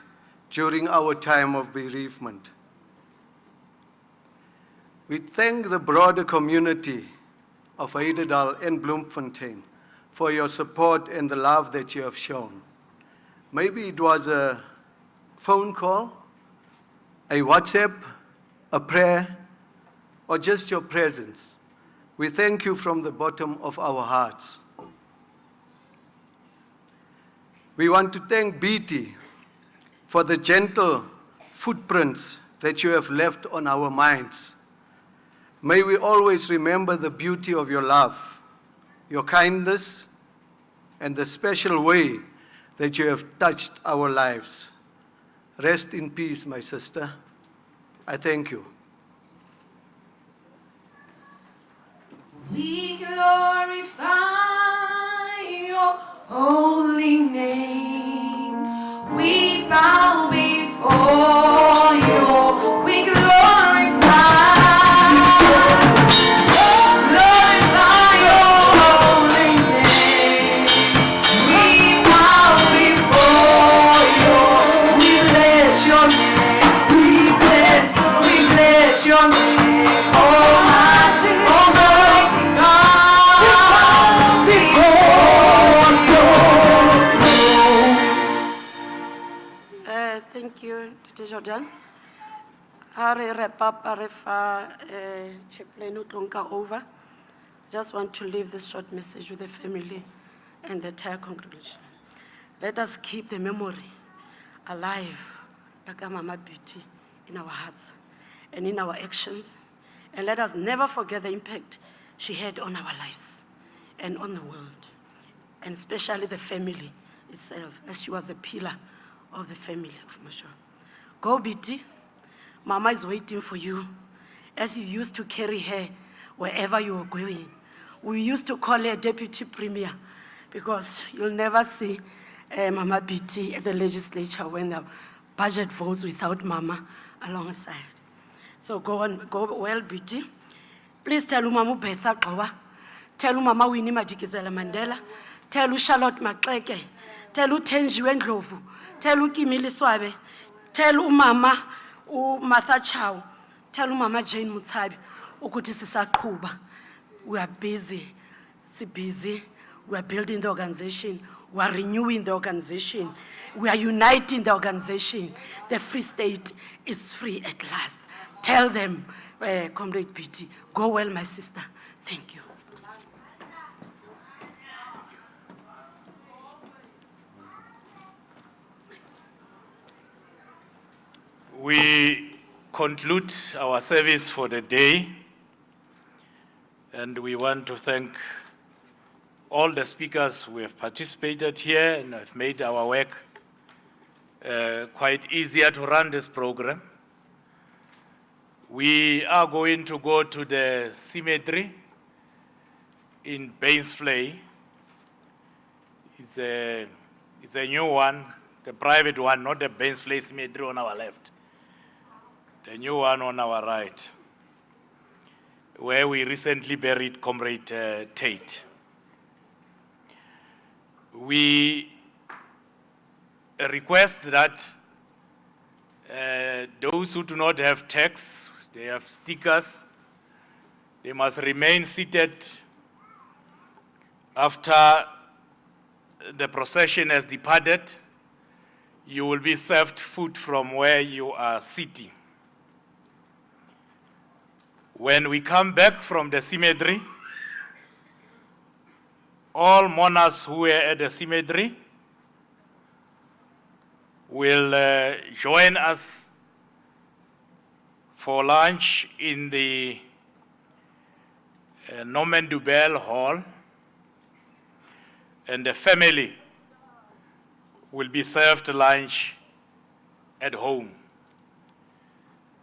during our time of bereavement. We thank the broader community of Heidedal and Bloemfontein for your support and the love that you have shown. Maybe it was a phone call, a WhatsApp, a prayer, or just your presence. We thank you from the bottom of our hearts. We want to thank Beatty for the gentle footprints that you have left on our minds. May we always remember the beauty of your love, your kindness, and the special way that you have touched our lives. Rest in peace, my sister. I thank you. We glorify your holy name. We bow before you. We glorify your holy name. We bow before you. We bless your name. We bless your name. Almighty, Almighty God. We bow before your throne. Thank you, Dr. Jordan. Are wrap up, chaplain Utlonka over. Just want to leave this short message with the family and the entire congregation. Let us keep the memory alive, like Mama Beauty, in our hearts and in our actions And let us never forget the impact she had on our lives and on the world, and especially the family itself, as she was a pillar of the family of Marshoff. Go, Biti. Mama is waiting for you, as you used to carry her wherever you were going. We used to call her Deputy Premier, because you'll never see Mama Biti at the legislature when the budget votes without Mama alongside. So go on, go well, Biti. Please tell Mama Betha Kawa, tell Mama Winnie Madikizela Mandela, tell Charlotte Makleke, tell Tenjiwe Ndlovu, tell Kimili Swabe, tell Mama Martha Chow, tell Mama Jane Mutsabi, ukuthi sisaqhuba. We are busy, we are building the organization, we are renewing the organization, we are uniting the organization. The Free State is free at last. Tell them, Comrade Biti, go well, my sister. Thank you. We conclude our service for the day, and we want to thank all the speakers who have participated here and have made our work quite easier to run this program. We are going to go to the cemetery in Bainsflay. It's a new one, the private one, not the Bainsflay cemetery on our left. The new one on our right, where we recently buried Comrade Tate. We request that those who do not have tags, they have stickers, they must remain seated after the procession has departed. You will be served food from where you are sitting. When we come back from the cemetery, all mourners who were at the cemetery will join us for lunch in the Norman Doubell Hall, and the family will be served lunch at home.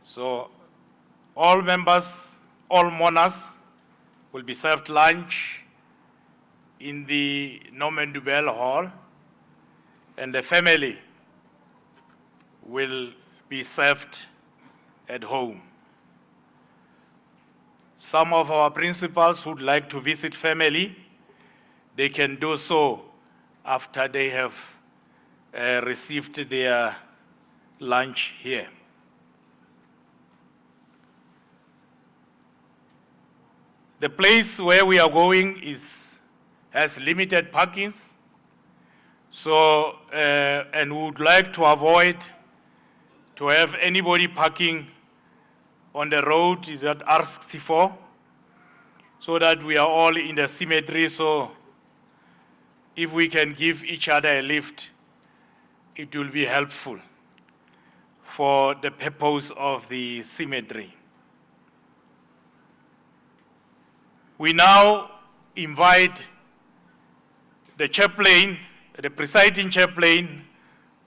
So all members, all mourners will be served lunch in the Norman Doubell Hall, and the family will be served at home. Some of our principals would like to visit family. They can do so after they have received their lunch here. The place where we are going has limited parkings, so and we would like to avoid to have anybody parking on the road is at R64, so that we are all in the cemetery. So if we can give each other a lift, it will be helpful for the purpose of the cemetery. We now invite the chaplain, the presiding chaplain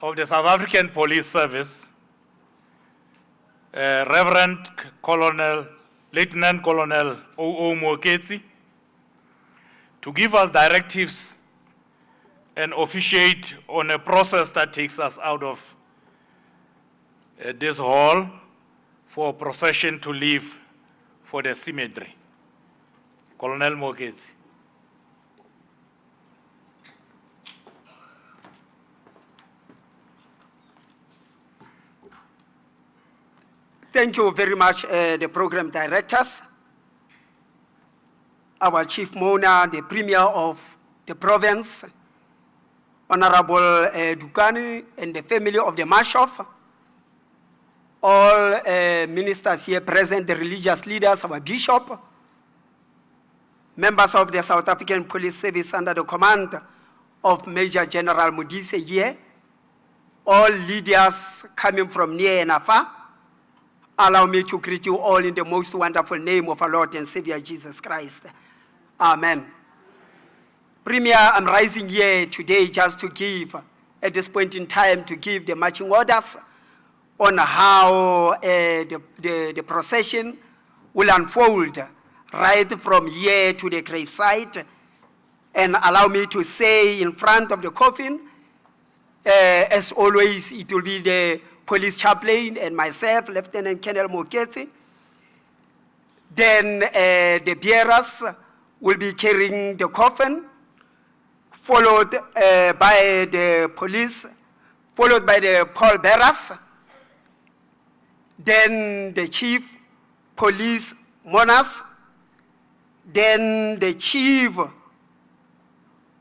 of the South African Police Service, Reverend Colonel, Lieutenant Colonel O.O. Mwoketsi, to give us directives and officiate on a process that takes us out of this hall for a procession to leave for the cemetery. Colonel Mwoketsi. Thank you very much, the program directors, our chief mourner, the premier of the province, Honorable Dukani, and the family of the Marshoff, all ministers here present, the religious leaders, our bishop, members of the South African Police Service under the command of Major General Modise here, all leaders coming from near and afar, Allow me to greet you all in the most wonderful name of our Lord and Savior Jesus Christ. Amen. Premier, I'm rising here today just to give, at this point in time, to give the marching orders on how the procession will unfold right from here to the gravesite. And allow me to say in front of the coffin, as always, it will be the police chaplain and myself, Lieutenant Colonel Moketsi. Then the bearers will be carrying the coffin, followed by the police, followed by the pallbearers. Then the chief police mourners, then the chief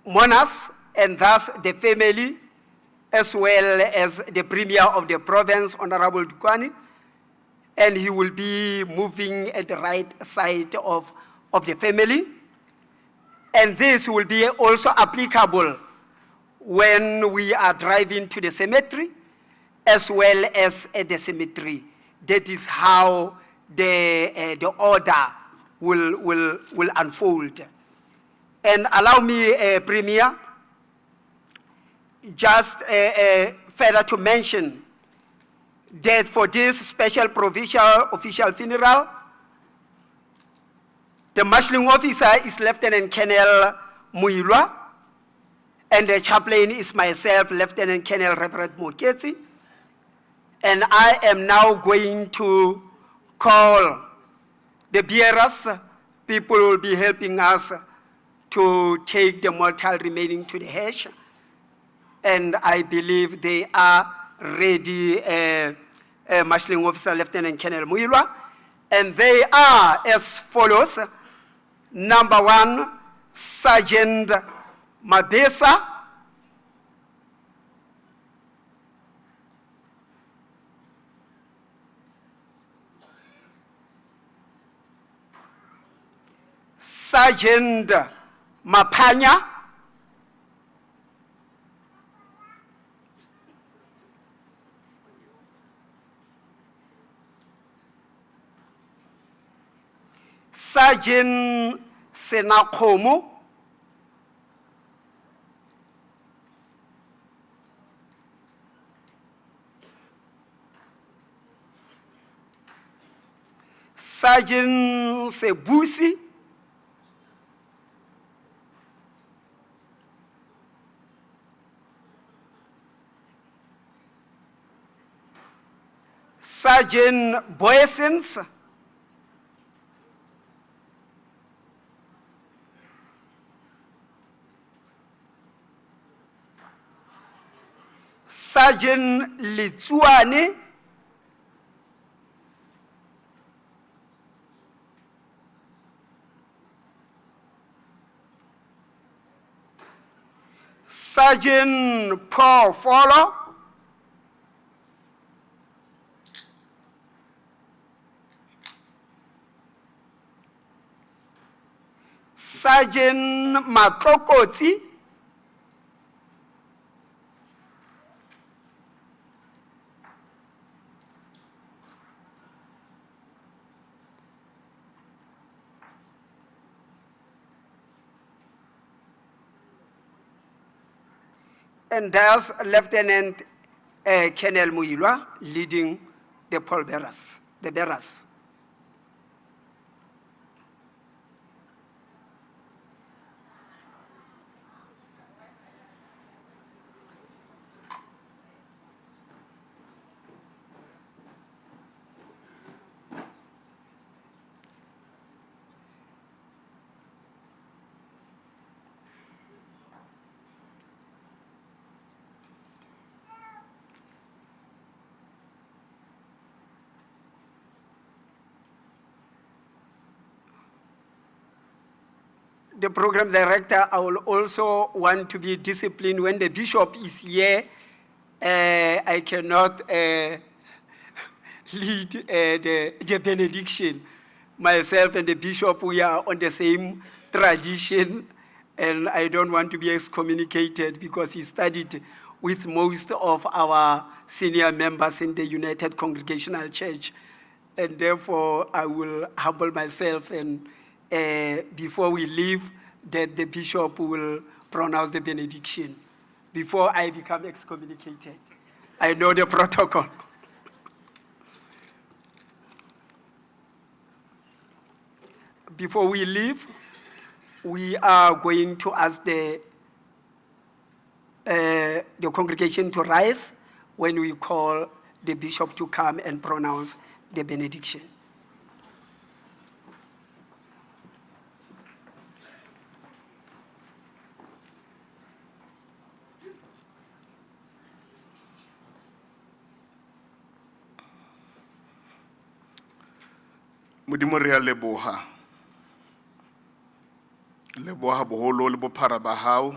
mourners, and thus the family, as well as the Premier of the province, Honorable Dukwani, and he will be moving at the right side of the family. And this will be also applicable when we are driving to the cemetery, as well as at the cemetery. That is how the order will unfold. And allow me, Premier, just further to mention that for this special provincial official funeral, the marshalling officer is Lieutenant Colonel Muilwa, and the chaplain is myself, Lieutenant Colonel Reverend Moketsi. And I am now going to call the bearers. People will be helping us to take the mortal remaining to the hedge. And I believe they are ready, Marshalling Officer Lieutenant Colonel Muilwa. And they are as follows. Number 1, Sergeant Mabesa. Sergeant Mapanya. Sergeant Senakomo. Sergeant Sebusi. Sergeant Boyesens. Sergeant Litsuane. Sergeant Paul Follow. Sergeant Matlokotsi. And there's Lieutenant Colonel Muilwa leading the pallbearers, the bearers. The program director, I will also want to be disciplined when the bishop is here. I cannot lead the benediction. Myself and the bishop, we are on the same tradition, and I don't want to be excommunicated because he studied with most of our senior members in the United Congregational Church. and therefore I will humble myself and before we leave, that the bishop will pronounce the benediction before I become excommunicated. I know the protocol. Before we leave, we are going to ask the congregation to rise when we call the bishop to come and pronounce the benediction. Modimo re a leboha. Leboha boholo le bophara ba hao.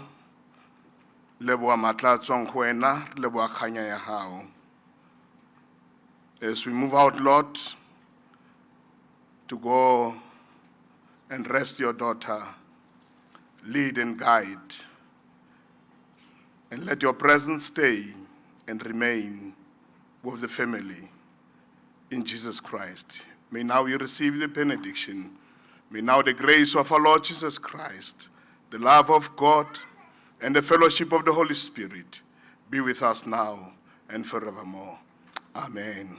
Leboha matla a tswang ho wena, leboha kganya ya hao. As we move out, Lord, to go and rest your daughter, lead and guide, and let your presence stay and remain with the family in Jesus Christ. May now you receive the benediction. May now the grace of our Lord Jesus Christ, the love of God, and the fellowship of the Holy Spirit be with us now and forevermore. Amen.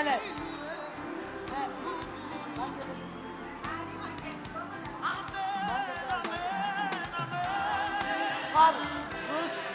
Vele. Father, Bruce.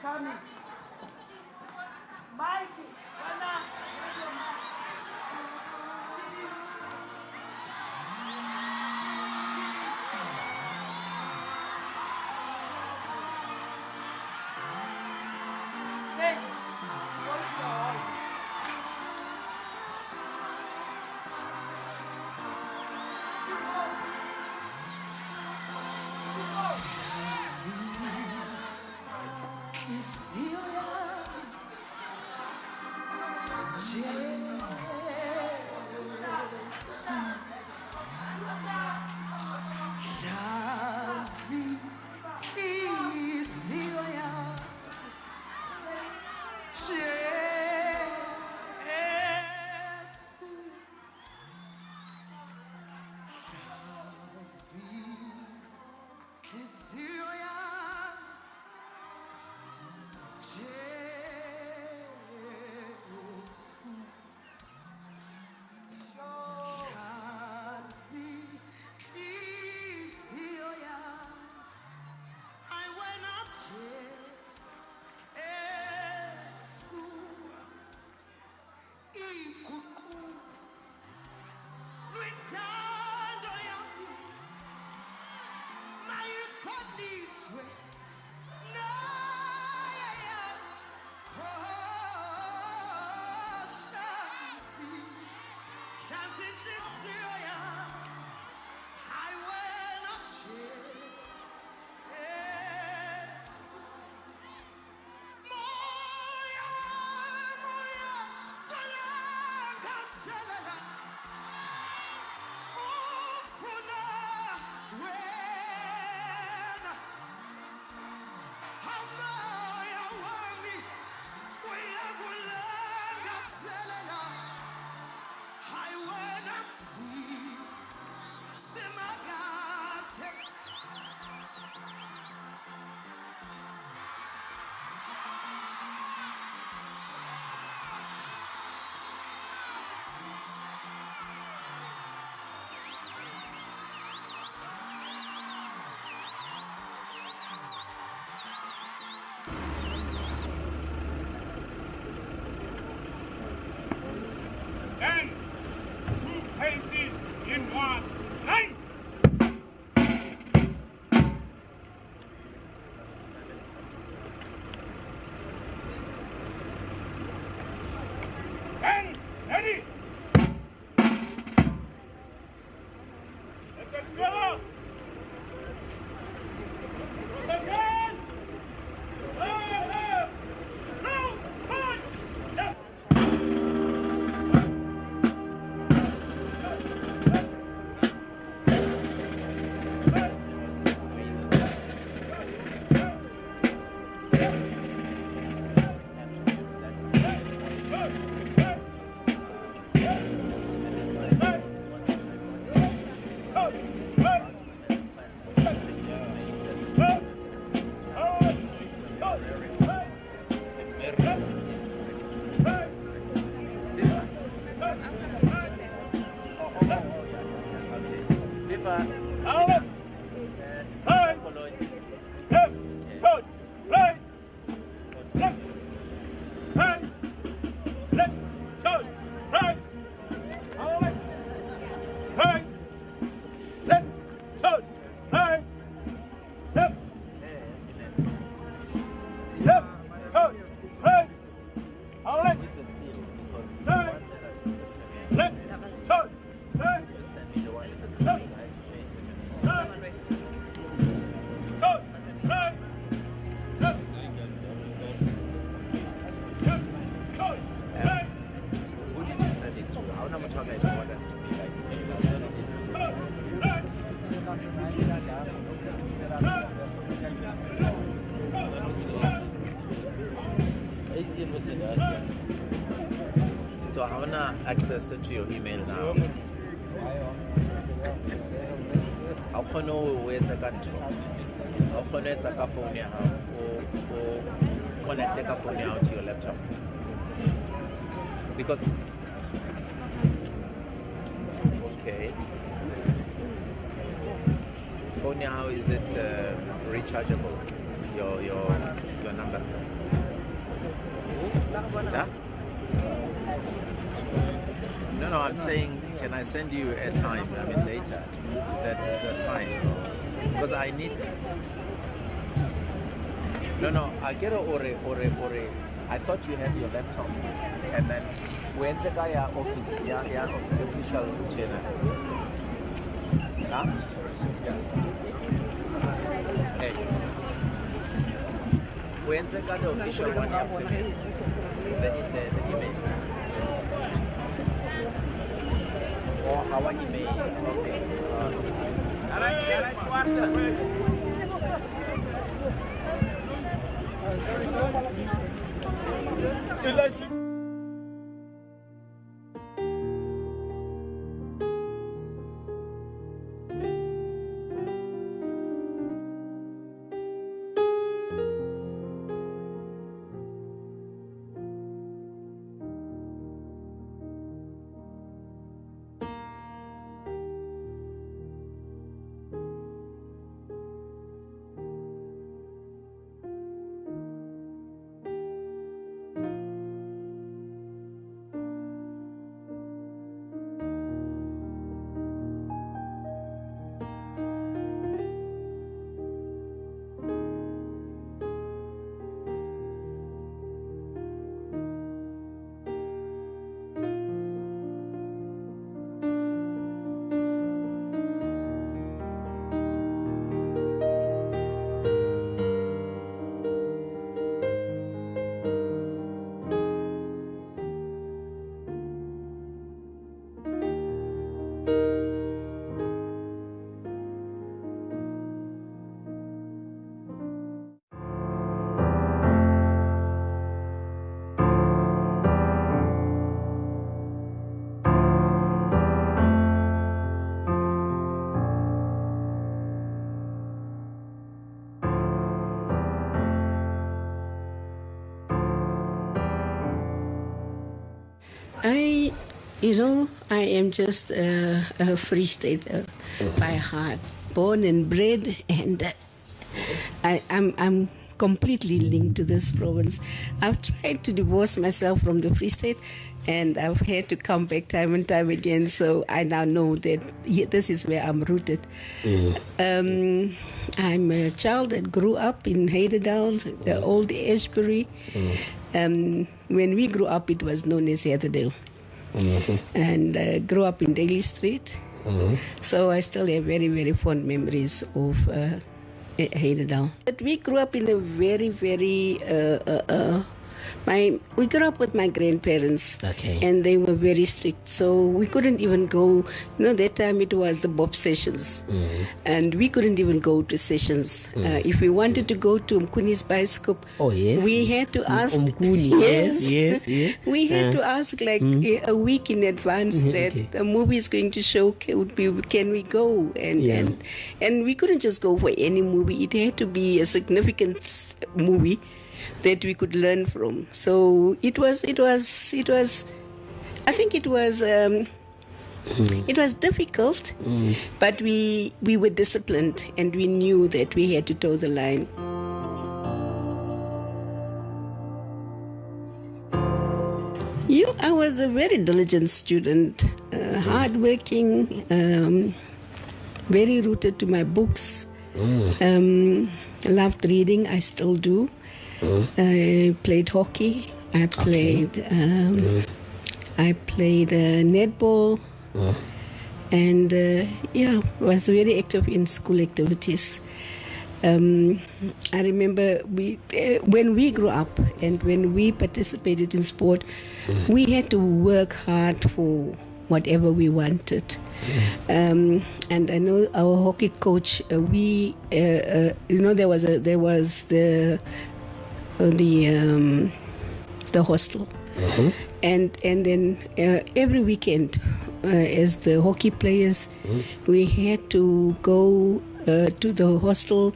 Coming. Mighty. Hey, what's your heart? Where So I want to access to your email now. How can you wait a country? How can you take a phone or connect the phone out to your laptop? Because okay. Phone how is it rechargeable? Your number? Yeah? No, I'm saying, can I send you airtime? I mean data. Is that fine? Because I need. No. I get a ore. I thought you had your laptop, and then when the guy office, official channel. Huh? Hey. When the guy official one, the email. Or our email. Okay. I am just a Free Stater by heart, born and bred, and I'm completely linked to this province. I've tried to divorce myself from the Free State, and I've had to come back time and time again, so I now know that this is where I'm rooted. I'm a child that grew up in Heidedal, the old Ashbury. When we grew up, it was known as Heidedal. And grew up in Daly Street, So I still have very, very fond memories of Heidedal. But we grew up in a very, very we grew up with my grandparents, and they were very strict. So we couldn't even go. That time it was the Bob sessions, and we couldn't even go to sessions. If we wanted to go to Mkuni's bioscope, we had to ask. Yes. We had to ask like a week in advance that the movie is going to show. Can we go? And we couldn't just go for any movie. It had to be a significant movie that we could learn from. So it was. I think it was. It was difficult, but we were disciplined, and we knew that we had to toe the line. I was a very diligent student, hardworking, very rooted to my books. Loved reading. I still do. I played hockey. I played netball, and was very active in school activities. I remember when we grew up and when we participated in sport, we had to work hard for whatever we wanted. And I know our hockey coach. There was the hostel, and then every weekend, as the hockey players, we had to go to the hostel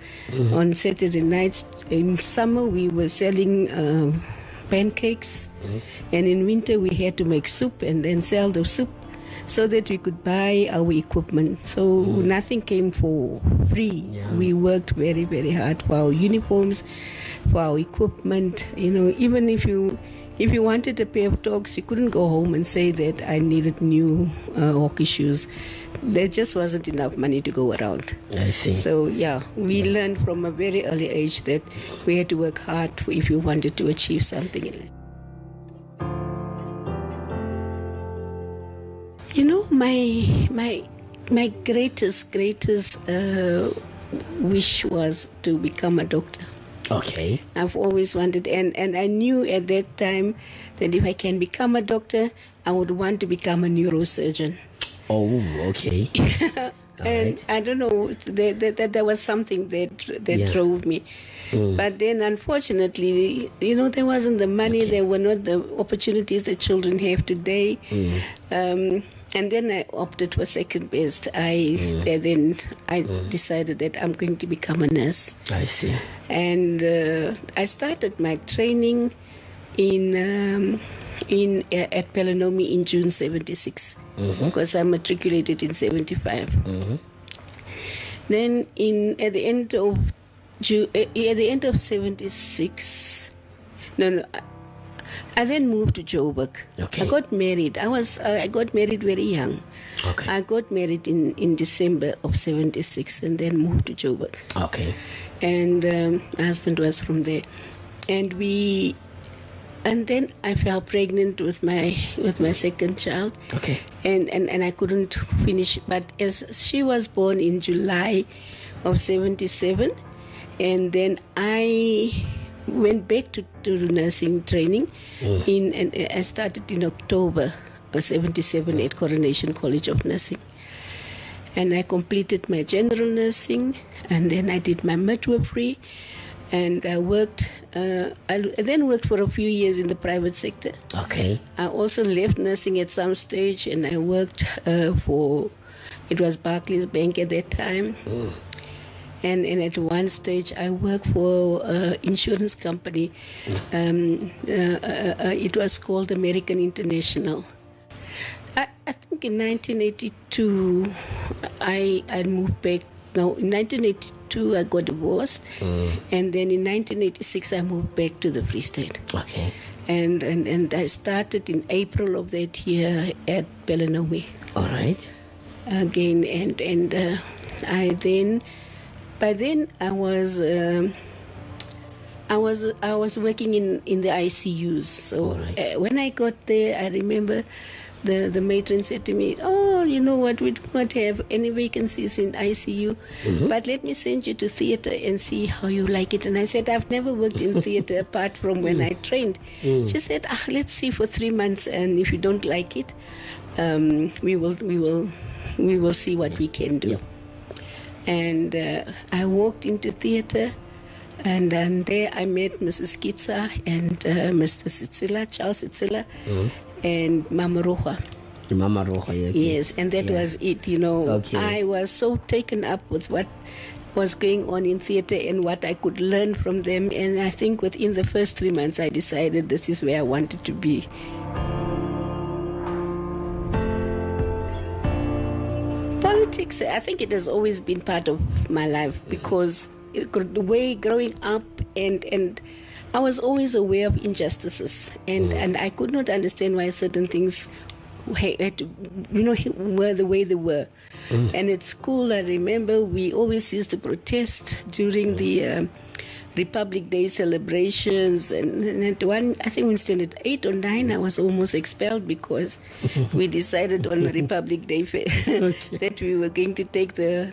on Saturday nights. In summer, we were selling pancakes, and in winter, we had to make soup and then sell the soup so that we could buy our equipment. So nothing came for free. We worked very, very hard for our uniforms, for our equipment. Even if you wanted a pair of dogs, you couldn't go home and say that I needed new hockey shoes. There just wasn't enough money to go around. I see. So we learned from a very early age that we had to work hard if you wanted to achieve something in life. My greatest wish was to become a doctor. Okay. I've always wanted, and I knew at that time that if I can become a doctor, I would want to become a neurosurgeon. Oh, okay. And I don't know, that there was something that drove me. But then, unfortunately, there wasn't the money, there were not the opportunities that children have today. And then I opted for second best. I decided that I'm going to become a nurse. I see. And I started my training at Pelanomi in June 76, because I matriculated in 75. Then at the end of 76, I then moved to Joburg. Okay. I got married. I got married very young. Okay. I got married in December of 76 and then moved to Joburg. Okay. And my husband was from there. And then I fell pregnant with my second child. Okay. And I couldn't finish. But as she was born in July of 77, and then I went back to nursing training. And I started in October of 77 at Coronation College of Nursing. And I completed my general nursing, and then I did my midwifery, and I worked. I then worked for a few years in the private sector. Okay. I also left nursing at some stage, and I worked it was Barclays Bank at that time. And at one stage, I worked for an insurance company. It was called American International. I think in 1982, I moved back. No, in 1982, I got divorced. And then in 1986, I moved back to the Free State. Okay. And I started in April of that year at Pelanomi. All right. Again, and by then I was working in the ICUs. So when I got there, I remember the matron said to me, "Oh, you know what? We do not have any vacancies in ICU, but let me send you to theater and see how you like it." And I said, "I've never worked in theater apart from when I trained." She said, "Let's see for 3 months, and if you don't like it, we will see what we can do." And I walked into theater, and then there I met Mrs. Kitsa and Mr. Sitsila, Charles Sitsila, and Mama Roja. Mama Roja, okay. Yes, and that was it, you know. Okay. I was so taken up with what was going on in theater and what I could learn from them. And I think within the first 3 months, I decided this is where I wanted to be. Politics, I think it has always been part of my life because the way growing up and I was always aware of injustices and I could not understand why certain things had to, were the way they were. And at school, I remember we always used to protest during the Republic Day celebrations, and at one, I think in standard 8 or 9, I was almost expelled because we decided on Republic Day that we were going to take the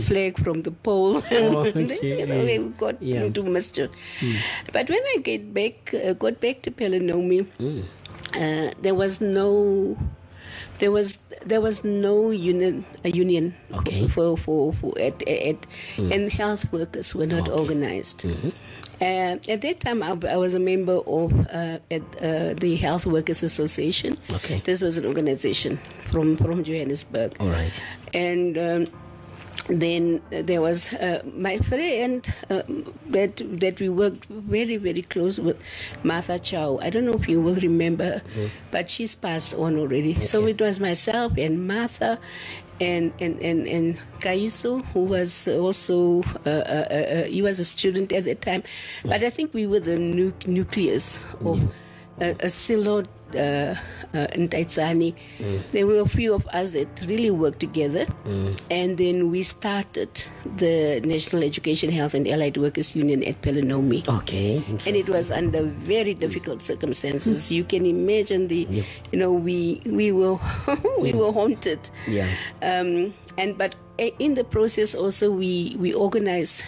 flag from the pole. We got into mischief. But when I got back to Pelenomi, there was no union for and health workers were not organized. At that time, I was a member of the Health Workers Association. This was an organization from Johannesburg. All right. And then there was my friend that we worked very, very close with, Martha Chow. I don't know if you will remember, but she's passed on already. So it was myself and Martha and Kaiso, who was also, he was a student at the time. But I think we were the nucleus of a silo in Taitsani. There were a few of us that really worked together, and then we started the National Education, Health and Allied Workers Union at Pelenomi. Okay, and it was under very difficult circumstances. You can imagine we were we were haunted. But in the process also we organized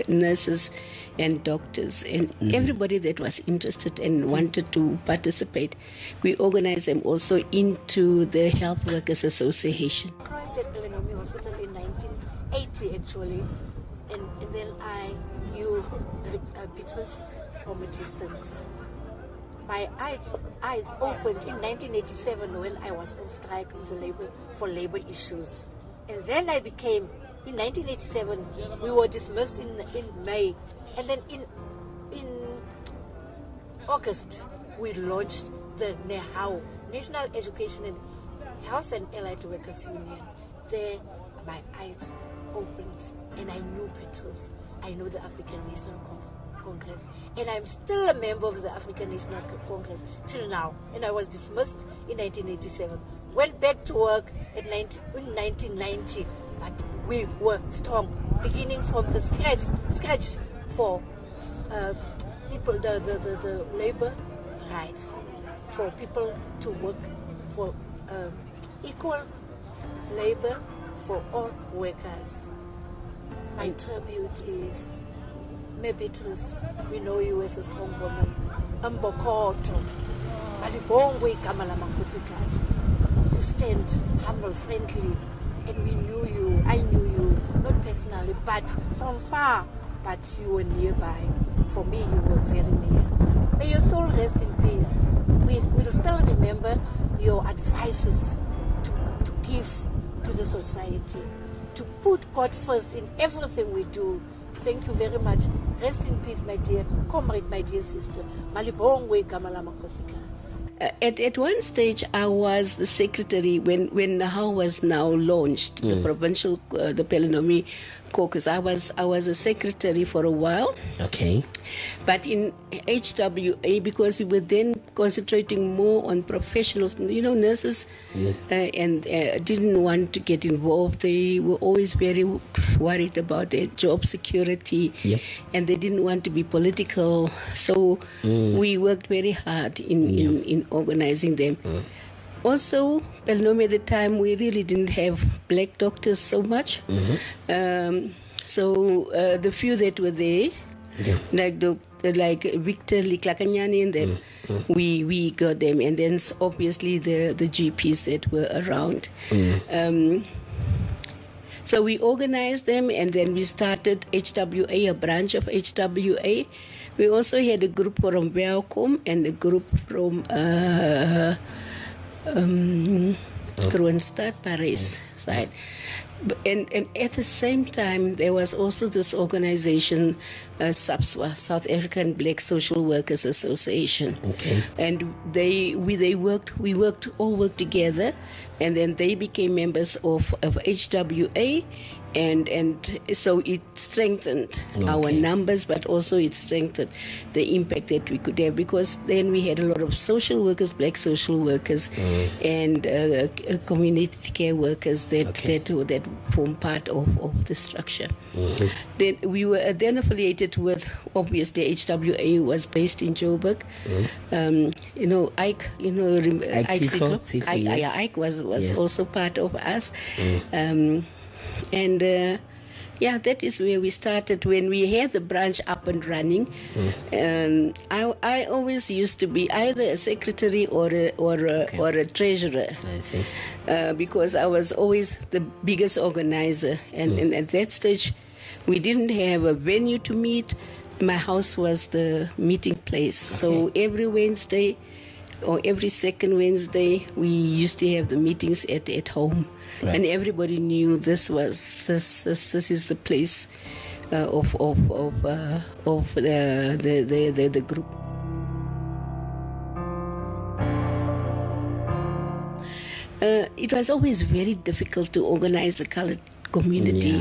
nurses and doctors and everybody that was interested and wanted to participate. We organized them also into the Health Workers Association. I arrived at Pelenomi Hospital in 1980 actually, and then I knew Beatrice from a distance. My eyes opened in 1987 when I was on strike for labor issues. And then I became, in 1987, we were dismissed in May. And then in August, we launched the NEHAU, National Education and Health and Allied Workers Union. There, my eyes opened and I knew Beatrice. I know the African National Congress. And I'm still a member of the African National Congress till now. And I was dismissed in 1987. Went back to work in 1990, but we were strong, beginning from the scratch for people, the labor rights, for people to work for equal labor for all workers. My tribute is, Beatrice, we know you as a strong woman. Mbokoto, Malibongwe Kamala Mankosikazi. You stand humble, friendly, and we knew you. I knew you, not personally, but from far. But you were nearby. For me, you were very near. May your soul rest in peace. We will still remember your advices to give to the society, to put God first in everything we do. Thank you very much. Rest in peace, my dear comrade, my dear sister. Malibongwe Kamala Mankosikazi. At one stage, I was the secretary when NEHAU was now launched, the provincial, the Pelenomi caucus. I was a secretary for a while. Okay. But in HWA, because we were then concentrating more on professionals, nurses, and didn't want to get involved. They were always very worried about their job security, and they didn't want to be political. So we worked very hard in organizing them. Also, Pelnome at the time, we really didn't have black doctors so much. So the few that were there, like Victor Liklakanyani and them, we got them. And then obviously the GPs that were around. So we organized them, and then we started HWA, a branch of HWA. We also had a group from Welkom and a group from Kroonstad, Paris side. And at the same time, there was also this organization, SAPSWA, South African Black Social Workers Association. Okay. And we all worked together, and then they became members of HWA, and so it strengthened our numbers, but also it strengthened the impact that we could have, because then we had a lot of social workers, black social workers, and community care workers that form part of the structure. Then we were then affiliated with, obviously, HWA was based in Joburg. Ike, Ike was also part of us. That is where we started when we had the branch up and running. I always used to be either a secretary or a treasurer, because I was always the biggest organizer. And at that stage, we didn't have a venue to meet. My house was the meeting place. So every Wednesday or every second Wednesday, we used to have the meetings at home. Right. And everybody knew this is the place of the group. It was always very difficult to organize a colored community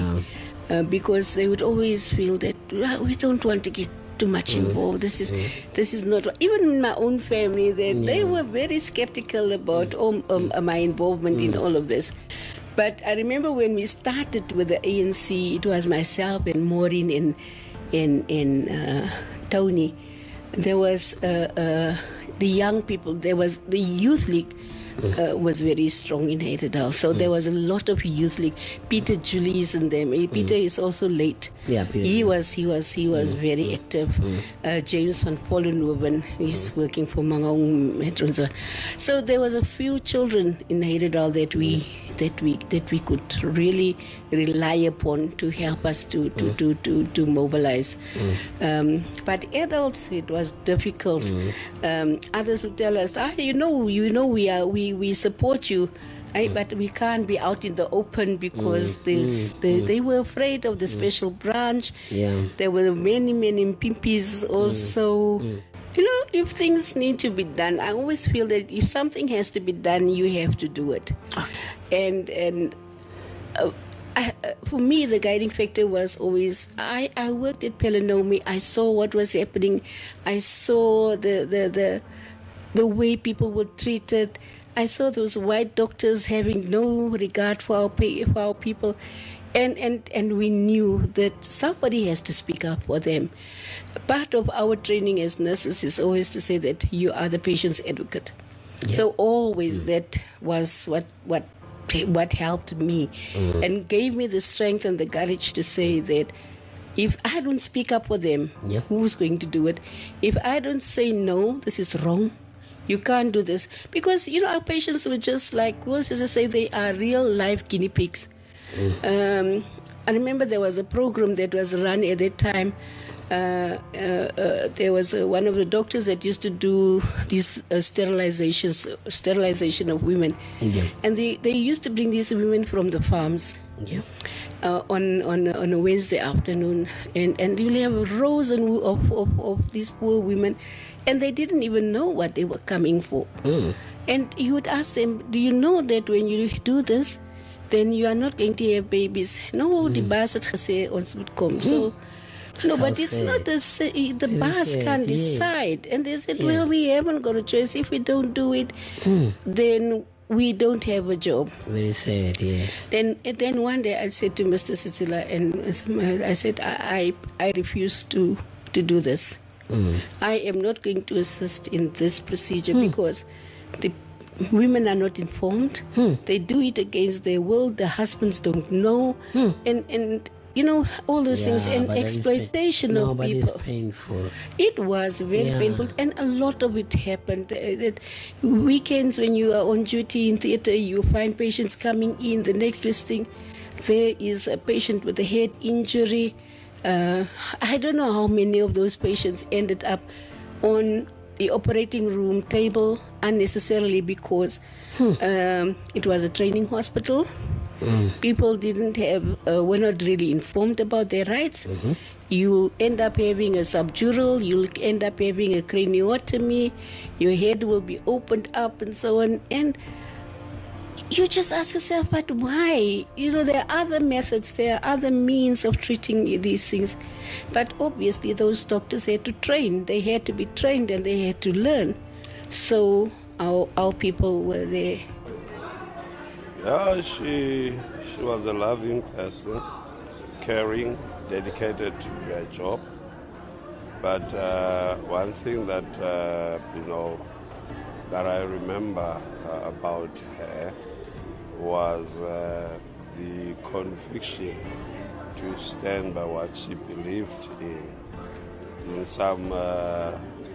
because they would always feel that we don't want to get too much involved. This is not, even in my own family, that they were very skeptical about my involvement in all of this. But I remember when we started with the ANC, it was myself and Maureen and Tony. There was the young people. There was the youth league. Was very strong in Heidedal. So there was a lot of youth league. Peter Julius and them. Peter is also late. Yeah, he was very active. James van Vollenhoven, he's working for Mangaung Metronza. So there was a few children in Heidedal that we could really rely upon to help us to mobilize. But adults, it was difficult. Others would tell us, we support you, but we can't be out in the open because they were afraid of the special branch. There were many pimpis also. If things need to be done, I always feel that if something has to be done, you have to do it. And for me, the guiding factor was always, I worked at Pelnome. I saw what was happening. I saw the way people were treated. I saw those white doctors having no regard for our people. And we knew that somebody has to speak up for them. Part of our training as nurses is always to say that you are the patient's advocate. So always that was what helped me and gave me the strength and the courage to say that if I don't speak up for them, who's going to do it? If I don't say no, this is wrong. You can't do this. Because, our patients were just like, as I say, they are real life guinea pigs. I remember there was a program that was run at that time. There was one of the doctors that used to do these sterilization of women. And they used to bring these women from the farms on a Wednesday afternoon. And you'll have rows of these poor women. And they didn't even know what they were coming for. And you would ask them, do you know that when you do this, then you are not going to have babies? No, the baas het gesê ons moet kom. So, no, but it's not the baas can't decide. And they said, well, we haven't got a choice. If we don't do it, then we don't have a job. Very sad, yes. Then one day I said to Mr. Sitsila, and I said, I refuse to do this. I am not going to assist in this procedure because women are not informed. They do it against their will. The husbands don't know, and you know, all those things, and but that is exploitation of but people. it's painful. It was very painful, and a lot of it happened. That weekends when you are on duty in theatre, you find patients coming in. The next best thing, there is a patient with a head injury. I don't know how many of those patients ended up on the operating room table unnecessarily because it was a training hospital. People were not really informed about their rights. You end up having a subdural, you'll end up having a craniotomy, your head will be opened up and so on. And you just ask yourself, but why? You know, there are other methods, there are other means of treating these things. But obviously those doctors had to train. They had to be trained and they had to learn. So our people were there. Yeah, she was a loving person, caring, dedicated to her job. But one thing that, that I remember about her was the conviction to stand by what she believed in. In some,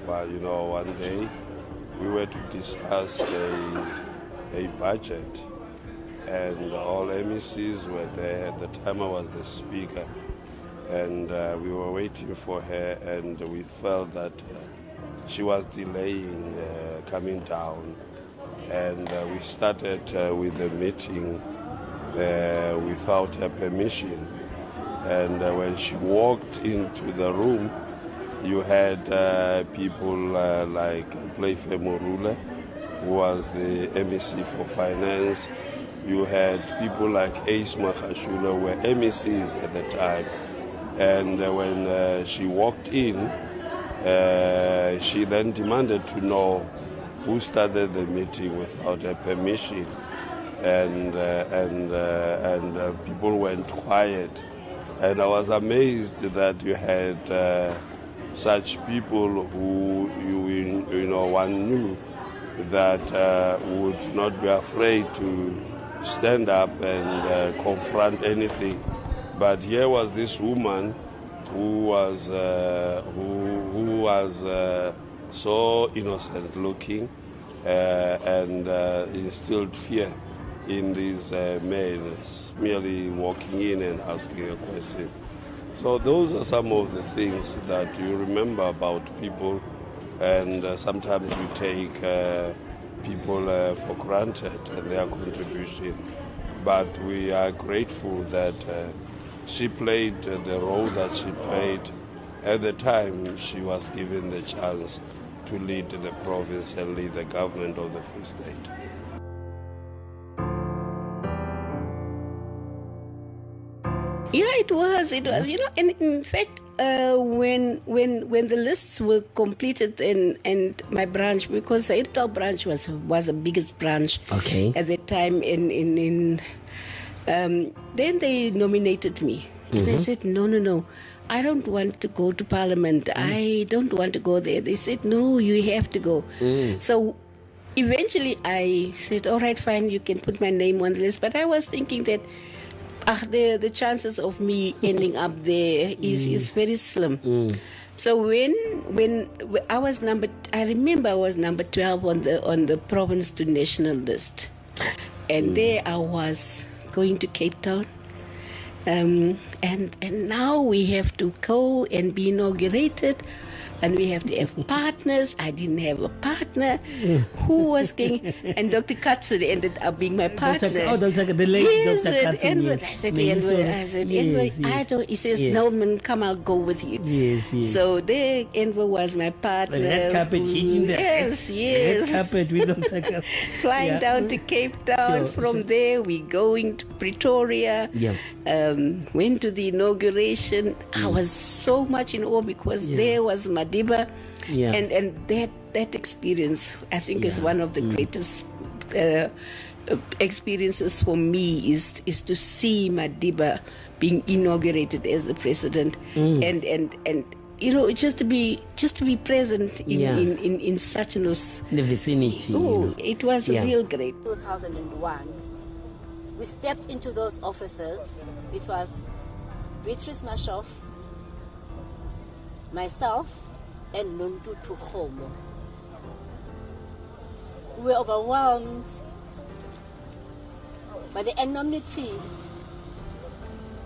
one day we were to discuss a budget, and all MECs were there. At the time I was the speaker, and we were waiting for her, and we felt that she was delaying coming down. And we started with the meeting without her permission. And when she walked into the room, you had people like Playfair Morule, who was the MEC for Finance. You had people like Ace Makashula, who were MECs at the time. And when she walked in, she then demanded to know who started the meeting without her permission, and people went quiet. And I was amazed that you had such people who one knew that would not be afraid to stand up and confront anything. But here was this woman who was so innocent looking and instilled fear in these men, merely walking in and asking a question. So those are some of the things that you remember about people, and sometimes you take people for granted and their contribution. But we are grateful that she played the role that she played at the time she was given the chance to lead the province and lead the government of the Free State. Yeah, it was, and in fact, when the lists were completed and my branch, because the Heidedal branch was the biggest branch at the time, then they nominated me. And I said, no, I don't want to go to Parliament. I don't want to go there. They said, no, you have to go. So eventually I said, all right, fine, you can put my name on the list. But I was thinking that the chances of me ending up there is very slim. So when I was I remember I was number 12 on the province to national list. And there I was going to Cape Town. And now we have to go and be inaugurated, and we have to have partners. I didn't have a partner. Who was going? And Dr. Katzen ended up being my partner. Dr. the late Dr. Katzen. Edward. I said to Edward, Edward, I don't. He says, no, man, come, I'll go with you. Yes. So there, Edward was my partner. The red carpet hitting the yes. red carpet with Dr. Katzen. Flying down to Cape Town. From there, we going to Pretoria. Went to the inauguration. I was so much in awe because there was Madiba, and that experience, I think, is one of the greatest experiences for me. Is to see Madiba being inaugurated as the president, and you know, just to be present in, Yeah. in such news. In the vicinity. Oh, it was Yeah. real great. 2001, we stepped into those offices. It was Beatrice Marshoff, myself, and Nuntu Tuhomo. We were overwhelmed by the enormity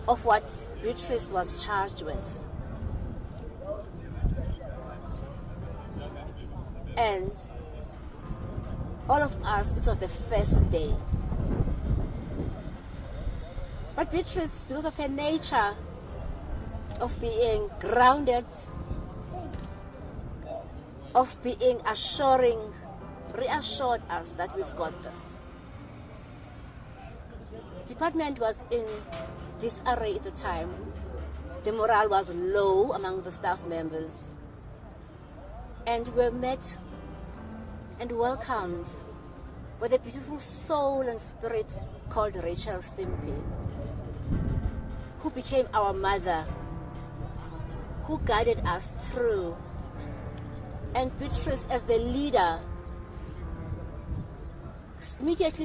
of what Beatrice was charged with. And all of us, it was the first day. But Beatrice, because of her nature of being grounded, of being reassured us that we've got this. The department was in disarray at the time. The morale was low among the staff members. And we were met and welcomed with a beautiful soul and spirit called Rachel Simpi, who became our mother, who guided us through. And Beatrice, as the leader, immediately